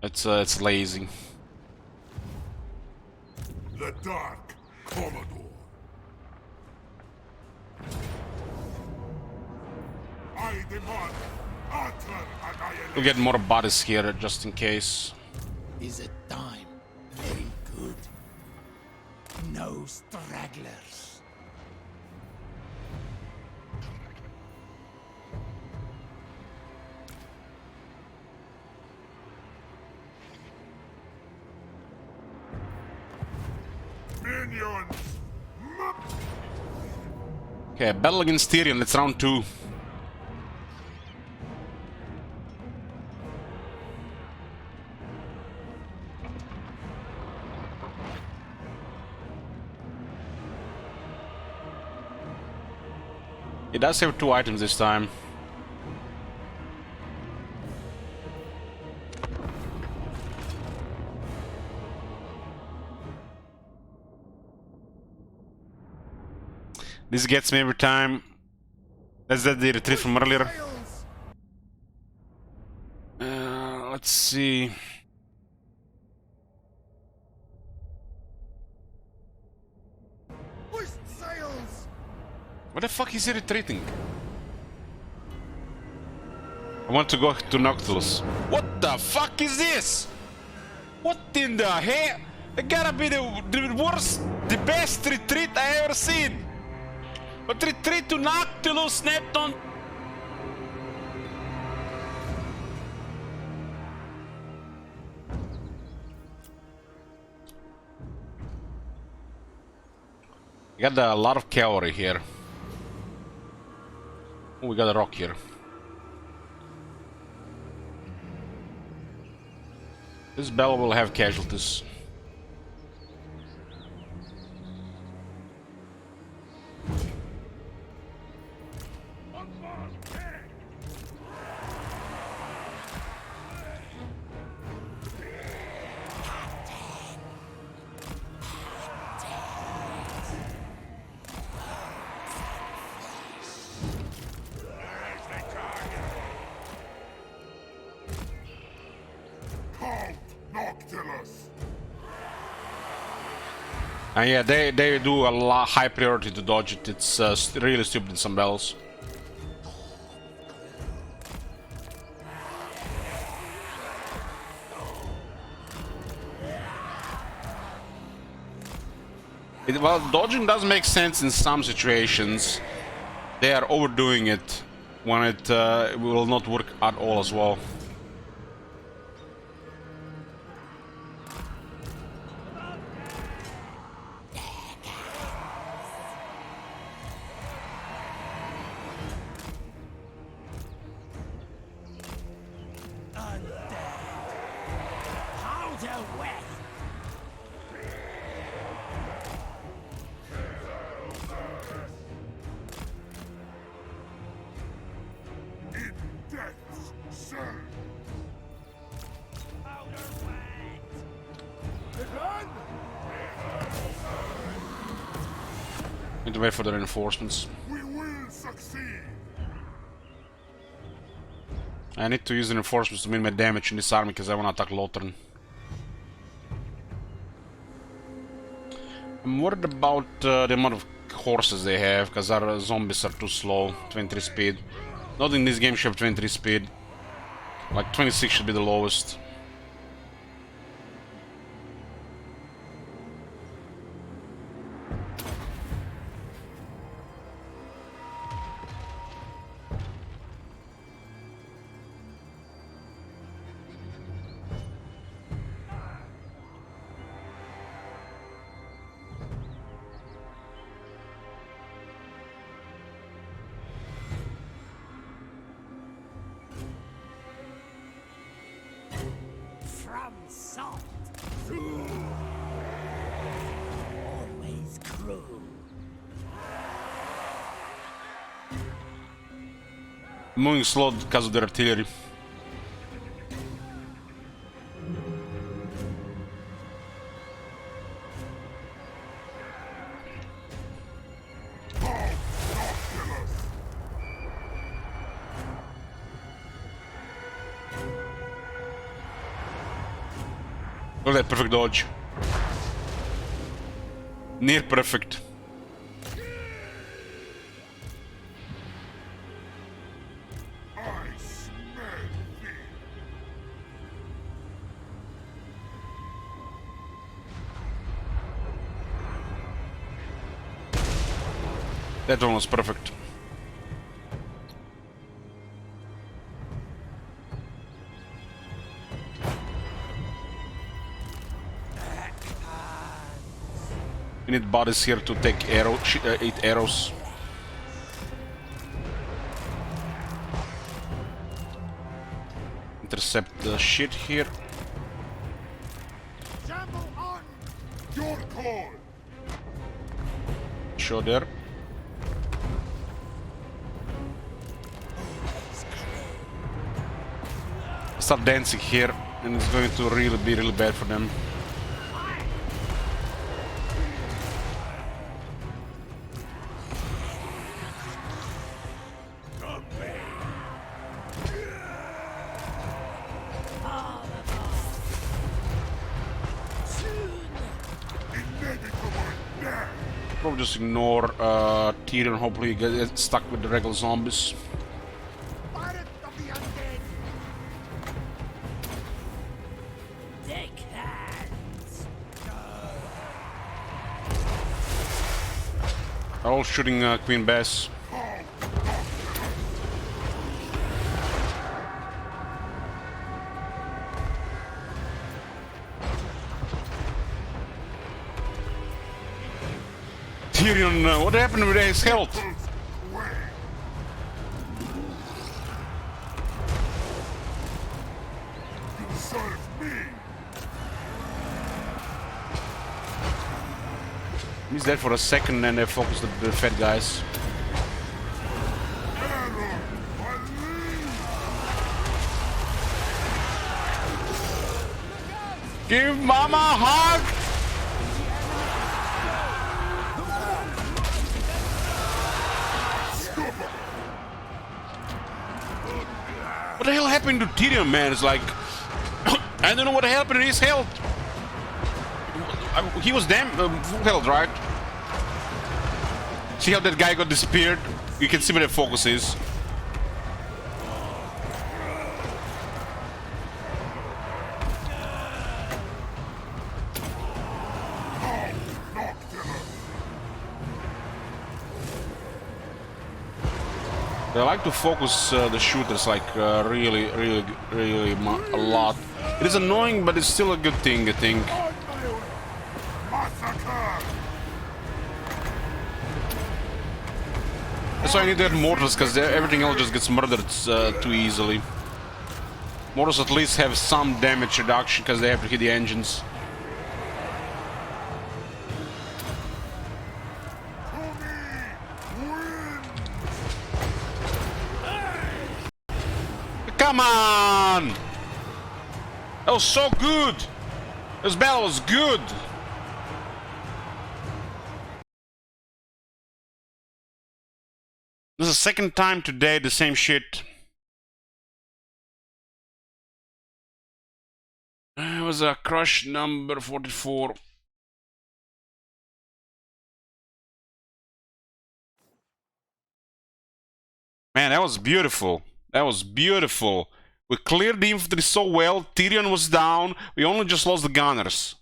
Speaker 1: It's lazy.
Speaker 2: The Dark Commodore. I demand utter annihilation.
Speaker 1: We'll get more bodies here just in case.
Speaker 5: Is it time? Very good. No stragglers.
Speaker 2: Minions!
Speaker 1: Okay, battle against Tyrion. Let's round 2. It does have 2 items this time. This gets me every time. That's the retreat from earlier. Let's see.
Speaker 5: Hoist sails!
Speaker 1: What the fuck is he retreating? I want to go to Noctilus. What the fuck is this? What in the hell? It gotta be the worst, the best retreat I ever seen. But retreat to Noctilus, Neptune. We got a lot of cavalry here. Oh, we got a rock here. This battle will have casualties.
Speaker 2: Noctilus!
Speaker 1: And yeah, they do a lot high priority to dodge it. It's really stupid in some battles. Well, dodging does make sense in some situations. They are overdoing it when it will not work at all as well.
Speaker 2: In death's cell!
Speaker 1: Need to wait for the reinforcements.
Speaker 2: We will succeed!
Speaker 1: I need to use the reinforcements to minimize damage in this army because I want to attack Lothern. I'm worried about the amount of horses they have because our zombies are too slow. 23 speed. Not in this game should have 23 speed. Like 26 should be the lowest.
Speaker 8: From salt. Always cruel.
Speaker 1: Moving slow because of their artillery. Look at that perfect dodge. Near perfect.
Speaker 2: I smell thee.
Speaker 1: That one was perfect. We need bodies here to take 8 arrows. Intercept the shit here.
Speaker 2: Shamble on! Your call!
Speaker 1: Show there. Start dancing here, and it's going to really be really bad for them. Probably just ignore Tyrion. Hopefully, he gets stuck with the regular zombies.
Speaker 5: Pirate of the undead!
Speaker 8: Take hands.
Speaker 1: They're all shooting Queen Bess. Tyrion, what happened with his health?
Speaker 2: You serve me!
Speaker 1: He's dead for a second, and they focus the fat guys.
Speaker 2: Aaron! I leave!
Speaker 1: Give Mama a hug! What the hell happened to Tyrion, man? It's like I don't know what happened to his health. He was damn full health, right? See how that guy got disappeared? You can see where the focus is. They like to focus the shooters like really a lot. It is annoying, but it's still a good thing, I think.
Speaker 2: Massacre!
Speaker 1: That's why I need to have mortars, because everything else just gets murdered too easily. Mortars at least have some damage reduction, because they have to hit the engines. Come on! That was so good! This battle was good! This is the second time today the same shit. It was a crush number 44. Man, that was beautiful. That was beautiful. We cleared the infantry so well. Tyrion was down. We only just lost the gunners.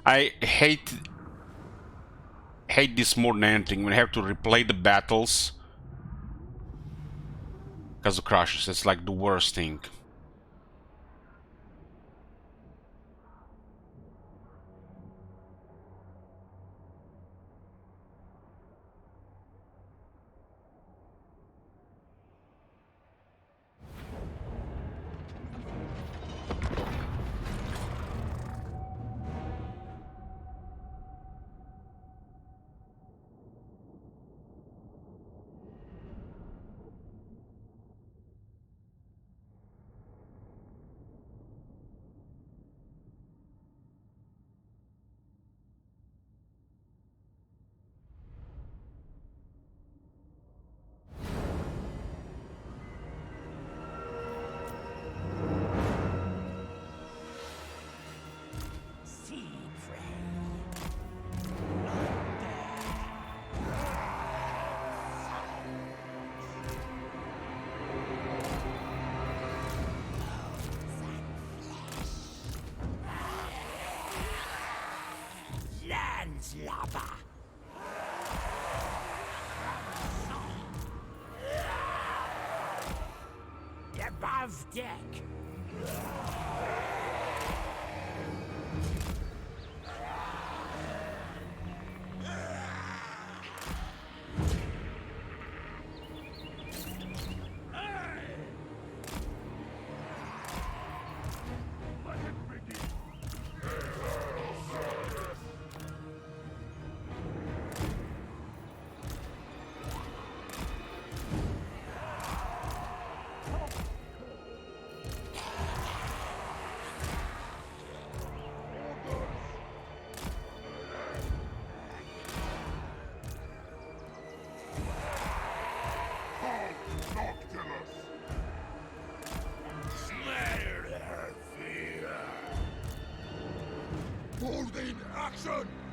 Speaker 1: I hate this more than anything. We have to replay the battles because of crashes. It's like the worst thing.
Speaker 8: Landslubber. Above deck.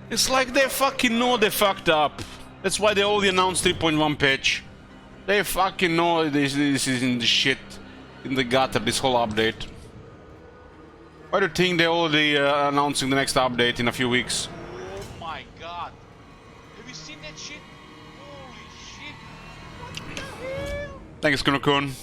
Speaker 1: It's like they fucking know they fucked up. That's why they only announced 3.1 patch. They fucking know this is in the shit, in the gutter, this whole update. Why do you think they're already announcing the next update in a few weeks?
Speaker 3: Oh my god. Have you seen that shit? Holy shit. What the hell?
Speaker 1: Thanks, Kunokun.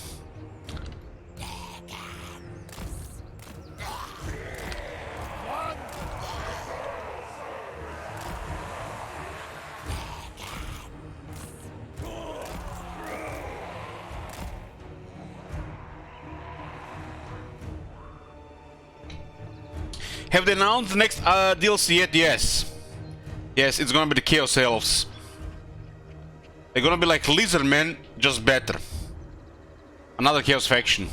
Speaker 1: Have they announced the next DLC yet? Yes. Yes, it's gonna be the Chaos Elves. They're gonna be like Lizardmen, just better. Another Chaos faction.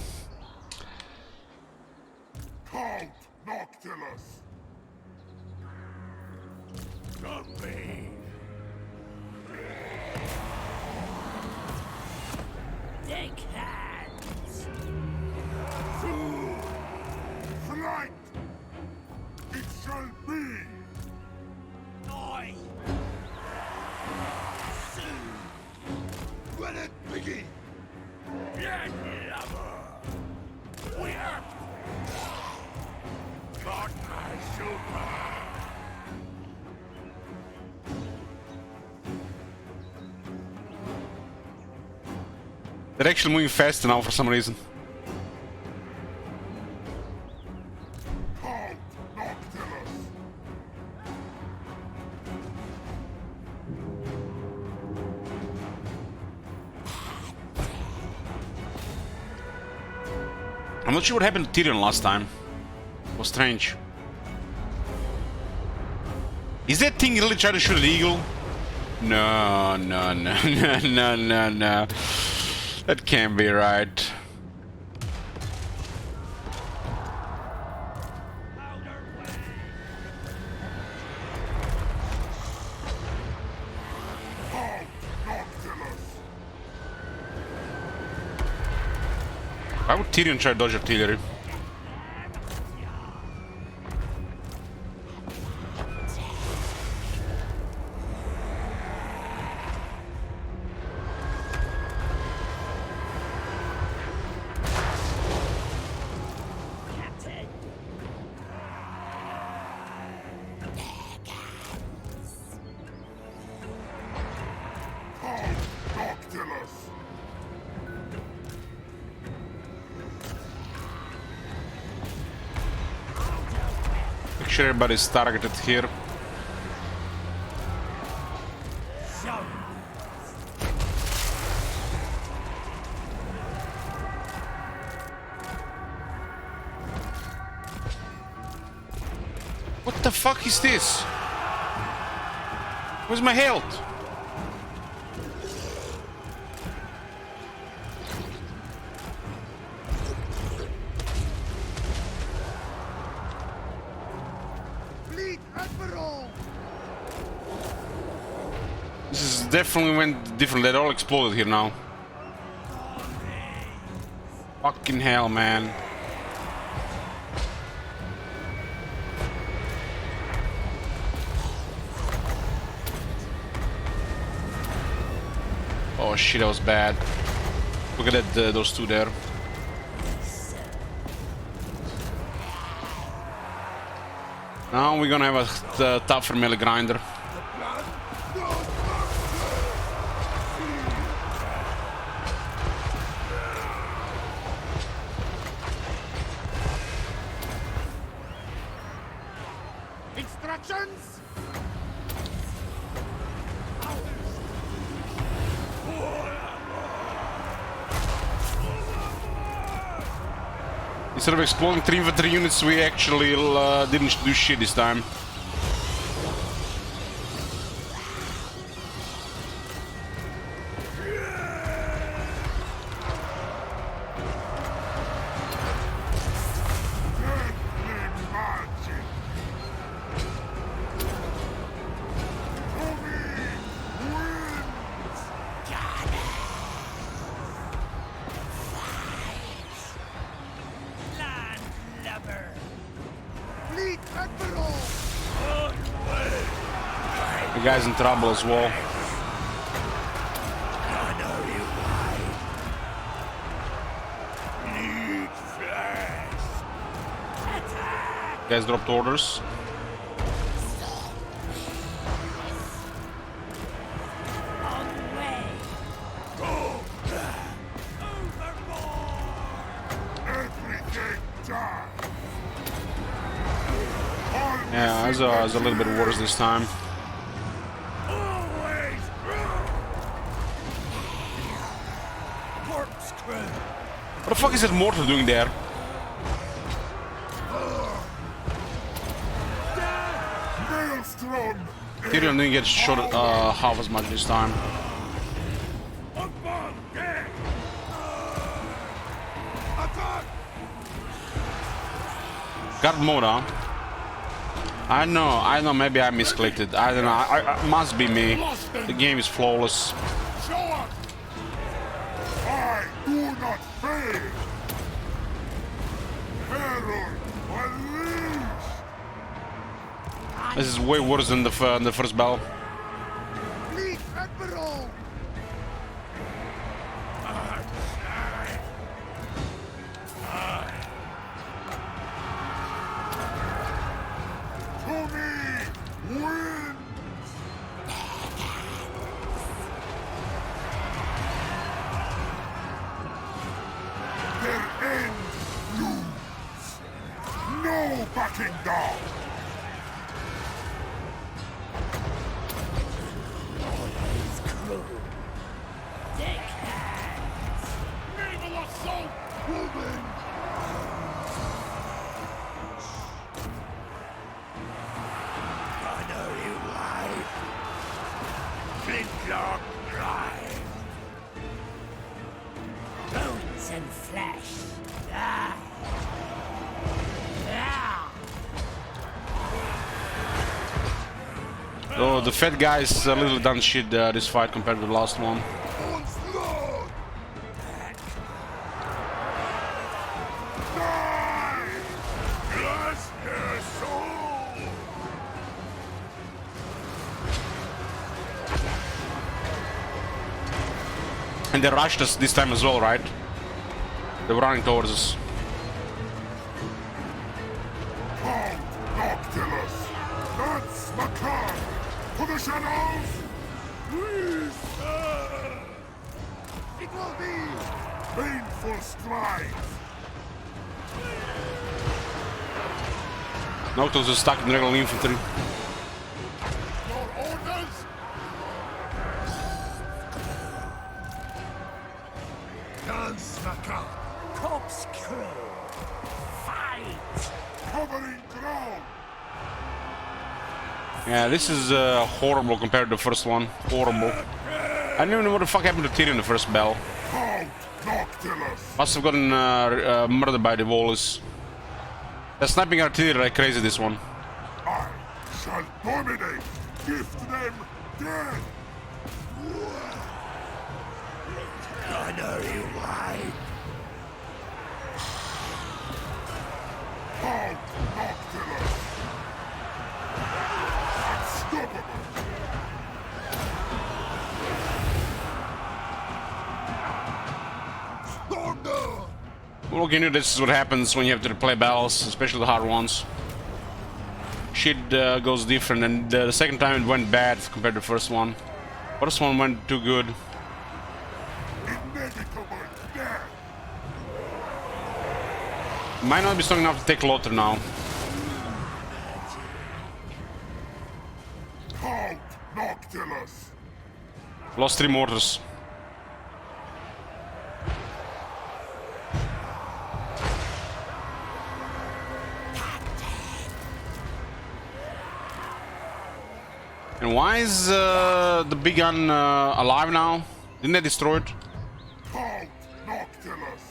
Speaker 2: Count Noctilus.
Speaker 8: Deckhands.
Speaker 2: Flight. It shall be.
Speaker 8: Oi. Soon.
Speaker 2: Let it begin.
Speaker 8: Landslubber. We are. Got my super.
Speaker 1: They're actually moving faster now for some reason.
Speaker 2: Count Noctilus.
Speaker 1: I'm not sure what happened to Tyrion last time. It was strange. Is that thing really trying to shoot an eagle? No, no, no, no, no, no, no. That can't be right.
Speaker 2: Count Noctilus.
Speaker 1: Why would Tyrion try to dodge artillery?
Speaker 2: Count Noctilus.
Speaker 1: Make sure everybody's targeted here. What the fuck is this? Where's my health?
Speaker 5: Fleet Admiral!
Speaker 1: This is definitely went different. They all exploded here now. Fucking hell, man. Oh shit, that was bad. Look at that, those two there. Now we're gonna have a tougher melee grinder.
Speaker 5: Instructions?
Speaker 1: Instead of exploding 3 infantry units, we actually didn't do shit this time.
Speaker 5: Fleet Admiral!
Speaker 1: The guy's in trouble as well. Guys dropped orders. Yeah, it's a little bit worse this time. What the fuck is that Mortar doing there?
Speaker 2: Maelstrom!
Speaker 1: Tyrion didn't get shot half as much this time. Got Mortar. I know, maybe I misclicked it. I don't know, I must be me. The game is flawless.
Speaker 2: Show up! I do not fail! Herald, unleash!
Speaker 1: This is way worse than the first battle.
Speaker 5: Fleet Admiral!
Speaker 2: To me, win! Their end lose! No backing down! Naval assault! Woman!
Speaker 8: Flintlock drive. Bones and flesh. Ah.
Speaker 1: Oh, the fat guy's a little done shit this fight compared to the last one.
Speaker 2: Onslaught! Die! Bless their soul!
Speaker 1: And they rushed us this time as well, right? They were running towards us.
Speaker 2: Halt, Noctilus! That's Macabre! To the shadows! Please, sir!
Speaker 5: It will be!
Speaker 2: Painful strife!
Speaker 1: Noctilus is stuck in regular infantry.
Speaker 2: Your orders? Dance, Macabre!
Speaker 8: Corpse crew. Fight.
Speaker 2: Covering ground!
Speaker 1: Yeah, this is horrible compared to the first one. Horrible. I don't even know what the fuck happened to Tyrion in the first battle.
Speaker 2: Halt, Noctilus!
Speaker 1: Must have gotten murdered by the Woes. They're sniping artillery like crazy this one.
Speaker 2: I shall dominate! Gift them death!
Speaker 8: Gunnery wide.
Speaker 2: Halt, Noctilus! Unstoppable! Thunder!
Speaker 1: Well, you know this is what happens when you have to play battles, especially the hard ones. Shit goes different, and the second time it went bad compared to the first one. First one went too good.
Speaker 2: Inevitable death!
Speaker 1: Might not be strong enough to take Lothar now.
Speaker 2: Noctilus!
Speaker 1: Lost 3 mortars. And why is the big gun alive now? Didn't they destroy it?
Speaker 2: Halt, Noctilus!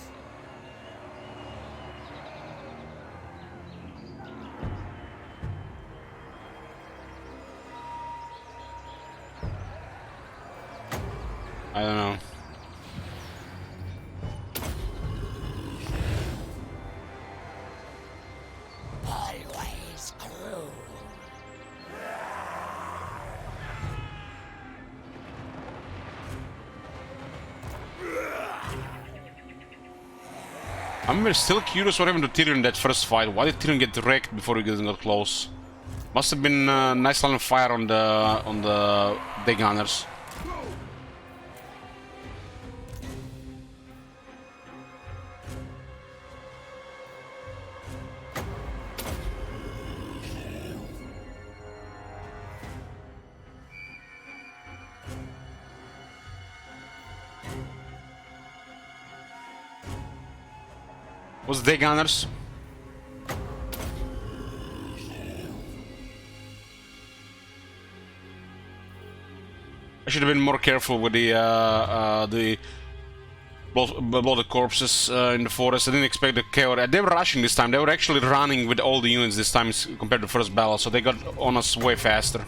Speaker 1: I don't know.
Speaker 8: Always cruel.
Speaker 1: I'm still curious what happened to Tyrion in that first fight. Why did Tyrion get wrecked before he got close? Must have been a nice line of fire on the day gunners. Was day gunners? I should have been more careful with the bloated corpses in the forest. I didn't expect the chaos. They were rushing this time. They were actually running with all the units this time compared to the first battle, so they got on us way faster.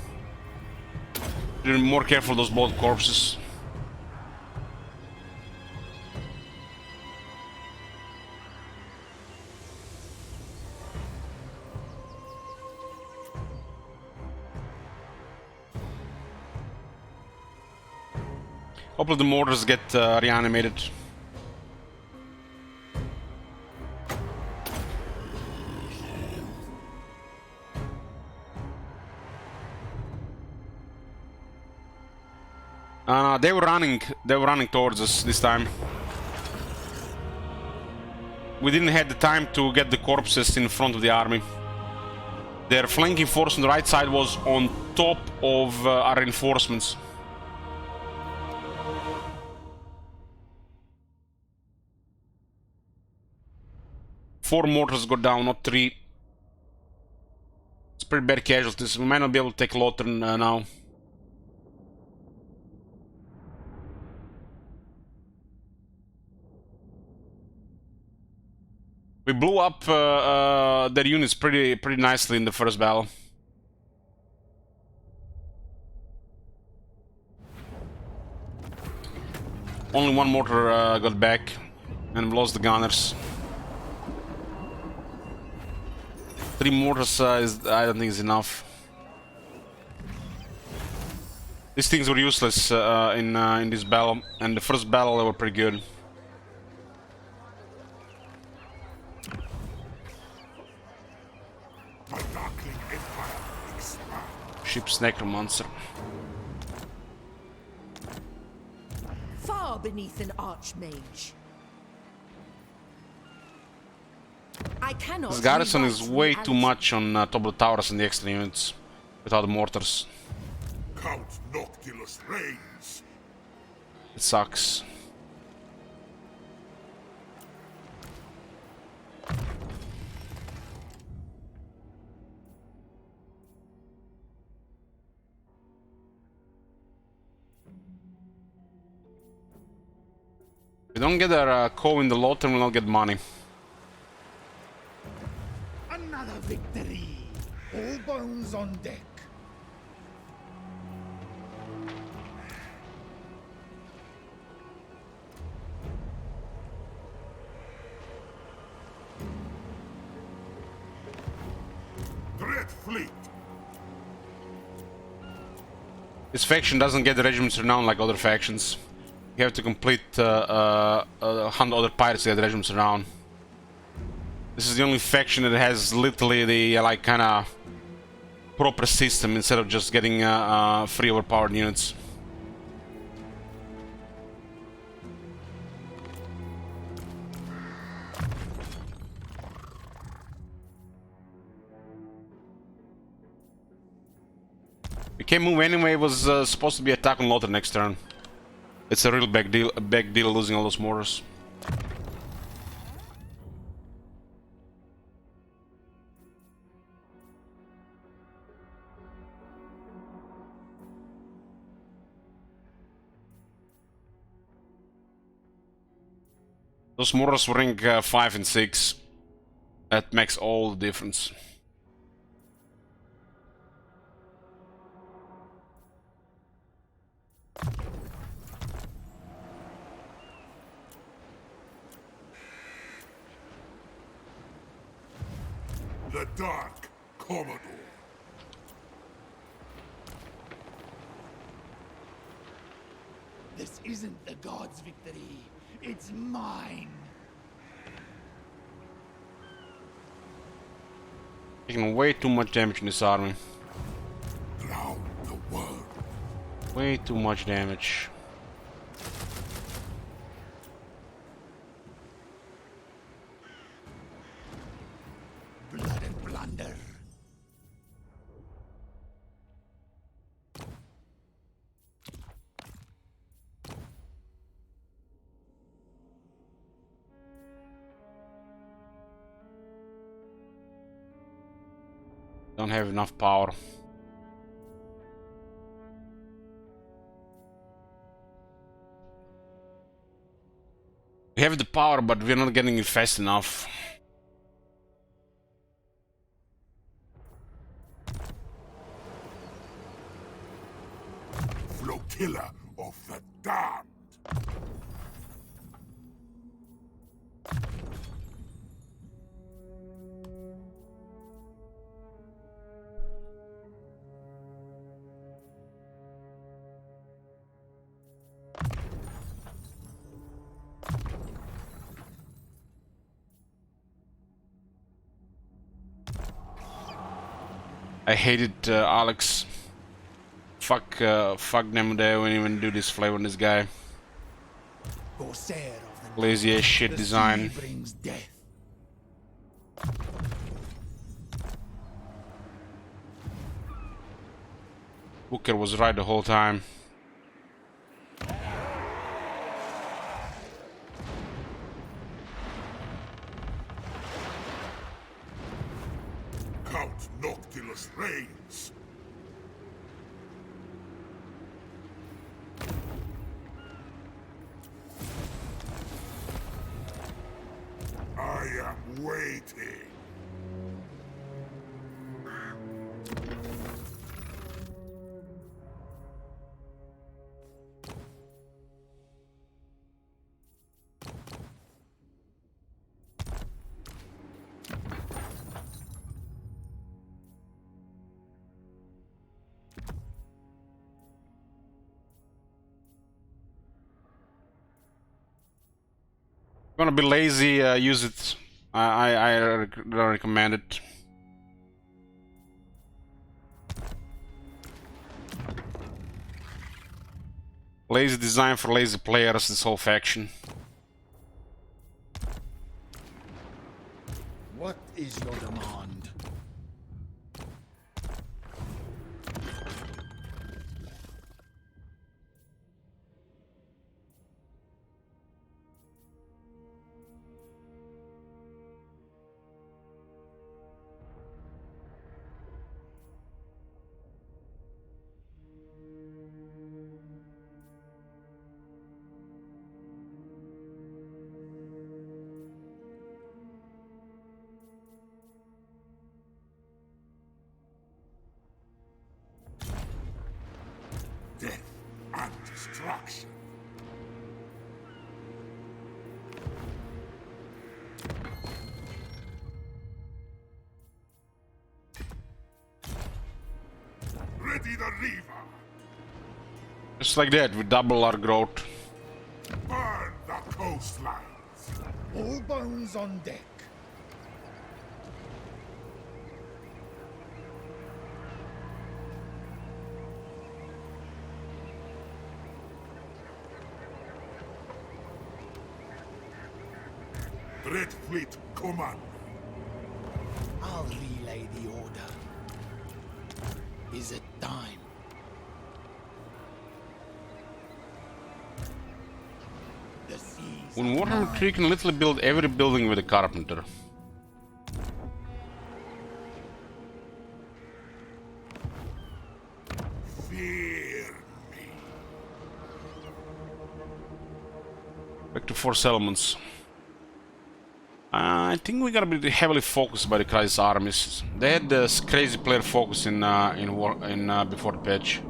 Speaker 1: Should have been more careful of those bloated corpses. Hopefully the mortars get reanimated. They were running towards us this time. We didn't have the time to get the corpses in front of the army. Their flanking force on the right side was on top of our reinforcements. Four mortars go down, not 3. It's pretty bad casualties. We might not be able to take Mortar now. We blew up their units pretty nicely in the first battle. Only one mortar got back, and we lost the gunners. 3 mortars I don't think is enough. These things were useless in this battle, and the first battle they were pretty good.
Speaker 2: My darkling empire expands.
Speaker 1: Ship's necromancer.
Speaker 6: Far beneath an archmage. I cannot.
Speaker 1: This Garrison is
Speaker 6: rewrite
Speaker 1: way too
Speaker 6: reality.
Speaker 1: much on top of the towers and the extra units without the mortars.
Speaker 2: Count Noctilus reigns.
Speaker 1: It sucks. If we don't get our co in the lot, then we'll not get money.
Speaker 5: Another victory. All bones on deck.
Speaker 2: Dreadfleet.
Speaker 1: This faction doesn't get the regiments renowned like other factions. You have to complete 100 other pirates to get the regiments renowned. This is the only faction that has literally the like kind of proper system instead of just getting free overpowered units. We can't move anyway. It was supposed to be attack on Mortar next turn. It's a real big deal losing all those mortars. Those mortars were rank 5 and 6. That makes all the difference.
Speaker 2: The Dark Commodore.
Speaker 5: This isn't the gods' victory. It's mine.
Speaker 1: Taking way too much damage in this army.
Speaker 2: Drown the world.
Speaker 1: Way too much damage.
Speaker 5: Blood and plunder.
Speaker 1: Don't have enough power. We have the power, but we're not getting it fast enough.
Speaker 2: Flotilla of the damned.
Speaker 1: I hated Alex. Fuck them, they won't even do this flavor on this guy.
Speaker 5: Corsair of the
Speaker 1: Lazy as shit
Speaker 5: The
Speaker 1: design.
Speaker 5: sea brings death.
Speaker 1: Booker was right the whole time.
Speaker 2: Count Noctilus reigns. I am waiting.
Speaker 1: Gonna be lazy, use it. I don't recommend it. Lazy design for lazy players, this whole faction.
Speaker 5: What is your demand?
Speaker 2: Death and destruction. Ready the Reaver.
Speaker 1: Just like that, we double our growth.
Speaker 2: Burn the coastlines.
Speaker 5: All bones on deck.
Speaker 2: Dreadfleet command.
Speaker 5: I'll relay the order. Is it time?
Speaker 1: When Mortar Tree can literally build every building with a carpenter.
Speaker 2: Fear me.
Speaker 1: Back to 4 settlements. I think we're gonna be heavily focused by the Crisis armies. They had this crazy player focus in before the patch.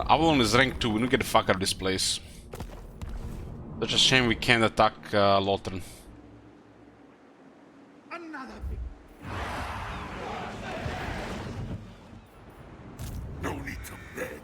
Speaker 1: Avalon is rank 2. We need to get the fuck out of this place. Such a shame we can't attack Lothran.
Speaker 5: Another big.
Speaker 2: No need to beg.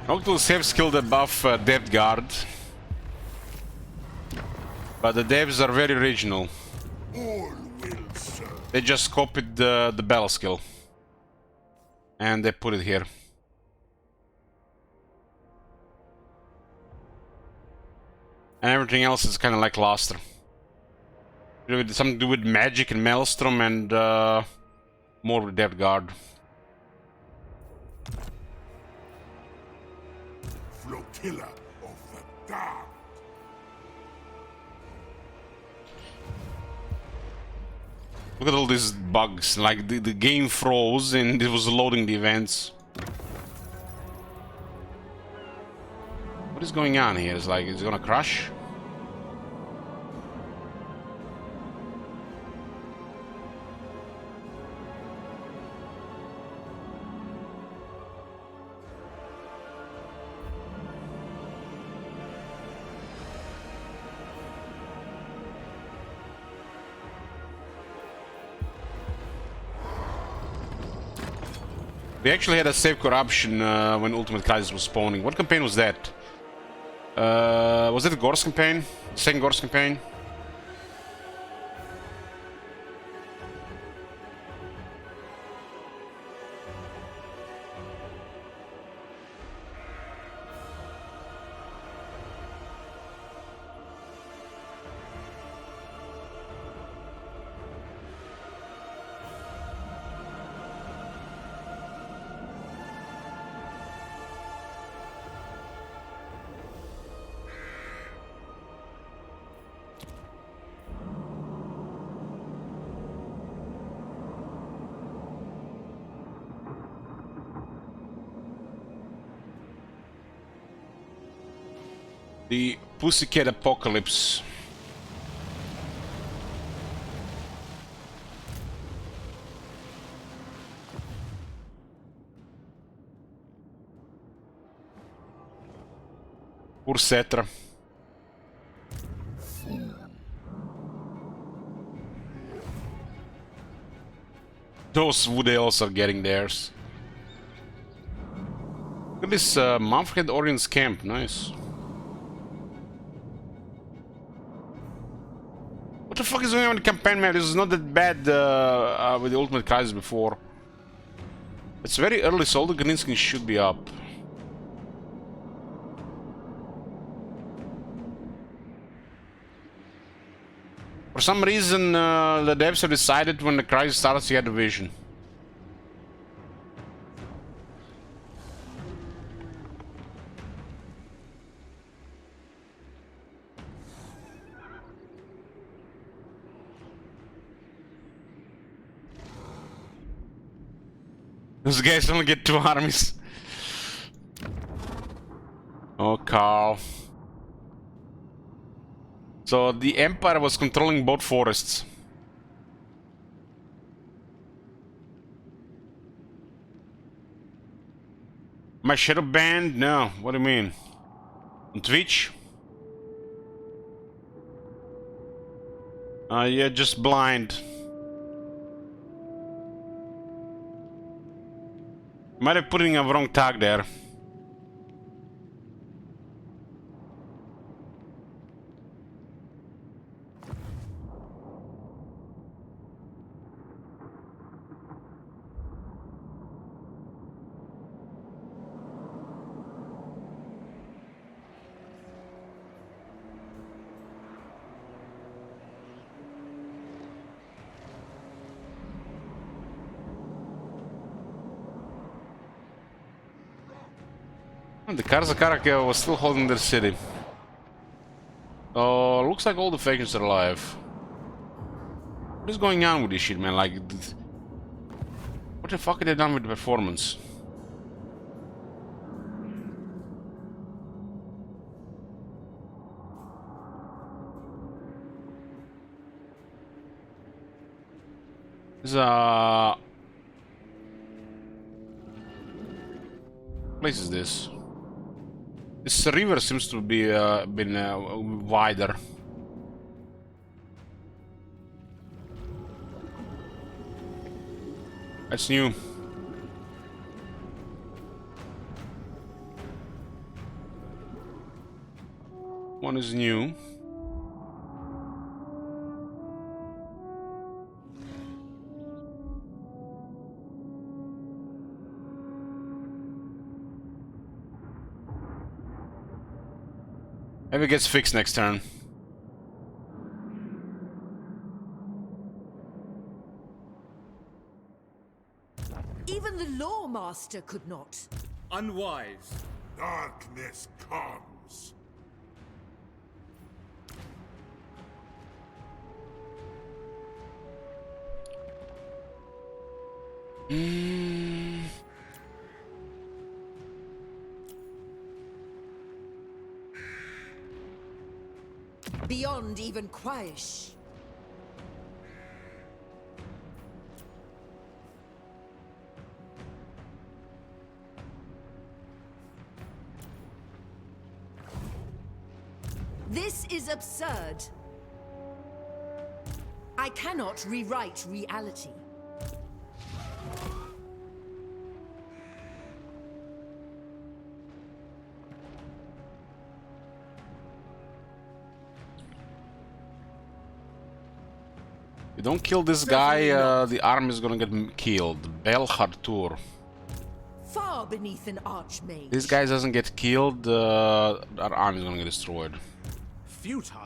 Speaker 1: Noctilus have skill the buff Depth Guard. But the devs are very original.
Speaker 2: All will serve.
Speaker 1: They just copied the battle skill. And they put it here. And everything else is kind of like lackluster. Something to do with magic and Maelstrom and more with Depth Guard.
Speaker 2: Flotilla of the damned.
Speaker 1: Look at all these bugs, like the game froze and it was loading the events. What is going on here? It's like, it's gonna crash? We actually had a save corruption when Ultimate Crisis was spawning. What campaign was that? Was it the Gorse campaign? Second Gorse campaign? The Pussycat Apocalypse. Poor Cetra. Those Wood Elves are getting theirs. Look at this Manfred Orion's camp, nice. What the fuck is going on with the campaign map? This is not that bad with the Ultimate Crisis before. It's very early, so all the Grinskins should be up. For some reason, the devs have decided when the Crisis starts, you get the vision. Those guys only get 2 armies. Oh, Carl. So the Empire was controlling both forests. My shadow band? No, what do you mean? On Twitch. Yeah, just blind. Might have put in a wrong tag there. The Karzakarakia was still holding their city. Oh, looks like all the factions are alive. What is going on with this shit, man? Like, what the fuck are they done with the performance? There's a... What place is this? This river seems to be been wider. That's new. One is new. Maybe it gets fixed next turn.
Speaker 6: Even the Lawmaster could not.
Speaker 7: Unwise.
Speaker 2: Darkness comes.
Speaker 6: Beyond even Quaish. This is absurd. I cannot rewrite reality.
Speaker 1: You don't kill this guy, the army is gonna get killed. Bel Hartur.
Speaker 6: Far beneath an archmage.
Speaker 1: This guy doesn't get killed, our army is gonna get destroyed.
Speaker 7: Futile.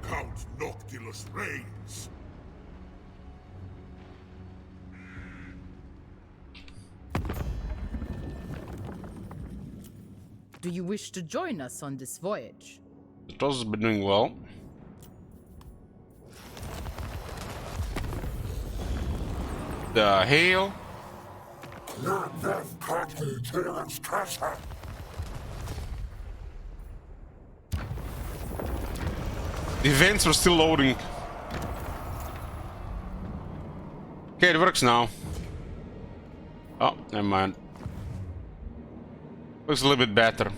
Speaker 2: Count Noctilus reigns.
Speaker 10: Do you wish to join us on this voyage?
Speaker 1: Stratos has been doing well. The hail.
Speaker 2: Let them cut the Tyrion's castle.
Speaker 1: The events are still loading. Okay, it works now. Oh, never mind. Looks a little bit better.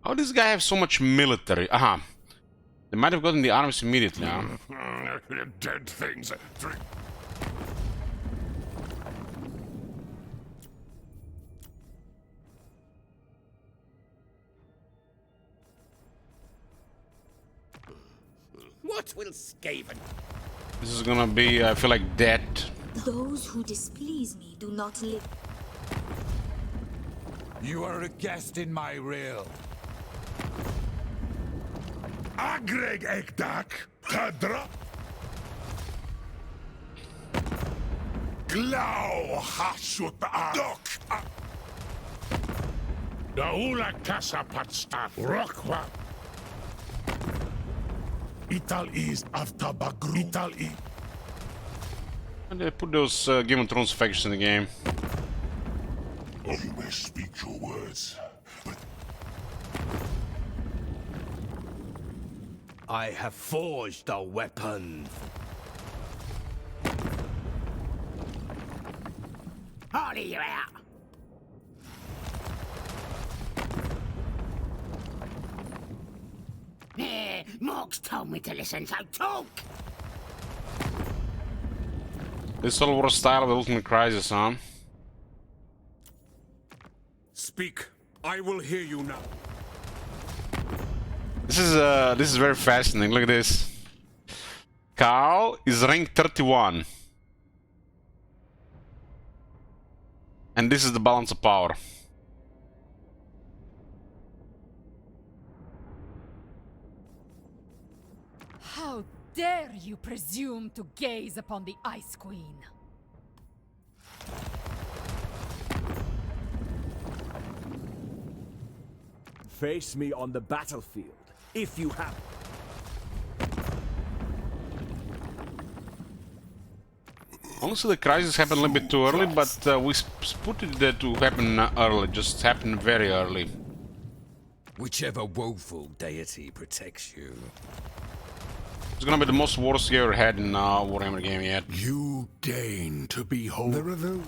Speaker 1: How does this guy have so much military? Aha. They might have gotten the arms immediately, huh?
Speaker 2: Dead things.
Speaker 8: What will Skaven?
Speaker 1: This is gonna be, I feel like, dead.
Speaker 11: Those who displease me do not live.
Speaker 5: You are a guest in my realm.
Speaker 2: Agreg Ekdak. Kadra. Glau Hasut Adok. Daula Casa Patsta Rockwa.
Speaker 5: Ital is after Bagru. Ital is.
Speaker 1: And they put those Game of Thrones factions in the game.
Speaker 2: You may speak your words, but
Speaker 8: I have forged a weapon. Hardy, you out! Morgs told me to listen, so talk!
Speaker 1: This Total War style of the Ultimate Crisis, huh?
Speaker 7: Speak. I will hear you now.
Speaker 1: This is very fascinating. Look at this. Carl is rank 31. And this is the balance of power.
Speaker 12: How dare you presume to gaze upon the Ice Queen?
Speaker 8: Face me on the battlefield, if you have.
Speaker 1: Honestly, the crisis happened a little bit too early, but we put it there to happen early. Just happened very early.
Speaker 8: Whichever woeful deity protects you.
Speaker 1: It's gonna be the most worst you ever had in Warhammer game yet.
Speaker 5: You deign to behold the review.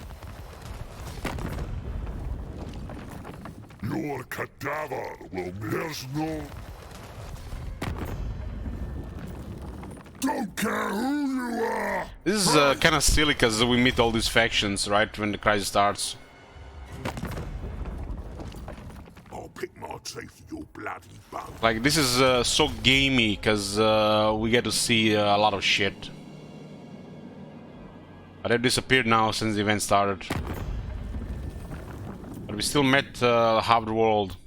Speaker 2: your cadaver will. There's no. Don't care who you are.
Speaker 1: This is kind of silly because we meet all these factions right when the crisis starts.
Speaker 2: I'll pick my teeth, you bloody bug.
Speaker 1: Like this is so gamey because we get to see a lot of shit. But they've disappeared now since the event started. But we still met half the world.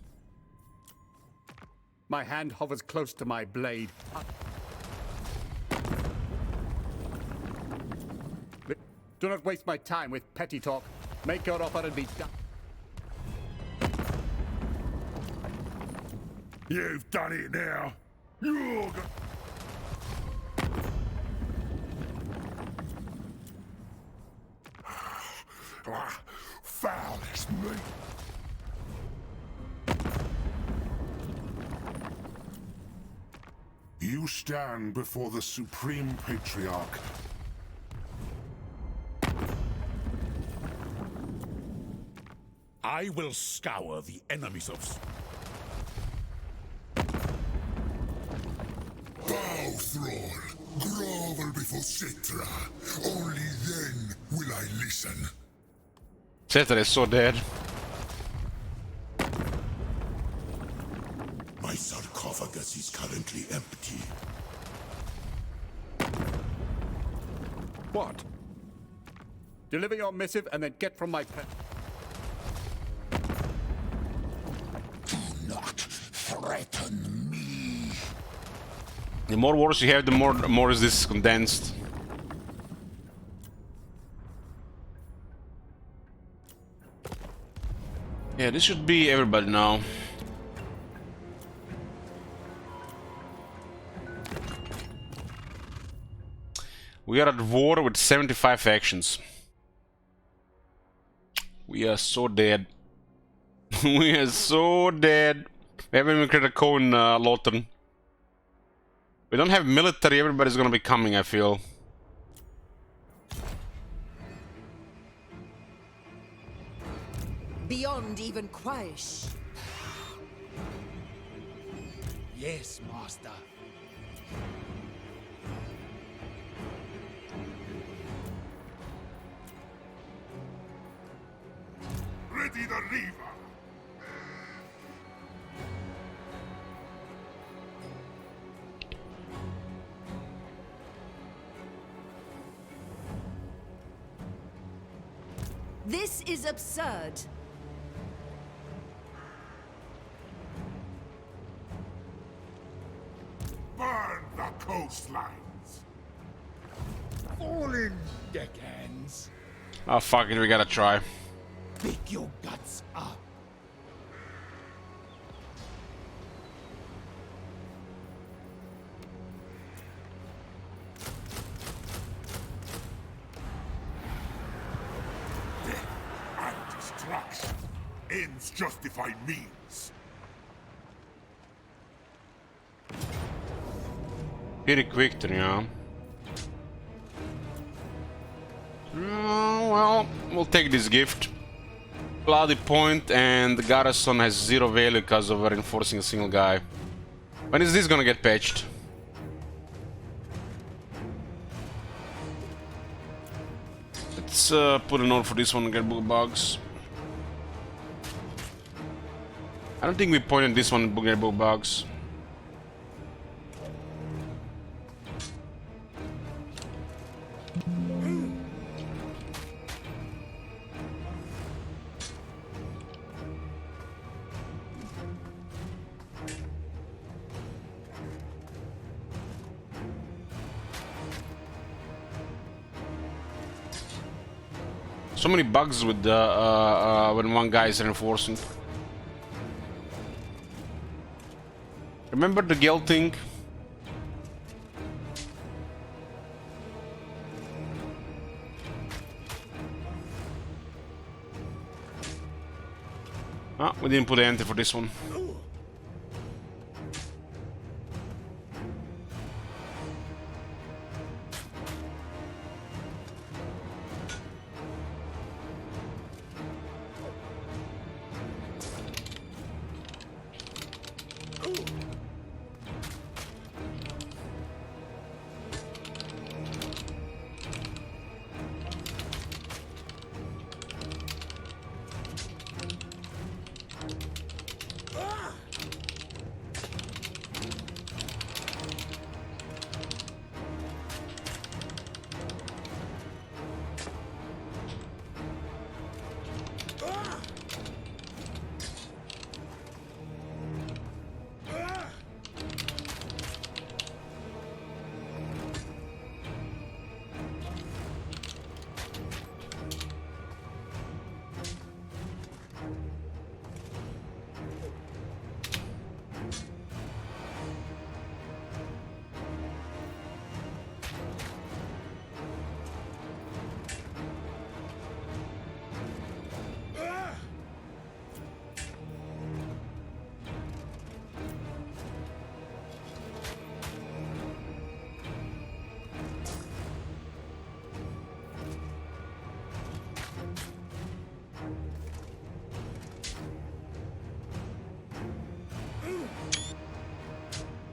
Speaker 7: My hand hovers close to my blade. Do not waste my time with petty talk. Make your offer and be done.
Speaker 2: You've done it now. You're foul as me. You stand before the Supreme Patriarch.
Speaker 5: I will scour the enemies of...
Speaker 2: Bow, thrall. Grovel before Citra. Only then will I listen.
Speaker 1: Citra is so dead.
Speaker 2: My sarcophagus is currently empty.
Speaker 7: What? Deliver your missive and then get from my pet.
Speaker 2: Do not threaten me.
Speaker 1: The more wars you have, the more is this condensed. Yeah, this should be everybody now. We are at war with 75 factions. We are so dead. We are so dead. We haven't even created a co in Lawton. We don't have military, everybody's gonna be coming, I feel.
Speaker 6: Beyond even Quaish.
Speaker 8: Yes, master.
Speaker 2: Ready the Reaver.
Speaker 6: This is absurd.
Speaker 2: Burn the coastlines.
Speaker 5: Fallen deckhands.
Speaker 1: Oh fuck it, we gotta try.
Speaker 5: Pick your guts up.
Speaker 2: Ends justify means.
Speaker 1: Pretty quick, yeah. Well, we'll take this gift. Bloody point, and the Garrison has 0 value because of reinforcing a single guy. When is this gonna get patched? Let's put a note for this one and get bugs. I don't think we pointed this one to get bugs. So many bugs with when one guy is reinforcing. Remember the Gale thing? Ah, we didn't put an enter for this one.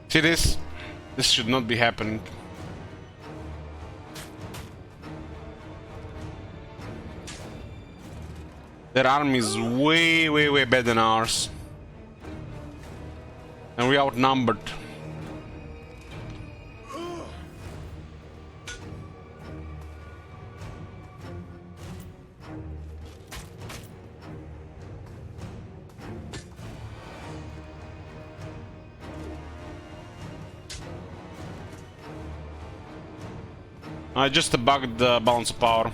Speaker 1: See this? This should not be happening. Their army is way, way, way better than ours. And we're outnumbered. Just a bugged balance of power.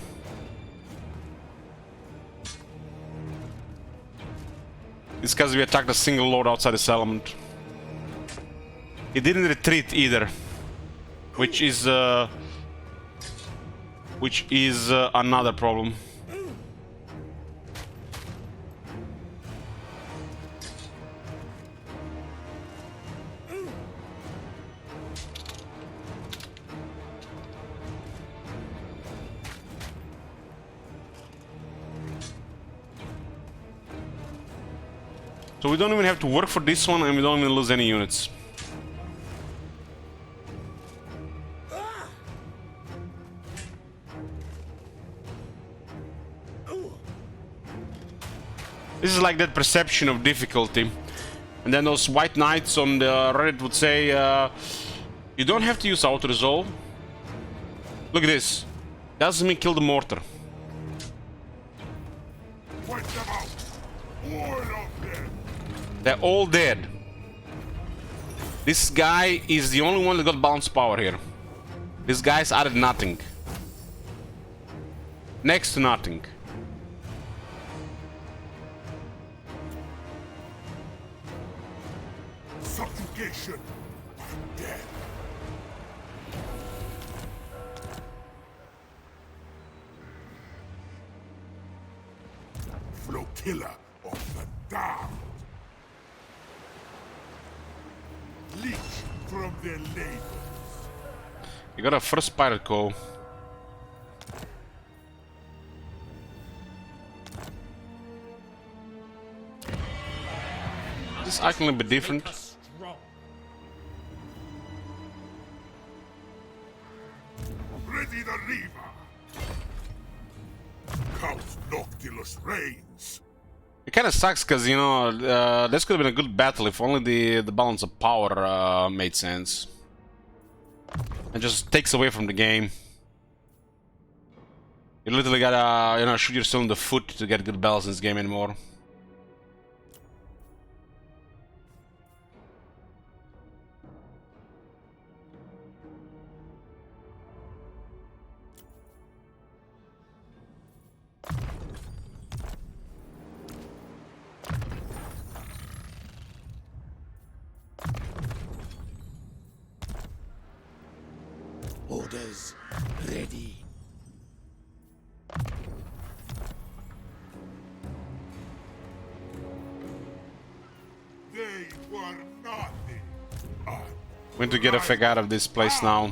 Speaker 1: It's because we attacked a single lord outside this element. He didn't retreat either, which is another problem. So we don't even have to work for this one, and we don't even lose any units. This is like that perception of difficulty. And then those white knights on the Reddit would say, you don't have to use auto-resolve. Look at this. Doesn't mean kill the mortar. They're all dead. This guy is the only one that got balance power here. These guys added nothing. Next to nothing.
Speaker 2: Subjugation. Death. Flotilla of the Damned. Leech from their labors.
Speaker 1: You got a first pirate call. This icon will be different.
Speaker 2: Ready the Reaver. Count Noctilus reigns.
Speaker 1: It kind of sucks because, you know, this could have been a good battle if only the balance of power made sense. It just takes away from the game. You literally gotta, you know, shoot yourself in the foot to get good balance in this game anymore.
Speaker 5: Orders ready.
Speaker 2: They were nothing.
Speaker 1: We need to get a fuck out of this place now.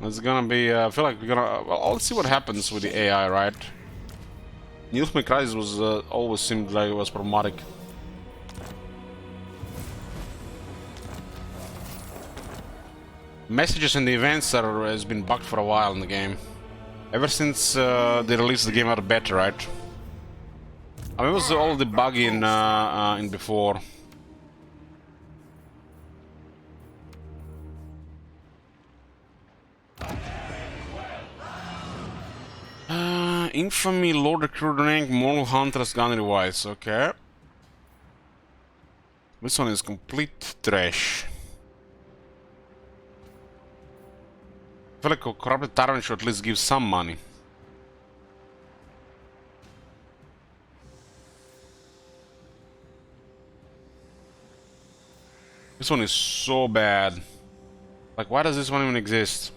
Speaker 1: It's gonna be, I feel like we're gonna, well, let's see what happens with the AI, right? New Crisis was, always seemed like it was problematic. Messages and the events has been bugged for a while in the game. Ever since they released the game out of beta, right? I mean, it was already buggy in before. Infamy, Lord Recruiter rank, Moral Hunter's Gunnery Wise, okay. This one is complete trash. I feel like a corrupted tyrant should at least give some money. This one is so bad. Like, why does this one even exist?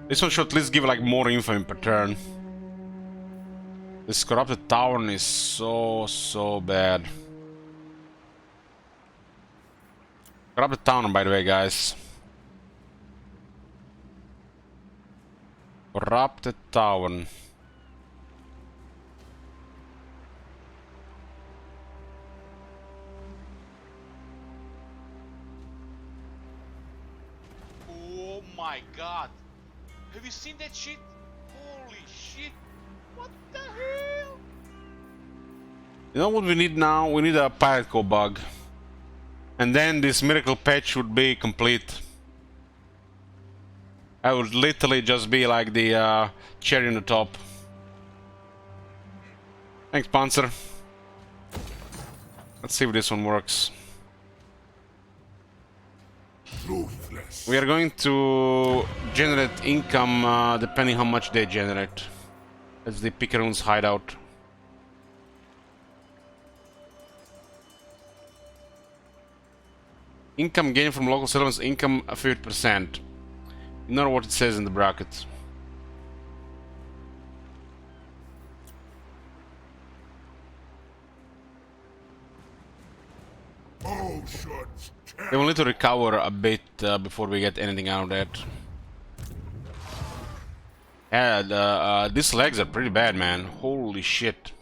Speaker 1: This one should at least give like more info per turn. This corrupted tower is so bad. Corrupted town, by the way, guys. Corrupted town.
Speaker 3: Oh my god. Have you seen that shit? Holy shit. What the hell?
Speaker 1: You know what we need now? We need a pirate core bug. And then this miracle patch would be complete. I would literally just be like the cherry on the top. Thanks, Panzer. Let's see if this one works.
Speaker 2: Ruthless.
Speaker 1: We are going to generate income depending how much they generate. That's the Picaroon's hideout. Income gained from local settlements, income 50%. Ignore what it says in the bracket.
Speaker 2: Oceans.
Speaker 1: They will need to recover a bit before we get anything out of that. Yeah, these legs are pretty bad, man. Holy shit.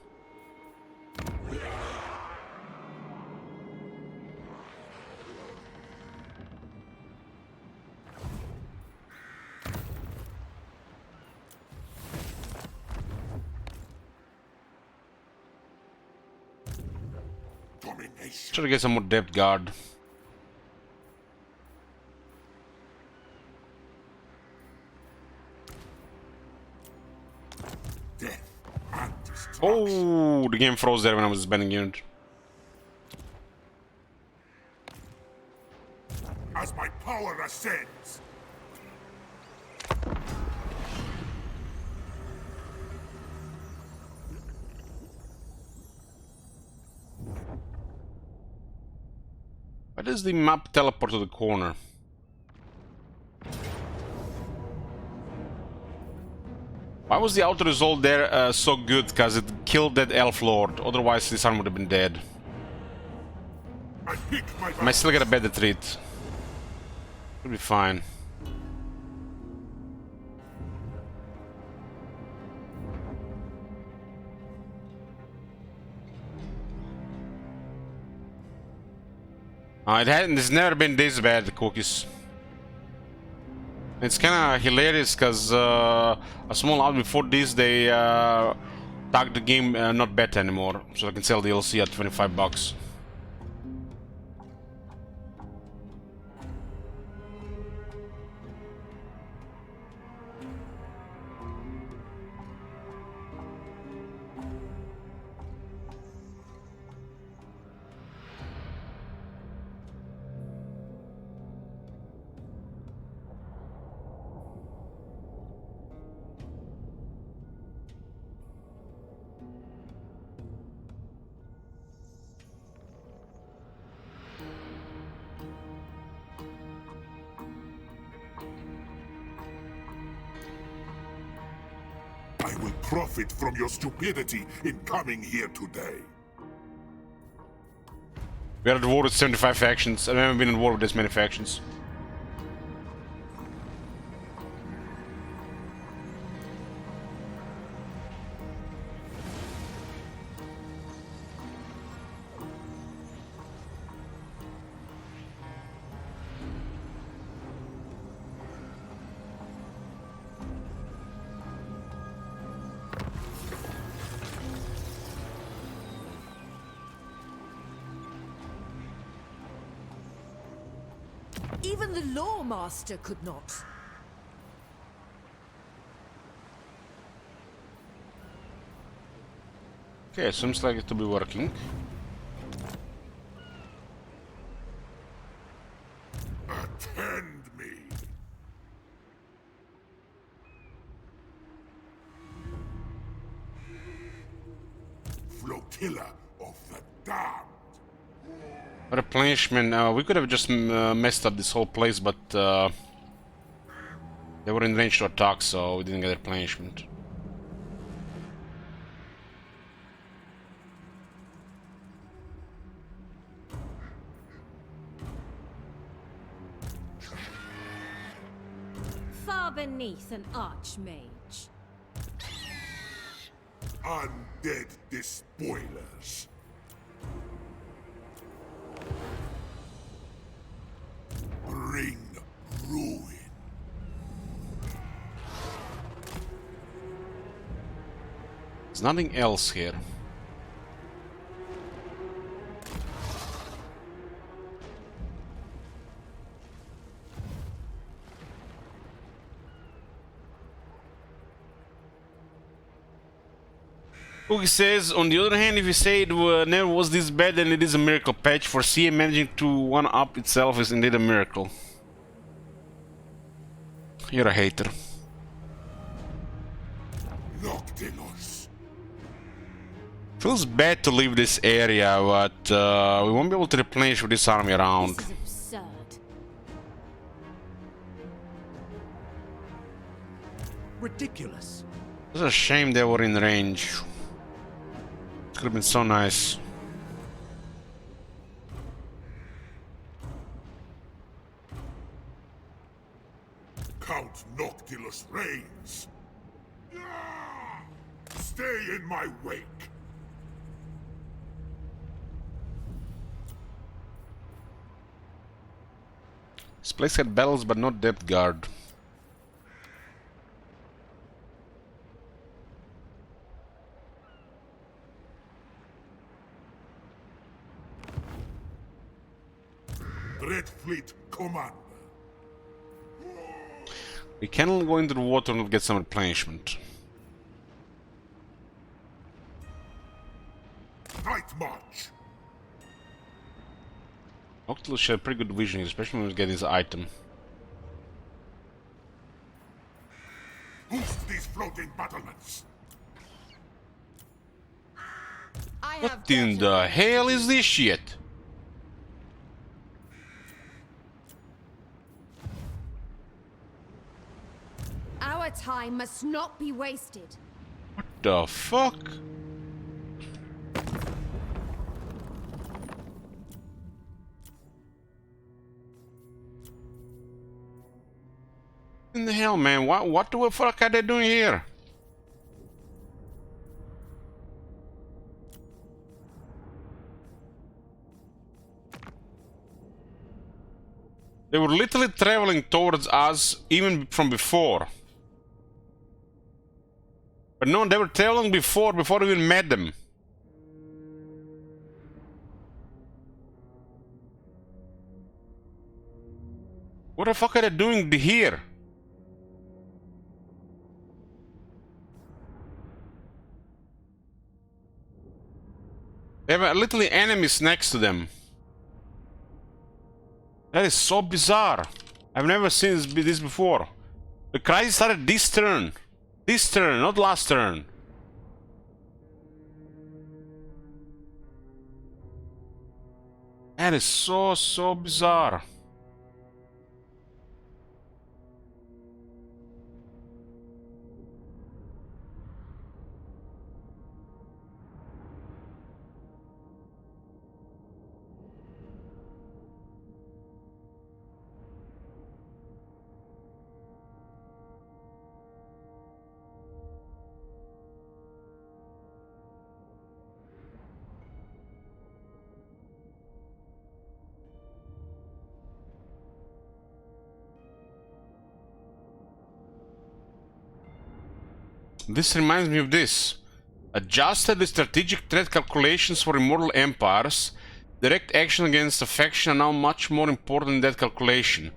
Speaker 1: Try to get some more depth guard. Oh, the game froze there when I was spending unit.
Speaker 2: As my power ascends.
Speaker 1: Why does the map teleport to the corner? Why was the auto result there so good? Because it killed that elf lord. Otherwise, this arm would have been dead. I still get a better treat. Should be fine. It's never been this bad, the cookies. It's kind of hilarious because a small out before this they tagged the game not beta anymore, so I can sell DLC at $25.
Speaker 2: I will profit from your stupidity in coming here today.
Speaker 1: We are at war with 75 factions. I've never been in war with this many factions.
Speaker 6: Even the Law Master could not.
Speaker 1: Okay, seems like it to be working.
Speaker 2: Attend me. Flotilla of the damned.
Speaker 1: Replenishment. We could have just messed up this whole place, but they were in range to attack, so we didn't get replenishment.
Speaker 13: Far beneath an archmage.
Speaker 2: Undead despoilers. Bring ruin.
Speaker 1: There's nothing else here. Cookie says, on the other hand, if you say it never was this bad, then it is a miracle patch. For CA managing to one-up itself is indeed a miracle. You're a hater.
Speaker 2: Noctilos.
Speaker 1: Feels bad to leave this area, but we won't be able to replenish with this army around.
Speaker 13: This is absurd.
Speaker 8: Ridiculous.
Speaker 1: It's a shame they were in range. Could have been so nice.
Speaker 2: Count Noctilus reigns. Stay in my wake.
Speaker 1: This place had battles, but not depth guard.
Speaker 2: Dreadfleet commander.
Speaker 1: We can go into the water and get some replenishment.
Speaker 2: Night march.
Speaker 1: Noctilus had pretty good vision, especially when we get his item.
Speaker 2: Boost these floating battlements.
Speaker 1: What in the hell is this shit?
Speaker 13: Our time must not be wasted.
Speaker 1: What the fuck? In the hell, man? What the fuck are they doing here? They were literally traveling towards us even from before. But no, they were traveling before we even met them. What the fuck are they doing here? They have literally enemies next to them. That is so bizarre. I've never seen this before. The crisis started this turn. This turn, not last turn. That is so bizarre. This reminds me of this. Adjusted the strategic threat calculations for immortal empires. Direct action against a faction are now much more important in that calculation.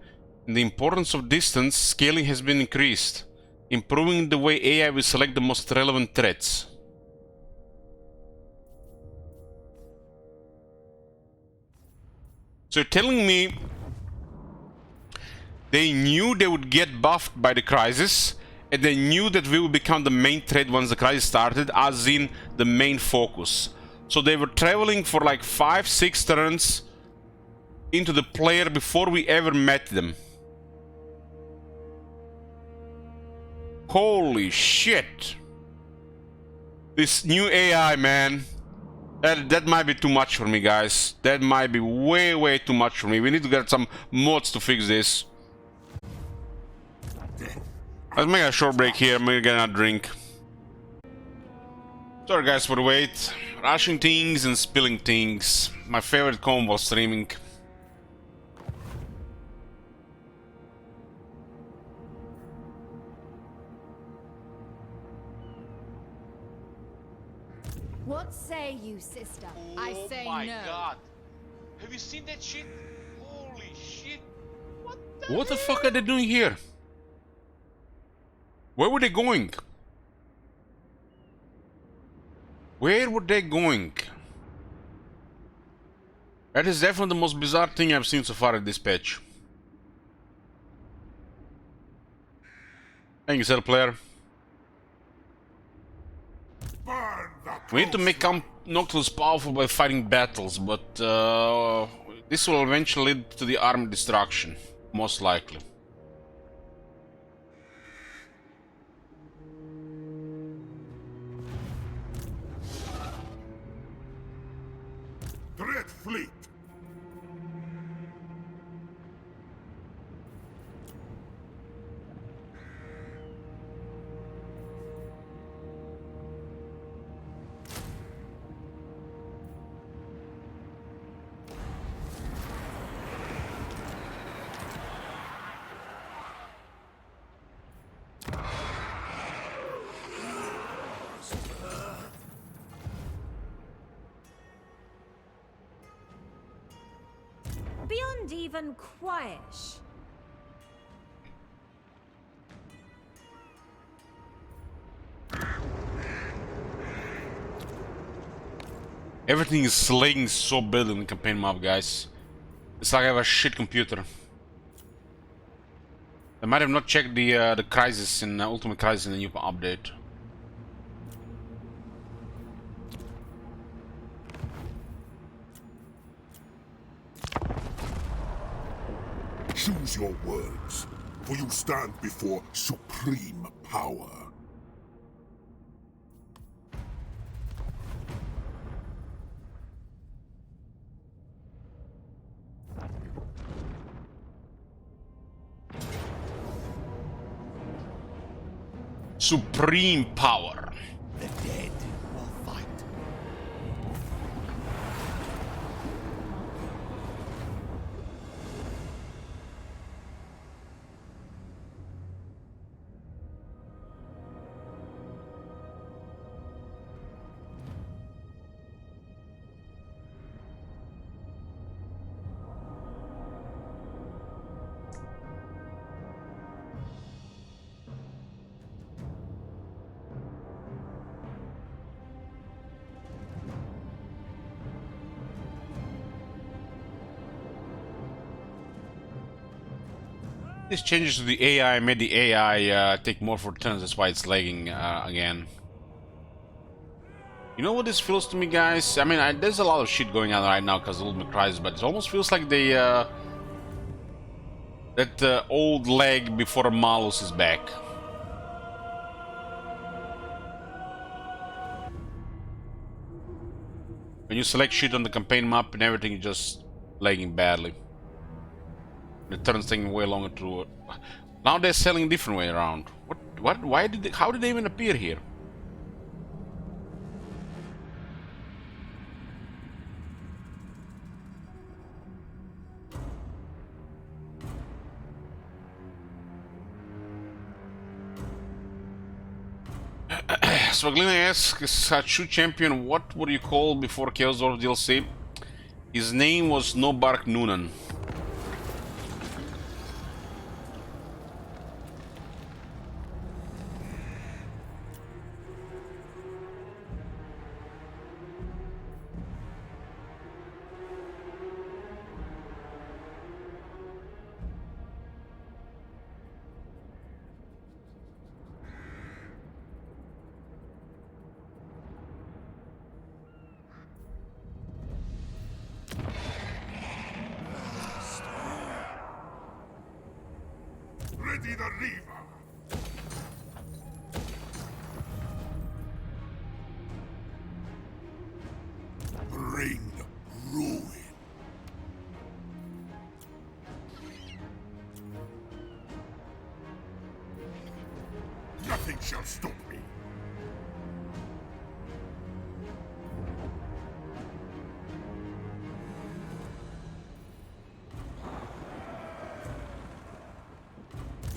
Speaker 1: And the importance of distance scaling has been increased, improving the way AI will select the most relevant threats. So you're telling me they knew they would get buffed by the crisis, and they knew that we would become the main threat once the crisis started, as in the main focus. So they were traveling for like 5-6 turns into the player before we ever met them. Holy shit. This new AI, man. That might be too much for me, guys. That might be way too much for me. We need to get some mods to fix this. Let's make a short break here. I'm gonna get a drink. Sorry guys for the wait. Rushing things and spilling things. My favorite combo streaming.
Speaker 13: What say you, sister?
Speaker 10: I say
Speaker 3: my
Speaker 10: no.
Speaker 3: God. Have you seen that shit? Holy shit.
Speaker 1: What the fuck are they doing here? Where were they going? Where were they going? That is definitely the most bizarre thing I've seen so far in this patch. Thank you, Cell Player. We need to make Noctilus powerful by fighting battles, but this will eventually lead to the army destruction, most likely.
Speaker 2: Dreadfleet!
Speaker 13: Beyond even quiet.
Speaker 1: Everything is slaying so bad in the campaign map, guys. It's like I have a shit computer. I might have not checked the crisis in Ultimate Crisis in the new update.
Speaker 2: Choose your words. for you stand before supreme power.
Speaker 1: Supreme power.
Speaker 5: The dead will fight.
Speaker 1: This changes to the AI made the AI take more for turns. That's why it's lagging again. You know what this feels to me, guys? I mean, there's a lot of shit going on right now because of Old McCries, but it almost feels like they that old lag before Malus is back. When you select shit on the campaign map and everything, is just lagging badly. The turns taking way longer to. Now they're selling a different way around. What? Why did? How did they even appear here? Swaglina asks, True Champion, what would you call before Chaos Dwarf DLC? His name was Nobark Noonan.
Speaker 2: Ready the Reaver! Bring ruin. Nothing shall stop me.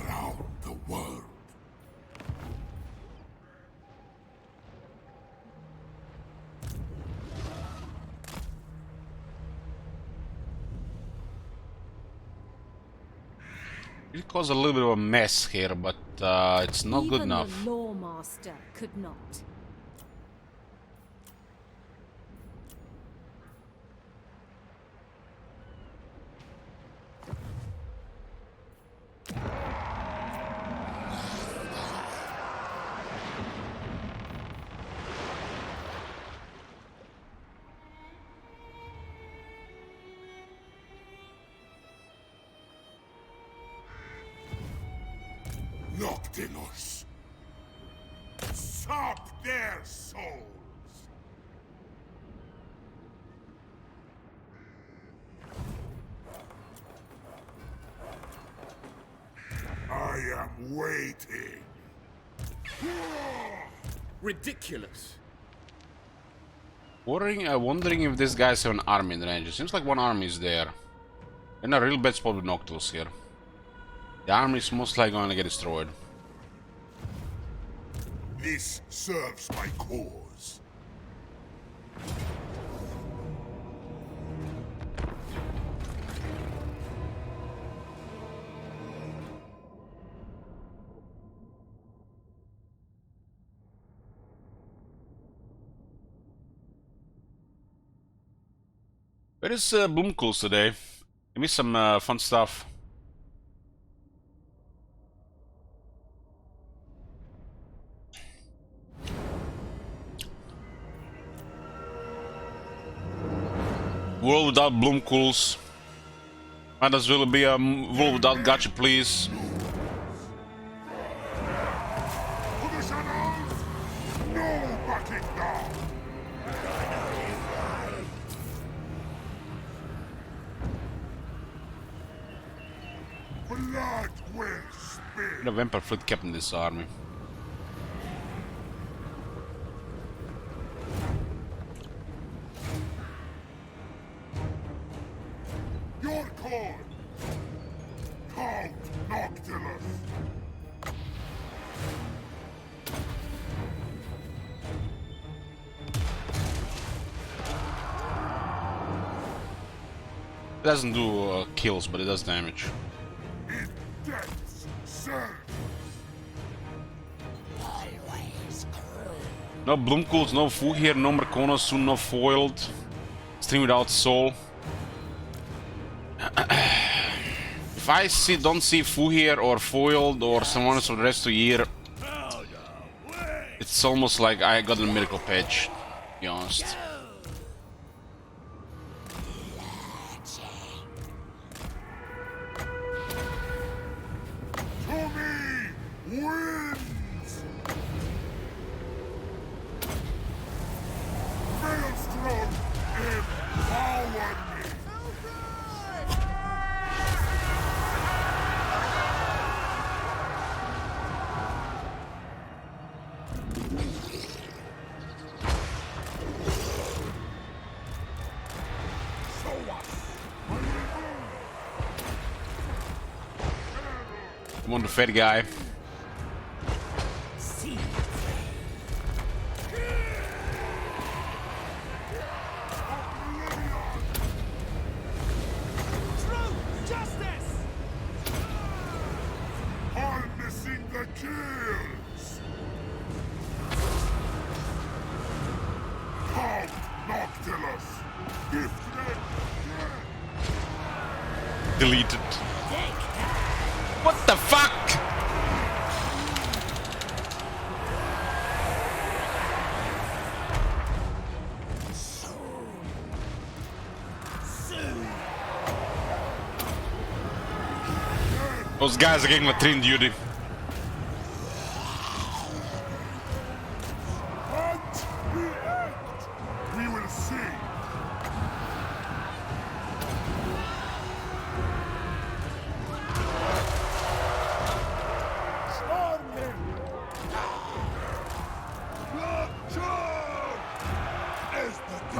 Speaker 2: Round the world.
Speaker 1: It caused a little bit of a mess here, but it's not good enough.
Speaker 13: Even the Lawmaster could not.
Speaker 2: Noctilus. Sop their souls. I am waiting.
Speaker 7: Ridiculous.
Speaker 1: Wondering if these guys have an army in range. It seems like one army is there. In a real bad spot with Noctilus here. The army is most likely going to get destroyed.
Speaker 2: This serves my cause.
Speaker 1: Where is Bloomcools today? Give me some fun stuff. World without Bloomcools. Might as well be a world without Gacha, please.
Speaker 2: Blood will spill.
Speaker 1: The vampire fleet captain this army.
Speaker 2: Your call. Count Noctilus.
Speaker 1: It doesn't do kills, but it does damage.
Speaker 2: In death's service.
Speaker 1: No Bloomcools, no Fu here, no Marcona, soon no foiled. Stream without soul. If I don't see Fu here or foiled or someone else for the rest of the year, it's almost like I got a miracle patch, to be honest.
Speaker 2: To me wins. Maelstrom, empower me.
Speaker 1: Come on, the fat guy.
Speaker 2: Harnessing the kills. Count Noctilus. Gifted.
Speaker 1: Deleted. What the fuck? Those guys are getting latrine duty.
Speaker 2: Hunt, react. We will see.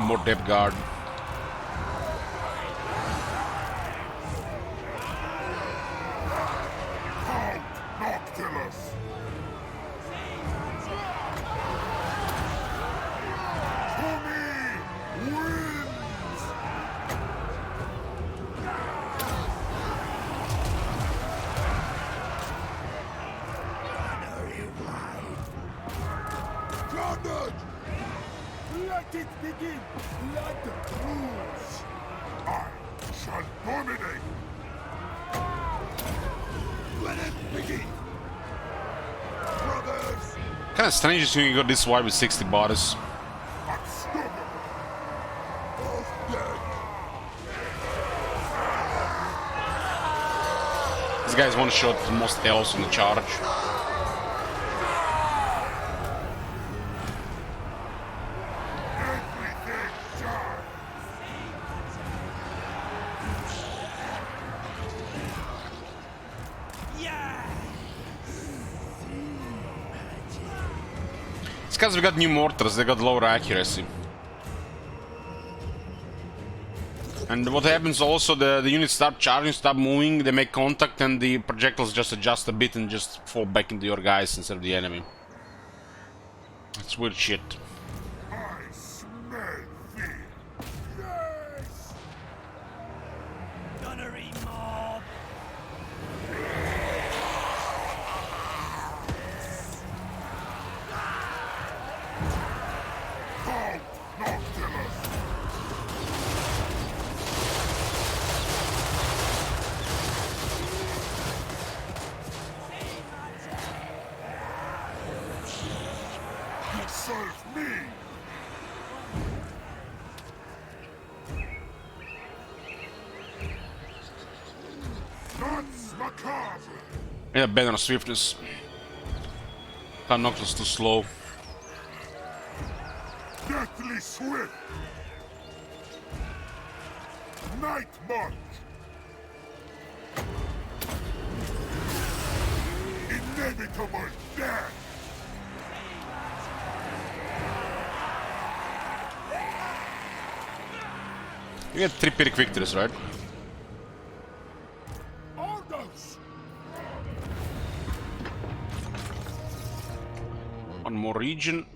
Speaker 1: More depth guard.
Speaker 2: Noctilus. To me wins. Carnage! Let it begin! Blood rules! I shall dominate! Let it begin! Brothers!
Speaker 1: Kinda strange assuming you got this wide with 60 bodies.
Speaker 2: Unstoppable! Both dead!
Speaker 1: This guy's one shot the most else on the charge. It's because we got new mortars, they got lower accuracy. And what happens also, the units start charging, stop moving, they make contact, and the projectiles just adjust a bit and just fall back into your guys instead of the enemy. That's weird shit.
Speaker 2: I smell fear! Yes!
Speaker 3: Gunnery mob!
Speaker 2: Count Noctilus! You serve me! That's macabre!
Speaker 1: Yeah, better on swiftness. Can't knock us too slow.
Speaker 2: Deathly swift! Night march! inevitable death!
Speaker 1: You get 3 Pyrrhic victories, right?
Speaker 5: Orders!
Speaker 1: One more region.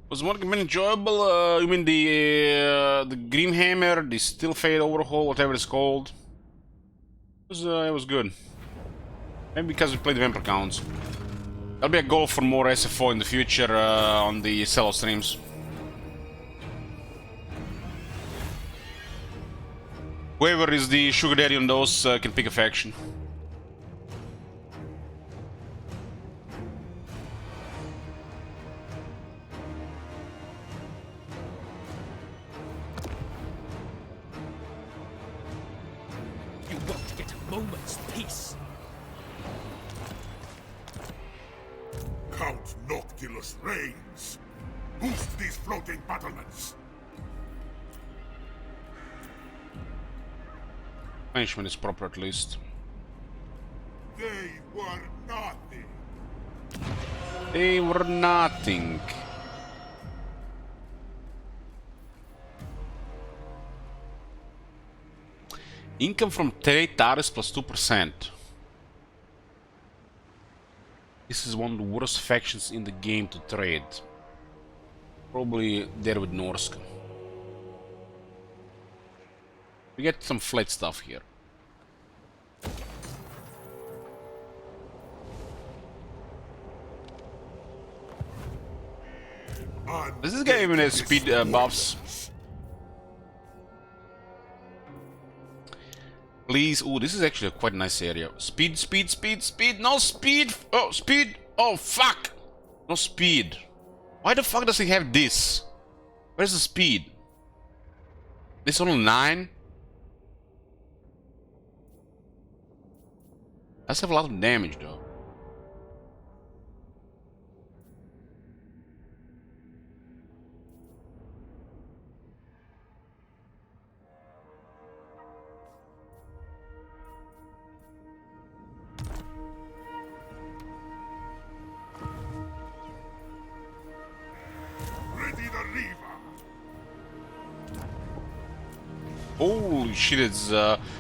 Speaker 1: Was one been enjoyable? You mean the Grimhammer, the Steel Fade Overhaul, whatever it's called? It was good. Maybe because we played Vampire counts. That'll be a goal for more SFO in the future on the solo streams. Whoever is the sugar daddy on those can pick a faction.
Speaker 8: You won't get a moment's peace.
Speaker 2: Count Noctilus reigns! Boost these floating battlements!
Speaker 1: Punishment is proper at least.
Speaker 2: They were nothing!
Speaker 1: They were nothing. Income from trade tariffs plus 2%. This is one of the worst factions in the game to trade. Probably there with Norsk. We get some flat stuff here. Does this guy even have speed buffs? Please. Ooh, this is actually a quite nice area. Speed, speed, speed, speed. No speed. Oh, speed. Oh, fuck. No speed. Why the fuck does he have this? Where's the speed? This only 9? Does have a lot of damage though. Holy shit, it's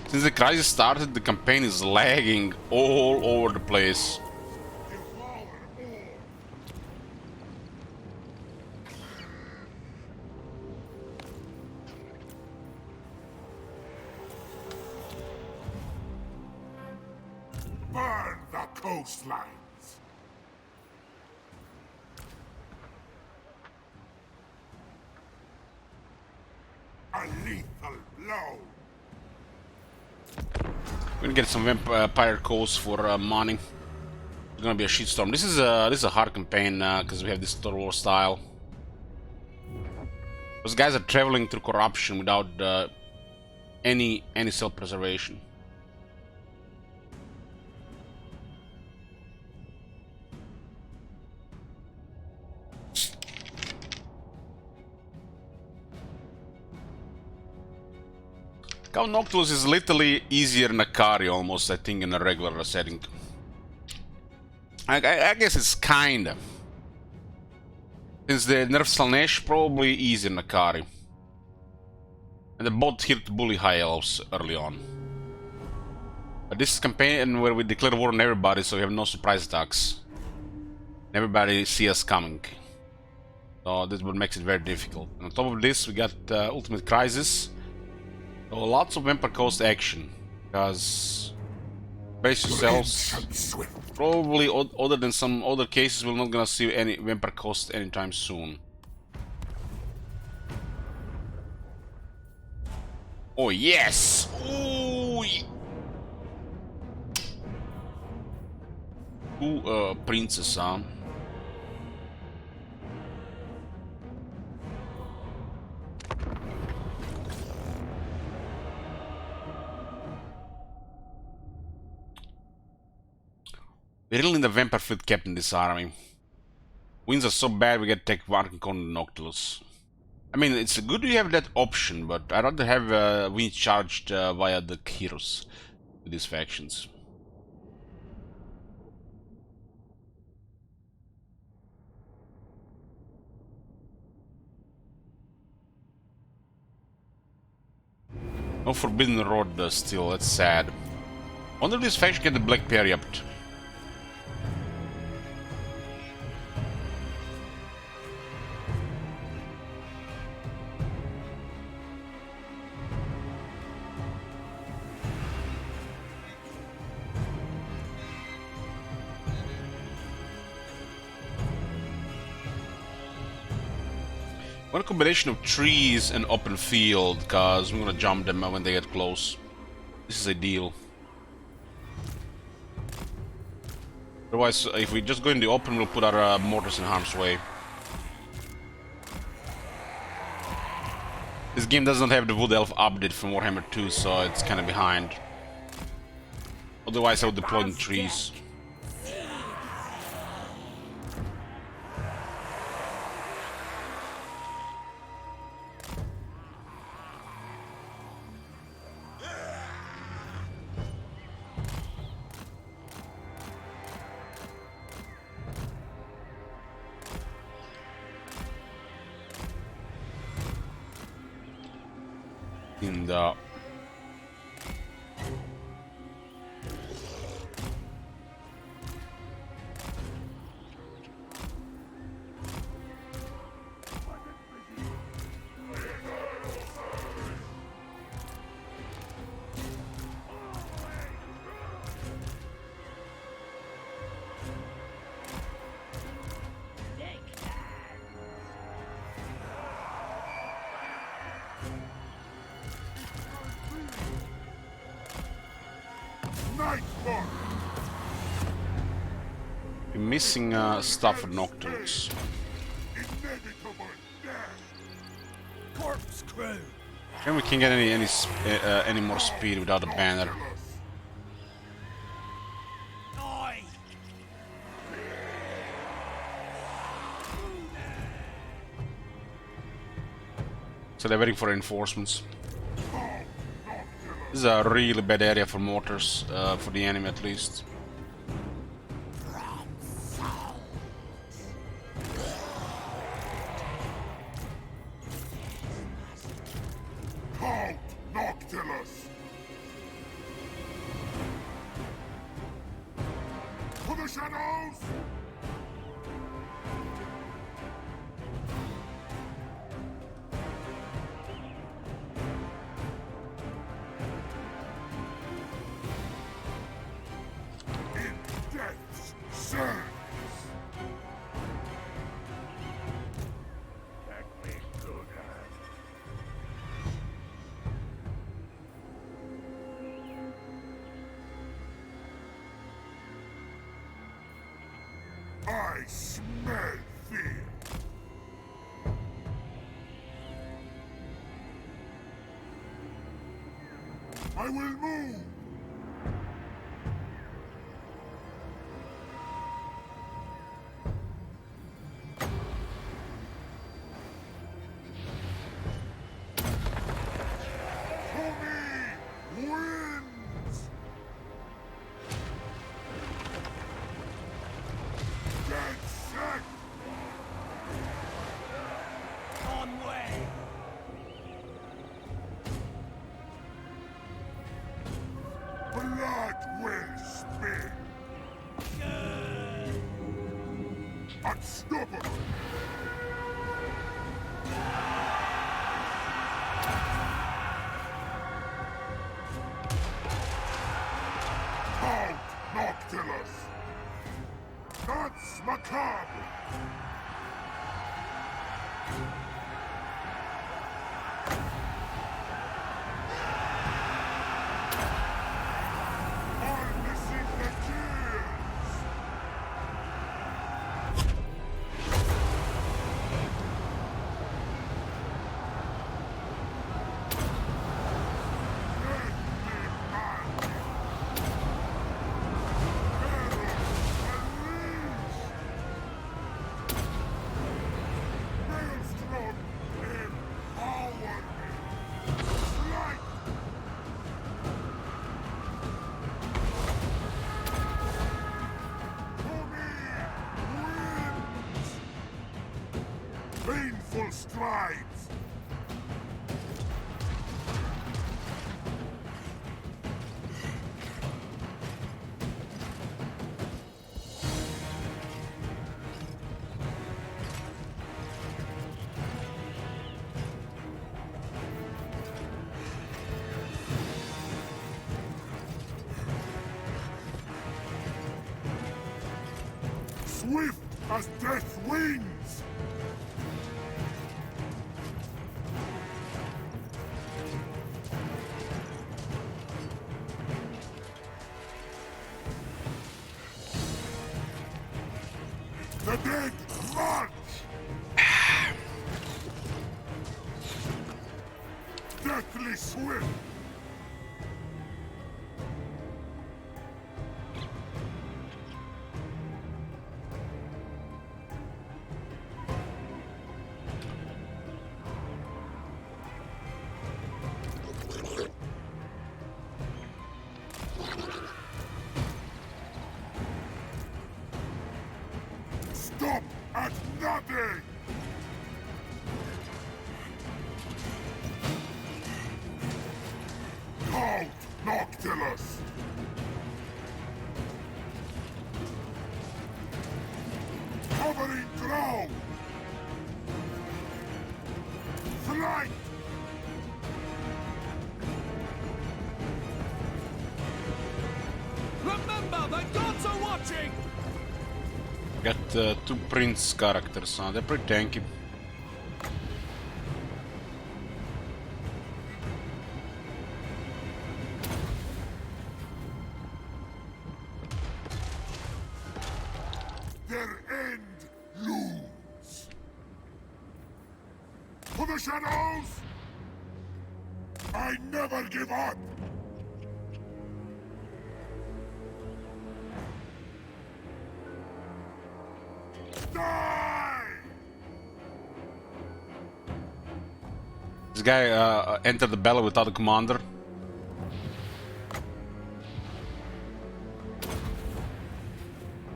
Speaker 1: since the crisis started, the campaign is lagging all over the place.
Speaker 2: Burn the coastlines! A lethal blow!
Speaker 1: We're gonna get some vampire coals for mining. It's gonna be a shitstorm. This is a hard campaign because we have this Total War style. Those guys are traveling through corruption without any self-preservation. Count Noctilus is literally easier in Akari almost, I think, in a regular setting. I guess it's kinda. Since the nerf Slanesh, probably easier in Akari. And the bot here to bully high elves early on. But this is campaign where we declare war on everybody, so we have no surprise attacks. Everybody see us coming. So this is what makes it very difficult. And on top of this, we got Ultimate Crisis. So lots of Vampire Coast action, because brace yourselves. Probably, other than some other cases, we're not gonna see any Vampire Coast anytime soon. Oh yes! Ooh! Ooh, princess, huh? We really need a vampire fleet captain in this army. Winds are so bad we get to take Varkin Con Noctilus. I mean, it's good we have that option, but I'd rather have winds charged via the heroes with these factions. No Forbidden Road still, that's sad. Wonder if this faction get the Black Periapt. One combination of trees and open field, cause we're gonna jump them when they get close. This is ideal. Otherwise, if we just go in the open, we'll put our mortars in harm's way. This game doesn't have the Wood Elf update from Warhammer 2, so it's kind of behind. Otherwise, I would deploy in trees. And we're missing stuff for Nocturnes. And we can get any more speed without a banner. So they're waiting for reinforcements. This is a really bad area for mortars, for the enemy at least.
Speaker 2: Halt, Noctilus! To the shadows! I smell fear. I will move. Blood will spill. Unstoppable. Halt, Noctilus. That's macabre. strides! Swift as death wings! The dead march! Deathly swift! Stop at nothing! Count Noctilus! Covering ground! Flight!
Speaker 8: Remember, the gods are watching!
Speaker 1: Got two prince characters, they're pretty tanky.
Speaker 2: Their end looms! To the shadows! I never give up! Die!
Speaker 1: This guy entered the battle without a commander.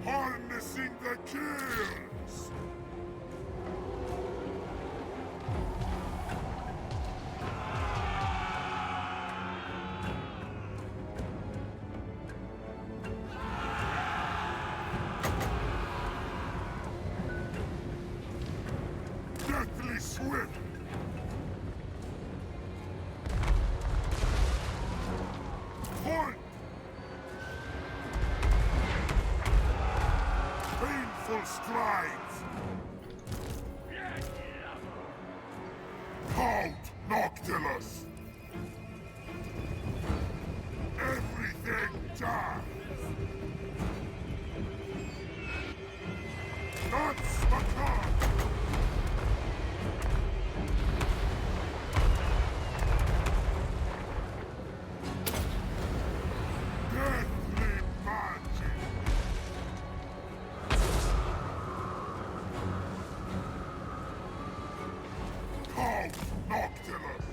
Speaker 2: Harnessing the kills! Deathly swift! Point! Painful strides! Count Noctilus! Everything dies! That's the card! Deathly magic! Count Noctilus!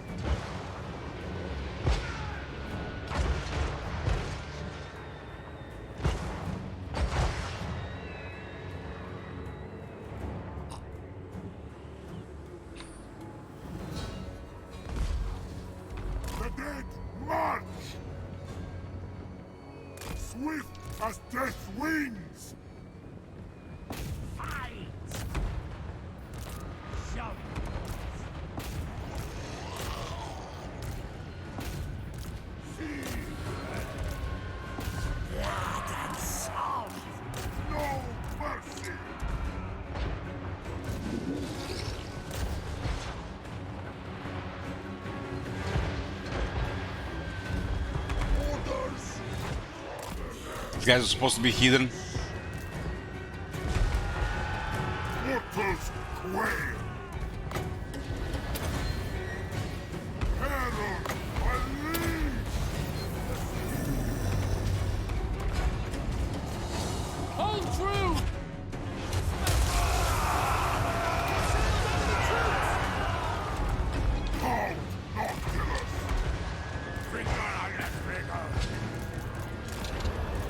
Speaker 2: The dead march! Swift as death wings! No mercy! Orders!
Speaker 1: These guys are supposed to be hidden.
Speaker 2: Mortals quail! Herald, unleash!
Speaker 8: Hold true!
Speaker 2: Count Noctilus! Finger on the trigger!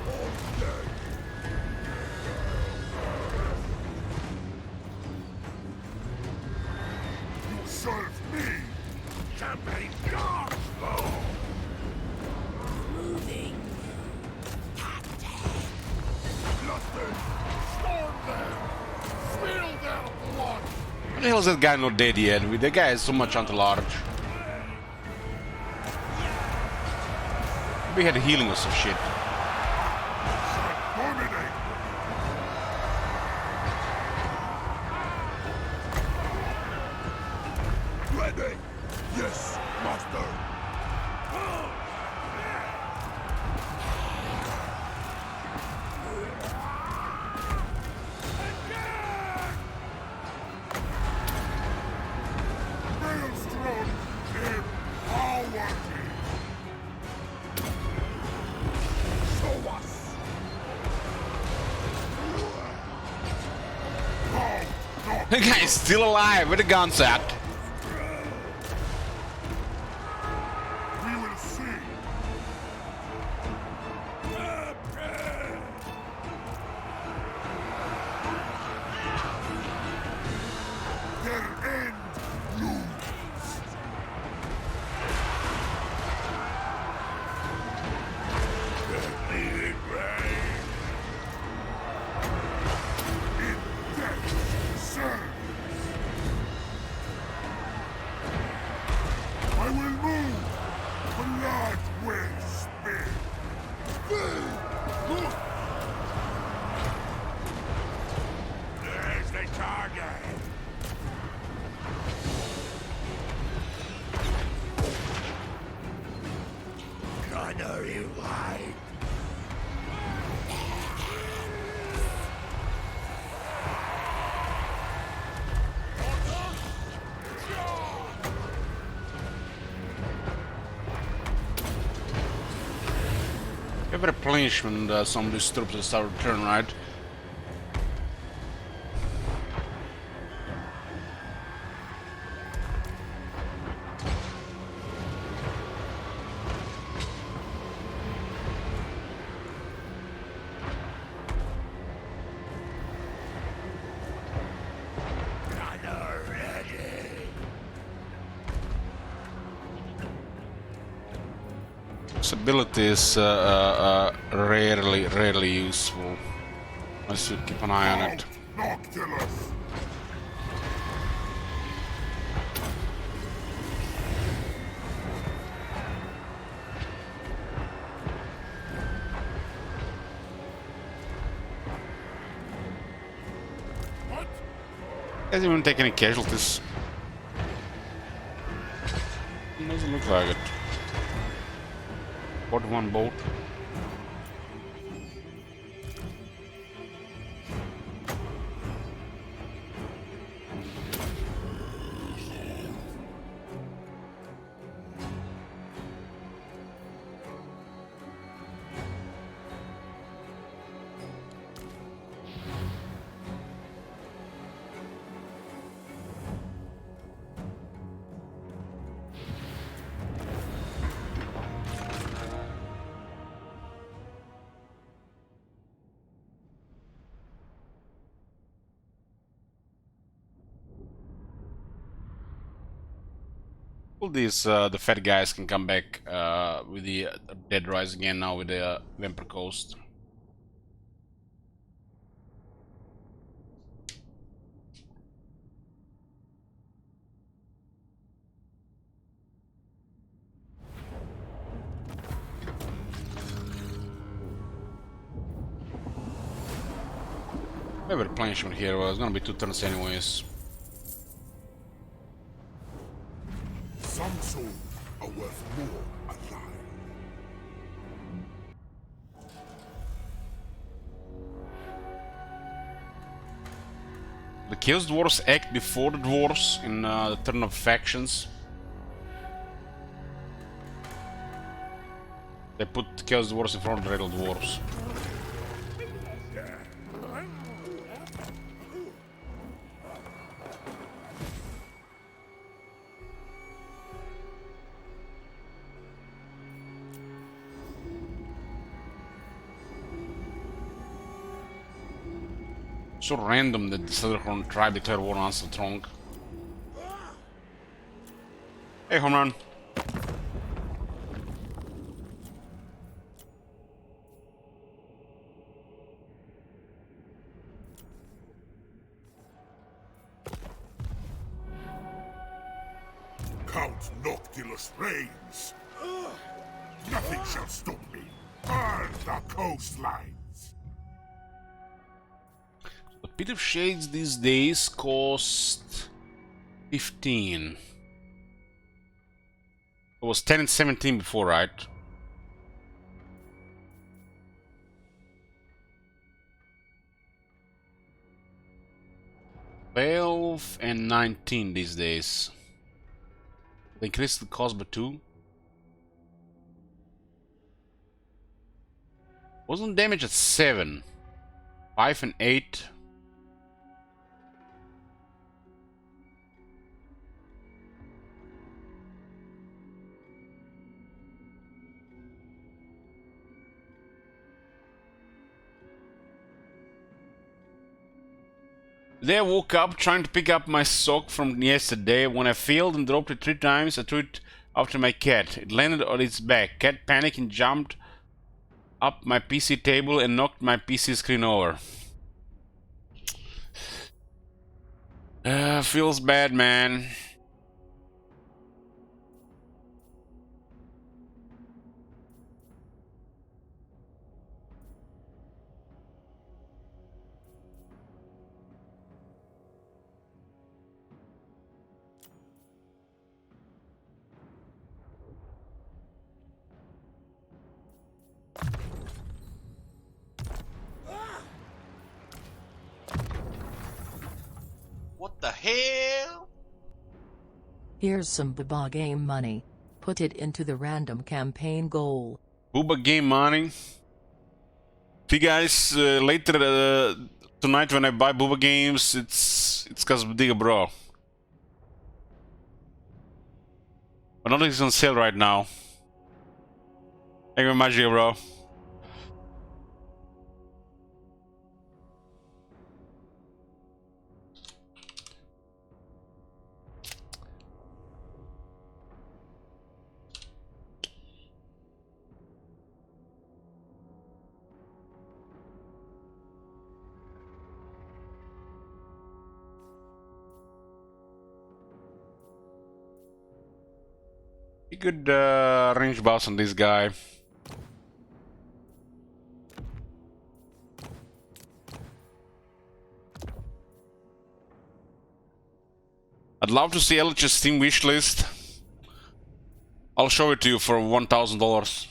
Speaker 2: All dead!
Speaker 1: the hell is that guy not dead yet? That guy is so much anti-large. We had healing or some shit.
Speaker 2: Ready? Yes, master. Maelstrom in power. Show us.
Speaker 1: The guy is still alive. Where the guns at?
Speaker 2: We will see. Their end looms. Their bleeding rain. In death serves. I will move. Blood will spill. There's the target. Gunnery white.
Speaker 1: We have a replenishment, some of these troops that start to turn, right?
Speaker 2: Gunner ready.
Speaker 1: This ability is rarely useful. I should keep an eye on it.
Speaker 2: Noctilus.
Speaker 1: Hasn't even taken any casualties. Doesn't look like it. Got one boat. All these the fat guys can come back with the Dead Rise again now with the Vampire Coast. Maybe replenishment here, well, it's gonna be 2 turns anyways.
Speaker 2: Some souls are worth more alive.
Speaker 1: The Chaos Dwarves act before the Dwarves in the turn of factions. They put Chaos Dwarves in front of the Red Dwarves. So random that the Southern tribe declared war on Strong. Hey, home run.
Speaker 2: Count Noctilus reigns. Nothing shall stop me. Burn the coastlines.
Speaker 1: The Pit of Shades these days cost 15. It was 10 and 17 before, right? $12 and $19 these days. They increased the cost by 2. Wasn't damage at 7. 5 and 8. Today I woke up trying to pick up my sock from yesterday. When I failed and dropped it 3 times, I threw it after my cat. It landed on its back. Cat panicked and jumped up my PC table and knocked my PC screen over. Feels bad, man.
Speaker 3: What the hell?
Speaker 14: Here's some Booba game money. Put it into the random campaign goal.
Speaker 1: Booba game money. See guys, later tonight when I buy Booba games, it's cause of Digga Bro. But nothing's on sale right now. Thank you very much, Digga Bro. Be good range boss on this guy. I'd love to see LH's Steam wishlist. I'll show it to you for $1,000.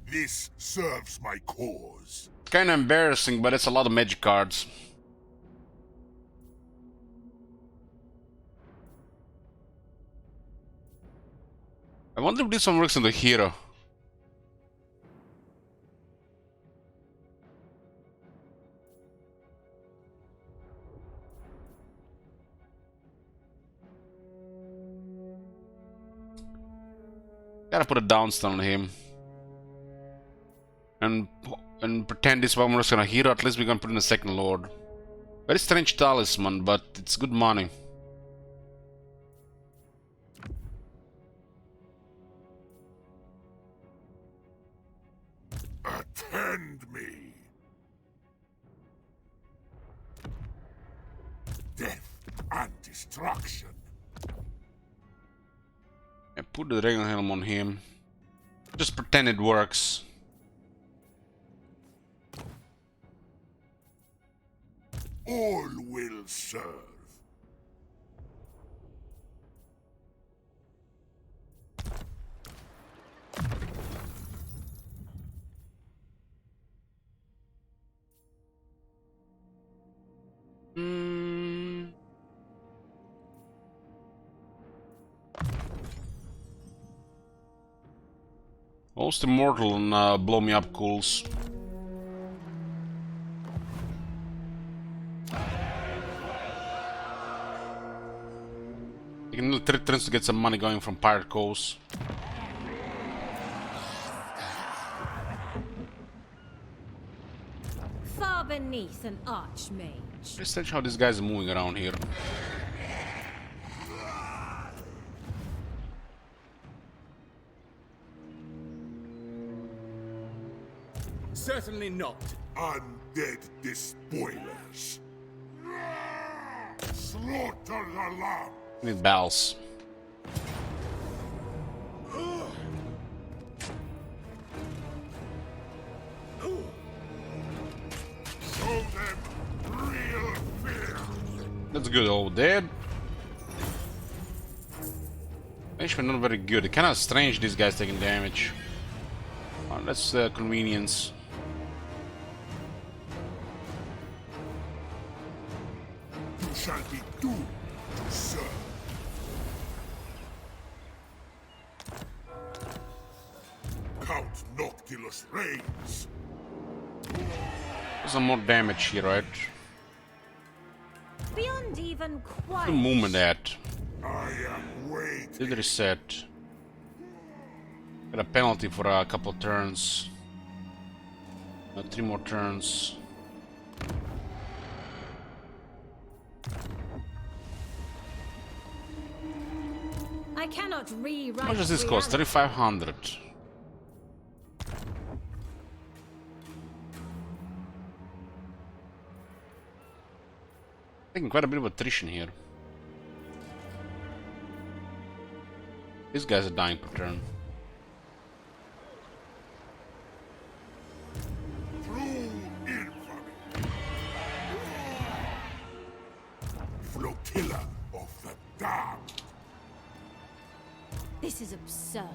Speaker 2: This serves my cause.
Speaker 1: It's kind of embarrassing, but it's a lot of magic cards. I wonder if this one works on the hero. Gotta put a downstone on him. And pretend this one works on a hero. At least we're gonna put in a second lord. Very strange talisman, but it's good money.
Speaker 2: Attend me. Death and destruction.
Speaker 1: I put the dragon helm on him. Just pretend it works.
Speaker 2: All will serve.
Speaker 1: Most immortal and blow me up cools. You can need 3 turns to get some money going from pirate calls.
Speaker 13: Far beneath an archmage.
Speaker 1: Let's see how these guys are moving around here.
Speaker 7: certainly not.
Speaker 2: Undead despoilers. Slaughter the lamb.
Speaker 1: Need bells.
Speaker 2: Show them real fear.
Speaker 1: That's good, old dead. Actually, not very good. Kind of strange these guys taking damage. Oh, that's convenience.
Speaker 2: You shall be doomed to serve. Count Noctilus reigns.
Speaker 1: Some more damage here, right?
Speaker 13: Beyond even quite.
Speaker 1: The movement at.
Speaker 2: I am waiting.
Speaker 1: Did reset. Got a penalty for a couple turns. 3 more turns.
Speaker 13: I cannot rewrite.
Speaker 1: How much does this cost? 3,500. Taking quite a bit of attrition here. These guys are dying per turn.
Speaker 2: Flotilla of the damned.
Speaker 13: This is absurd.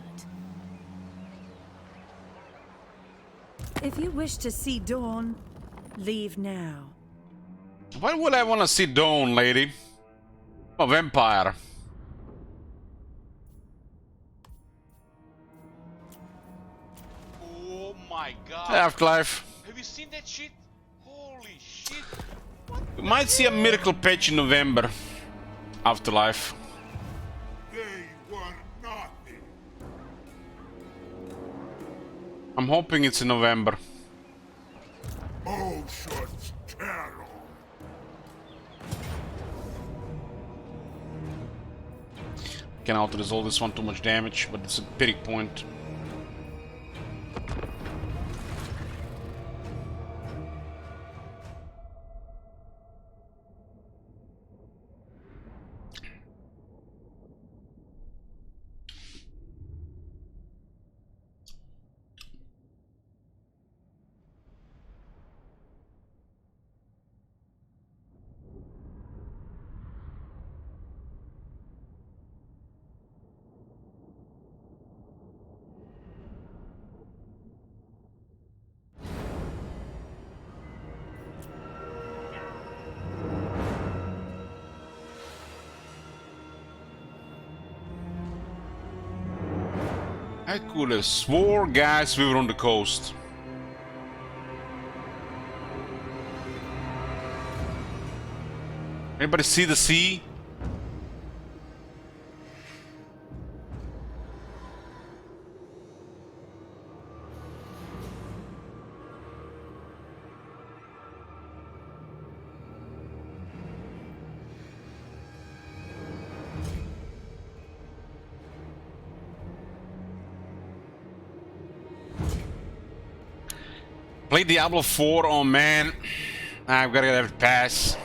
Speaker 9: If you wish to see dawn, leave now.
Speaker 1: Why would I want to see Dawn, lady? A vampire.
Speaker 3: Oh my god.
Speaker 1: Afterlife.
Speaker 3: Have you seen that shit? Holy shit.
Speaker 1: We might see a miracle patch in November. Afterlife.
Speaker 2: They were nothing.
Speaker 1: I'm hoping it's in November.
Speaker 2: Ocean's terror.
Speaker 1: Can auto-resolve this one, too much damage, but it's a pity point. I could have swore, guys, we were on the coast. Anybody see the sea? Played Diablo 4, oh man. I've gotta have it pass.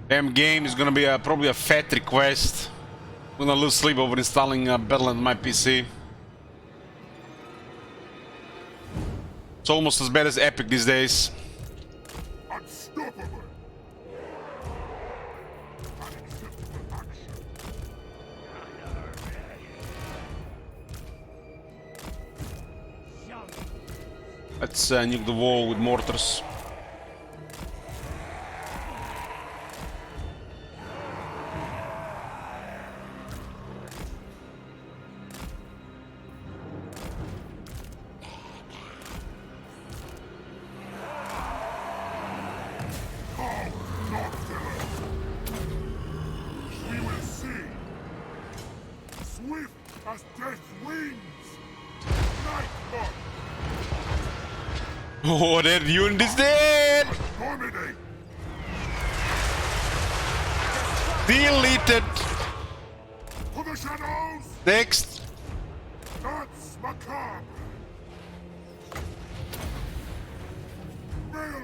Speaker 1: Damn game is gonna be probably a fat request. I'm gonna lose sleep over installing Battle on my PC. It's almost as bad as Epic these days.
Speaker 2: Unstoppable.
Speaker 1: Let's nuke the wall with mortars.
Speaker 2: We will see. Swift as death wings. Nightlock.
Speaker 1: Oh, that unit is dead!
Speaker 2: Dominate.
Speaker 1: Deleted!
Speaker 2: For the shadows.
Speaker 1: Next!
Speaker 2: That's macabre.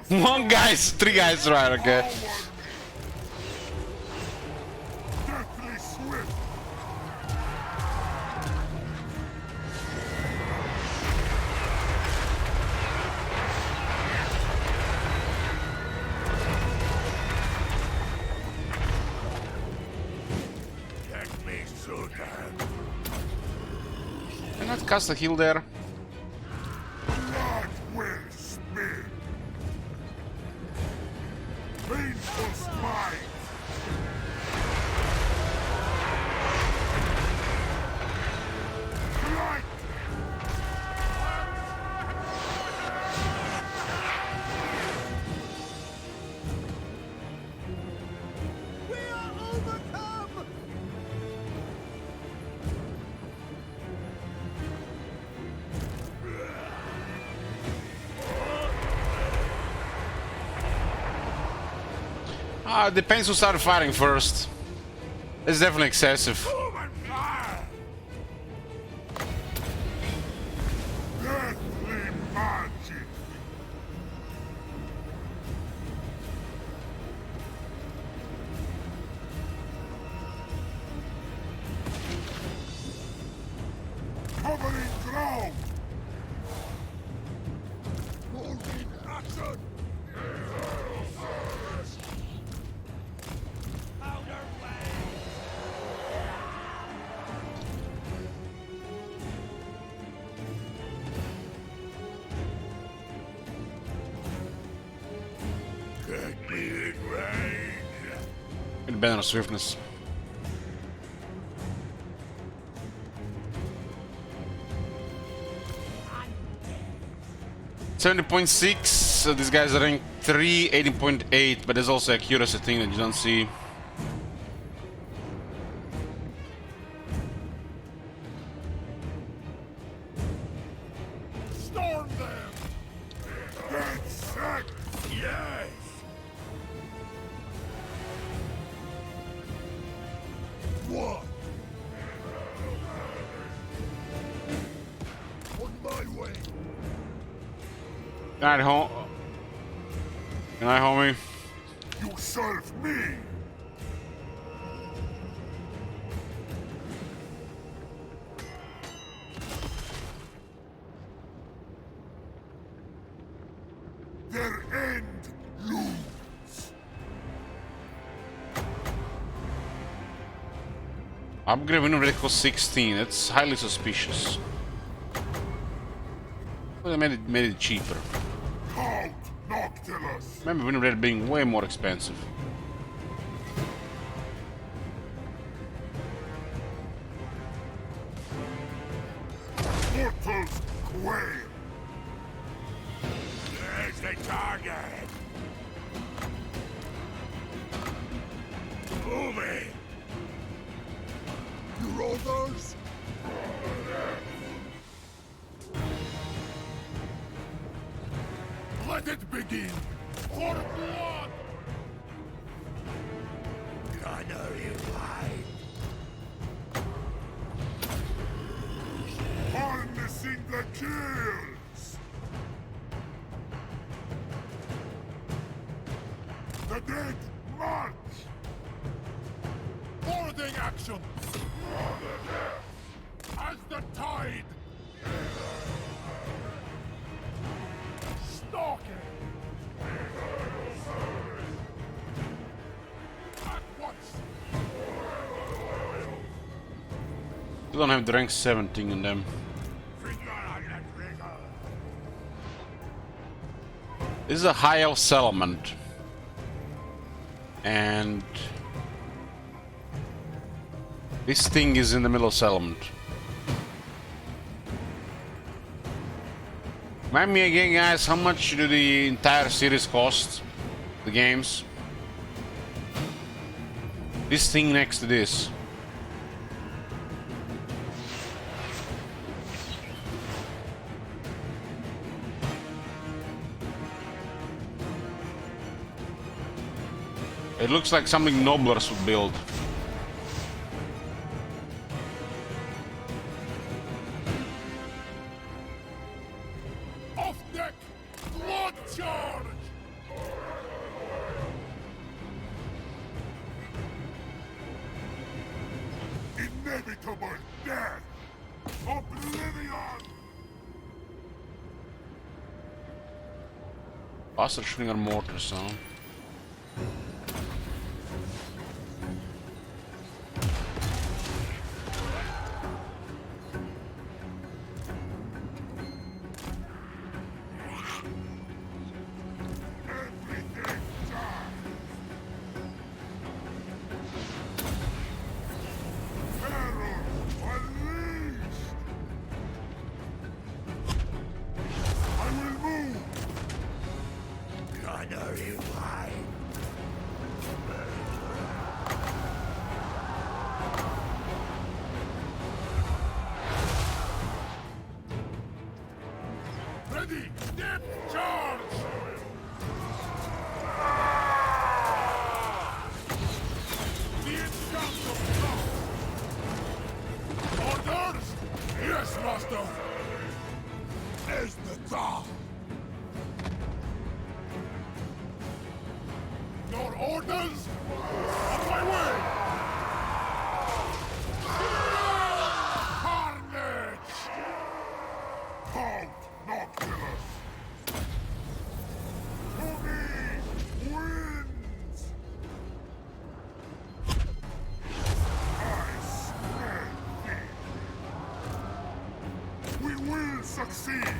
Speaker 1: One guys, three guys, right? Okay.
Speaker 2: Deathly swift. Let me shoot them.
Speaker 1: Can I cast a heal there?
Speaker 2: Blood will spill. Painful smite. Strike.
Speaker 5: We are overcome!
Speaker 1: Depends who started fighting first. It's definitely excessive.
Speaker 2: Deathly magic. Covering ground. Holding action. Get me in range.
Speaker 1: It's better on swiftness. $70.6. So these guys are rank 3, 18.8, but there's also accuracy thing that you don't see.
Speaker 2: Storm them. Dead set. Yes. What? On my way.
Speaker 1: Alright, Good night, homie.
Speaker 2: You serve me. Their end looms.
Speaker 1: Upgrade win rate cost 16. That's highly suspicious. Well, they made it cheaper.
Speaker 2: Halt, Noctilus.
Speaker 1: Remember win rate being way more expensive.
Speaker 2: Mortals quail. There's the target. Moving. Your orders? Let it begin. For blood. Gunner you light. Harnessing the kills. The dead march. Boarding action. As the tide. Stalking. At once.
Speaker 1: They don't have the rank 17 in them. This is a high elf settlement. And this thing is in the middle of settlement. Remind me again, guys, how much do the entire series cost? The games? This thing next to this. It looks like something Noblers would build.
Speaker 2: Off deck! Blood charge! inevitable death! Oblivion!
Speaker 1: Faster shooting our mortars, huh?
Speaker 2: Ready! Depth charge! The enchant of blood! Orders? Yes, master! As the top! Your orders? On my way! Carnage! Halt! Noctilus! To me! Wins! I smell thee! We will succeed!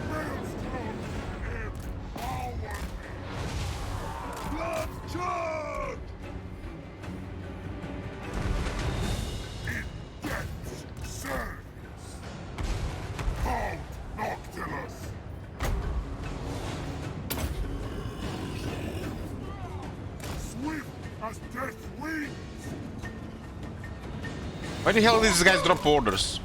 Speaker 2: Maelstrom empower me! Blood charge! In death's service! Halt, Noctilus! Swift as death wings!
Speaker 1: Why the hell did these guys drop orders?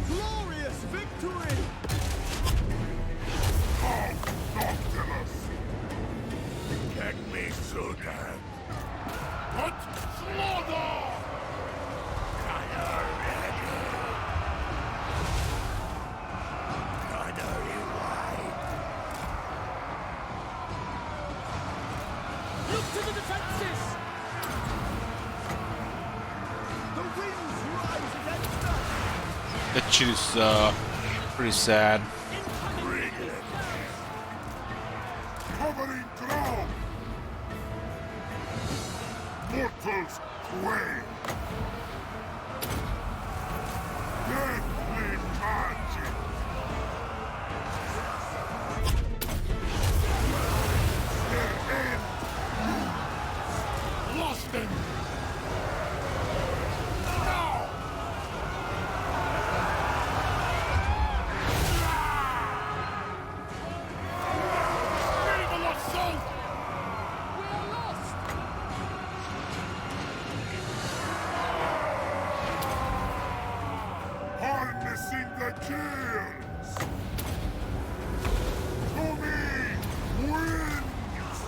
Speaker 8: Glorious victory!
Speaker 2: Halt, Noctilus! Get me, Sultan! What? Slaughter!
Speaker 8: Look to the defenses! The winds rise against us!
Speaker 1: That shit is pretty sad.
Speaker 2: Covering ground! Mortals quail! Deadly magic! Their end! Lost them! Now! Naval assault!
Speaker 12: We're lost!
Speaker 2: Harnessing the kills! To me! Wins!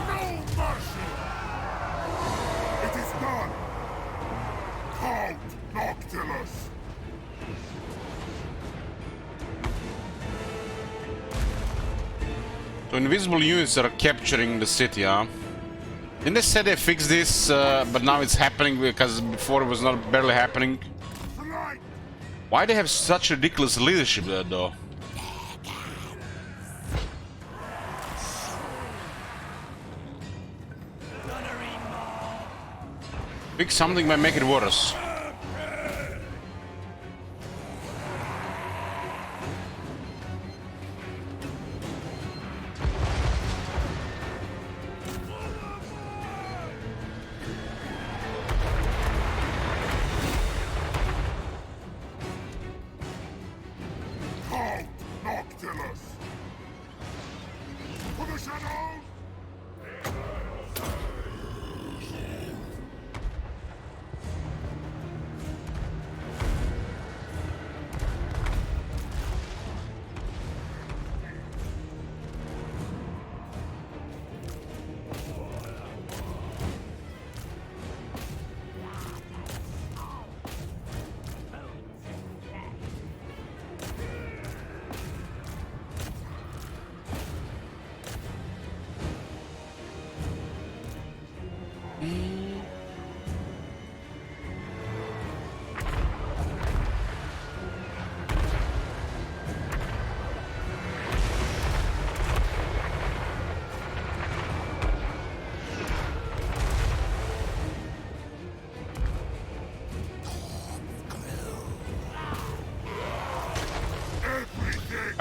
Speaker 2: No mercy! It is done! Count Noctilus!
Speaker 1: So invisible units are capturing the city, huh? Didn't they say they fixed this, but now it's happening because before it was not barely happening?
Speaker 2: Flight!
Speaker 1: Why they have such ridiculous leadership there, though? Fix something might make it worse.
Speaker 2: Count Noctilus! For the shadows!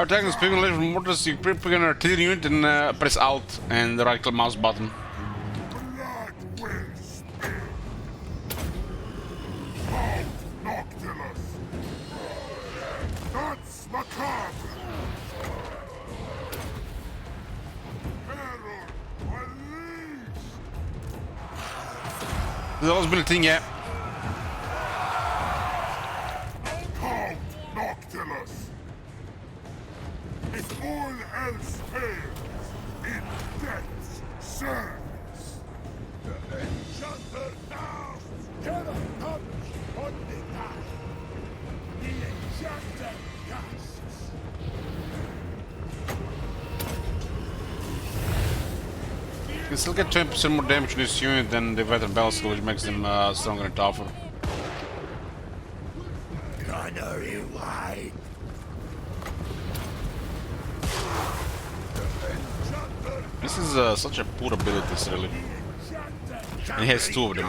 Speaker 1: Our attack is picking later from mortars, you pick an artillery unit and press Alt and the right click mouse button.
Speaker 2: Blood will spill. Halt, Noctilus. That's macabre. Herald, unleash.
Speaker 1: There's always been a thing, yeah.
Speaker 2: Halt, Noctilus. If all else fails, in death's service. The enchanter now cannot touch on the knife. The enchanter gasps.
Speaker 1: You can still get 20% more damage to this unit than the veteran battle, which makes them stronger and tougher.
Speaker 5: Gunnery wide.
Speaker 1: This is such a poor ability, really. And he has two of them.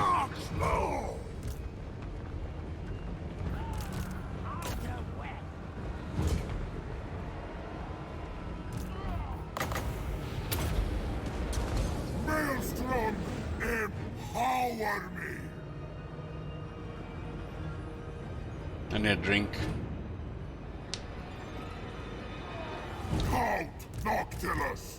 Speaker 2: Maelstrom, empower me.
Speaker 1: I need a drink.
Speaker 2: Halt, Noctilus.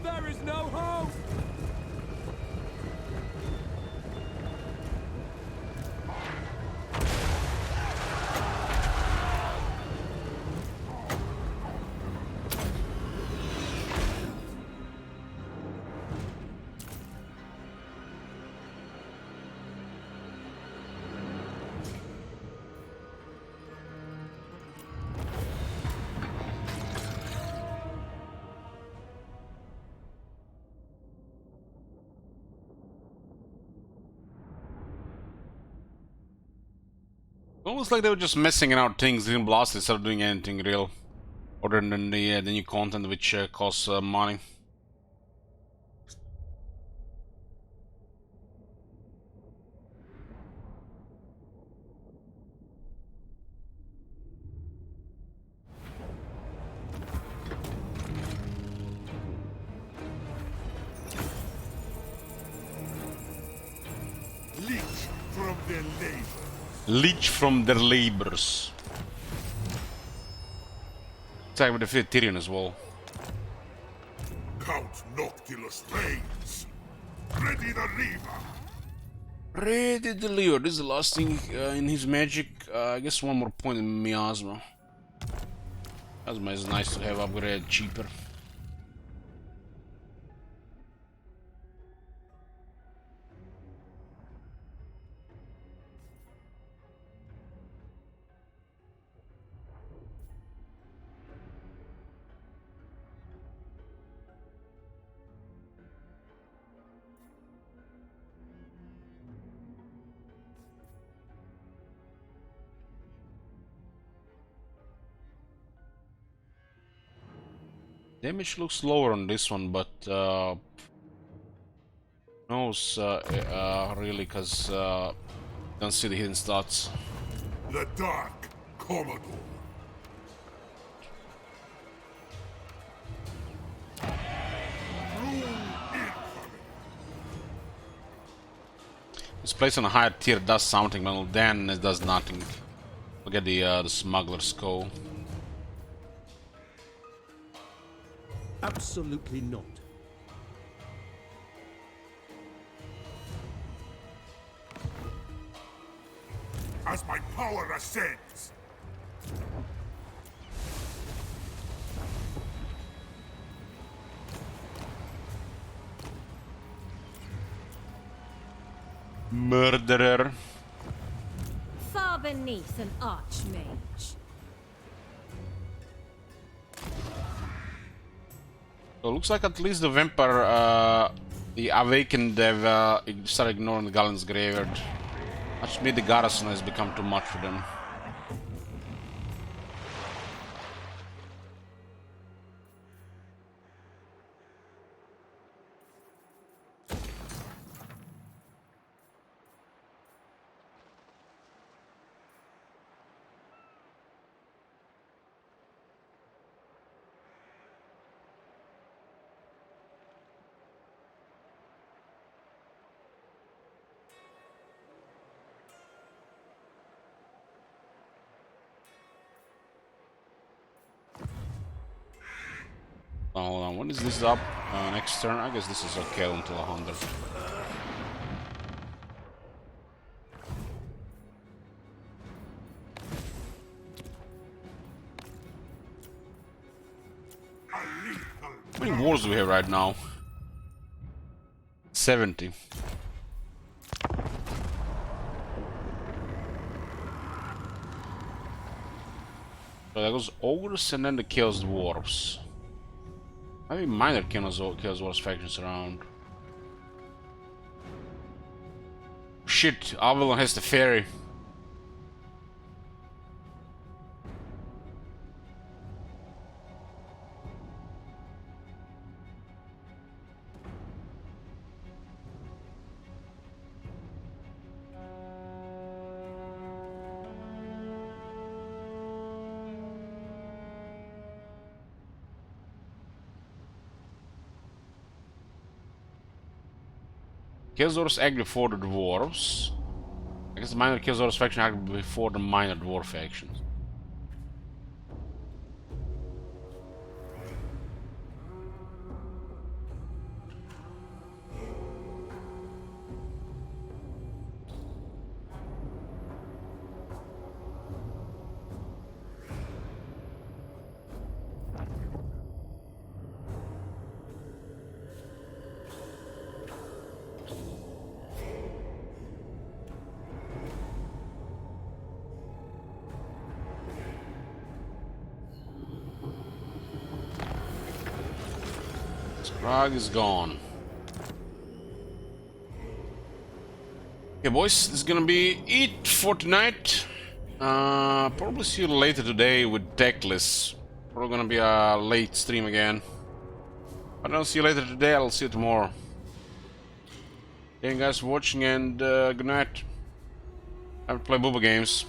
Speaker 8: There is no hope!
Speaker 1: Almost like they were just messing out things, didn't blast it, instead of doing anything real. Other than the new content, which costs money.
Speaker 2: Leech from their labor.
Speaker 1: Leech from their labors. Attack with defeat Tyrion as well.
Speaker 2: Count Noctilus reigns. Ready the lever.
Speaker 1: Ready to deliver. This is the last thing in his magic. I guess one more point in miasma. Miasma is nice to have upgraded cheaper. Damage looks lower on this one, but knows really, because don't see the hidden stats.
Speaker 2: The Dark Commodore.
Speaker 1: This place on a higher tier does something, but then it does nothing. Look at the smuggler's skull.
Speaker 8: Absolutely not.
Speaker 2: As my power ascends.
Speaker 1: Murderer.
Speaker 13: Far beneath an archmage.
Speaker 1: So looks like at least the vampire, the awakened, they've started ignoring the Galen's graveyard. Must be the Garrison has become too much for them. hold on. When is this up? Next turn? I guess this is okay until 100. How many wars do we have right now? 70. So that goes ogres and then the kills dwarves. Maybe minor kills dwarves factions around. Shit, Avalon has the ferry. Killzor's act before the dwarves. I guess the minor Killzor's faction act before the minor dwarf factions. Prague is gone. Okay, boys, this is gonna be it for tonight. Probably see you later today with Techless. Probably gonna be a late stream again. If I don't see you later today, I'll see you tomorrow. Thank you guys for watching, and good night. Have to play Booba games.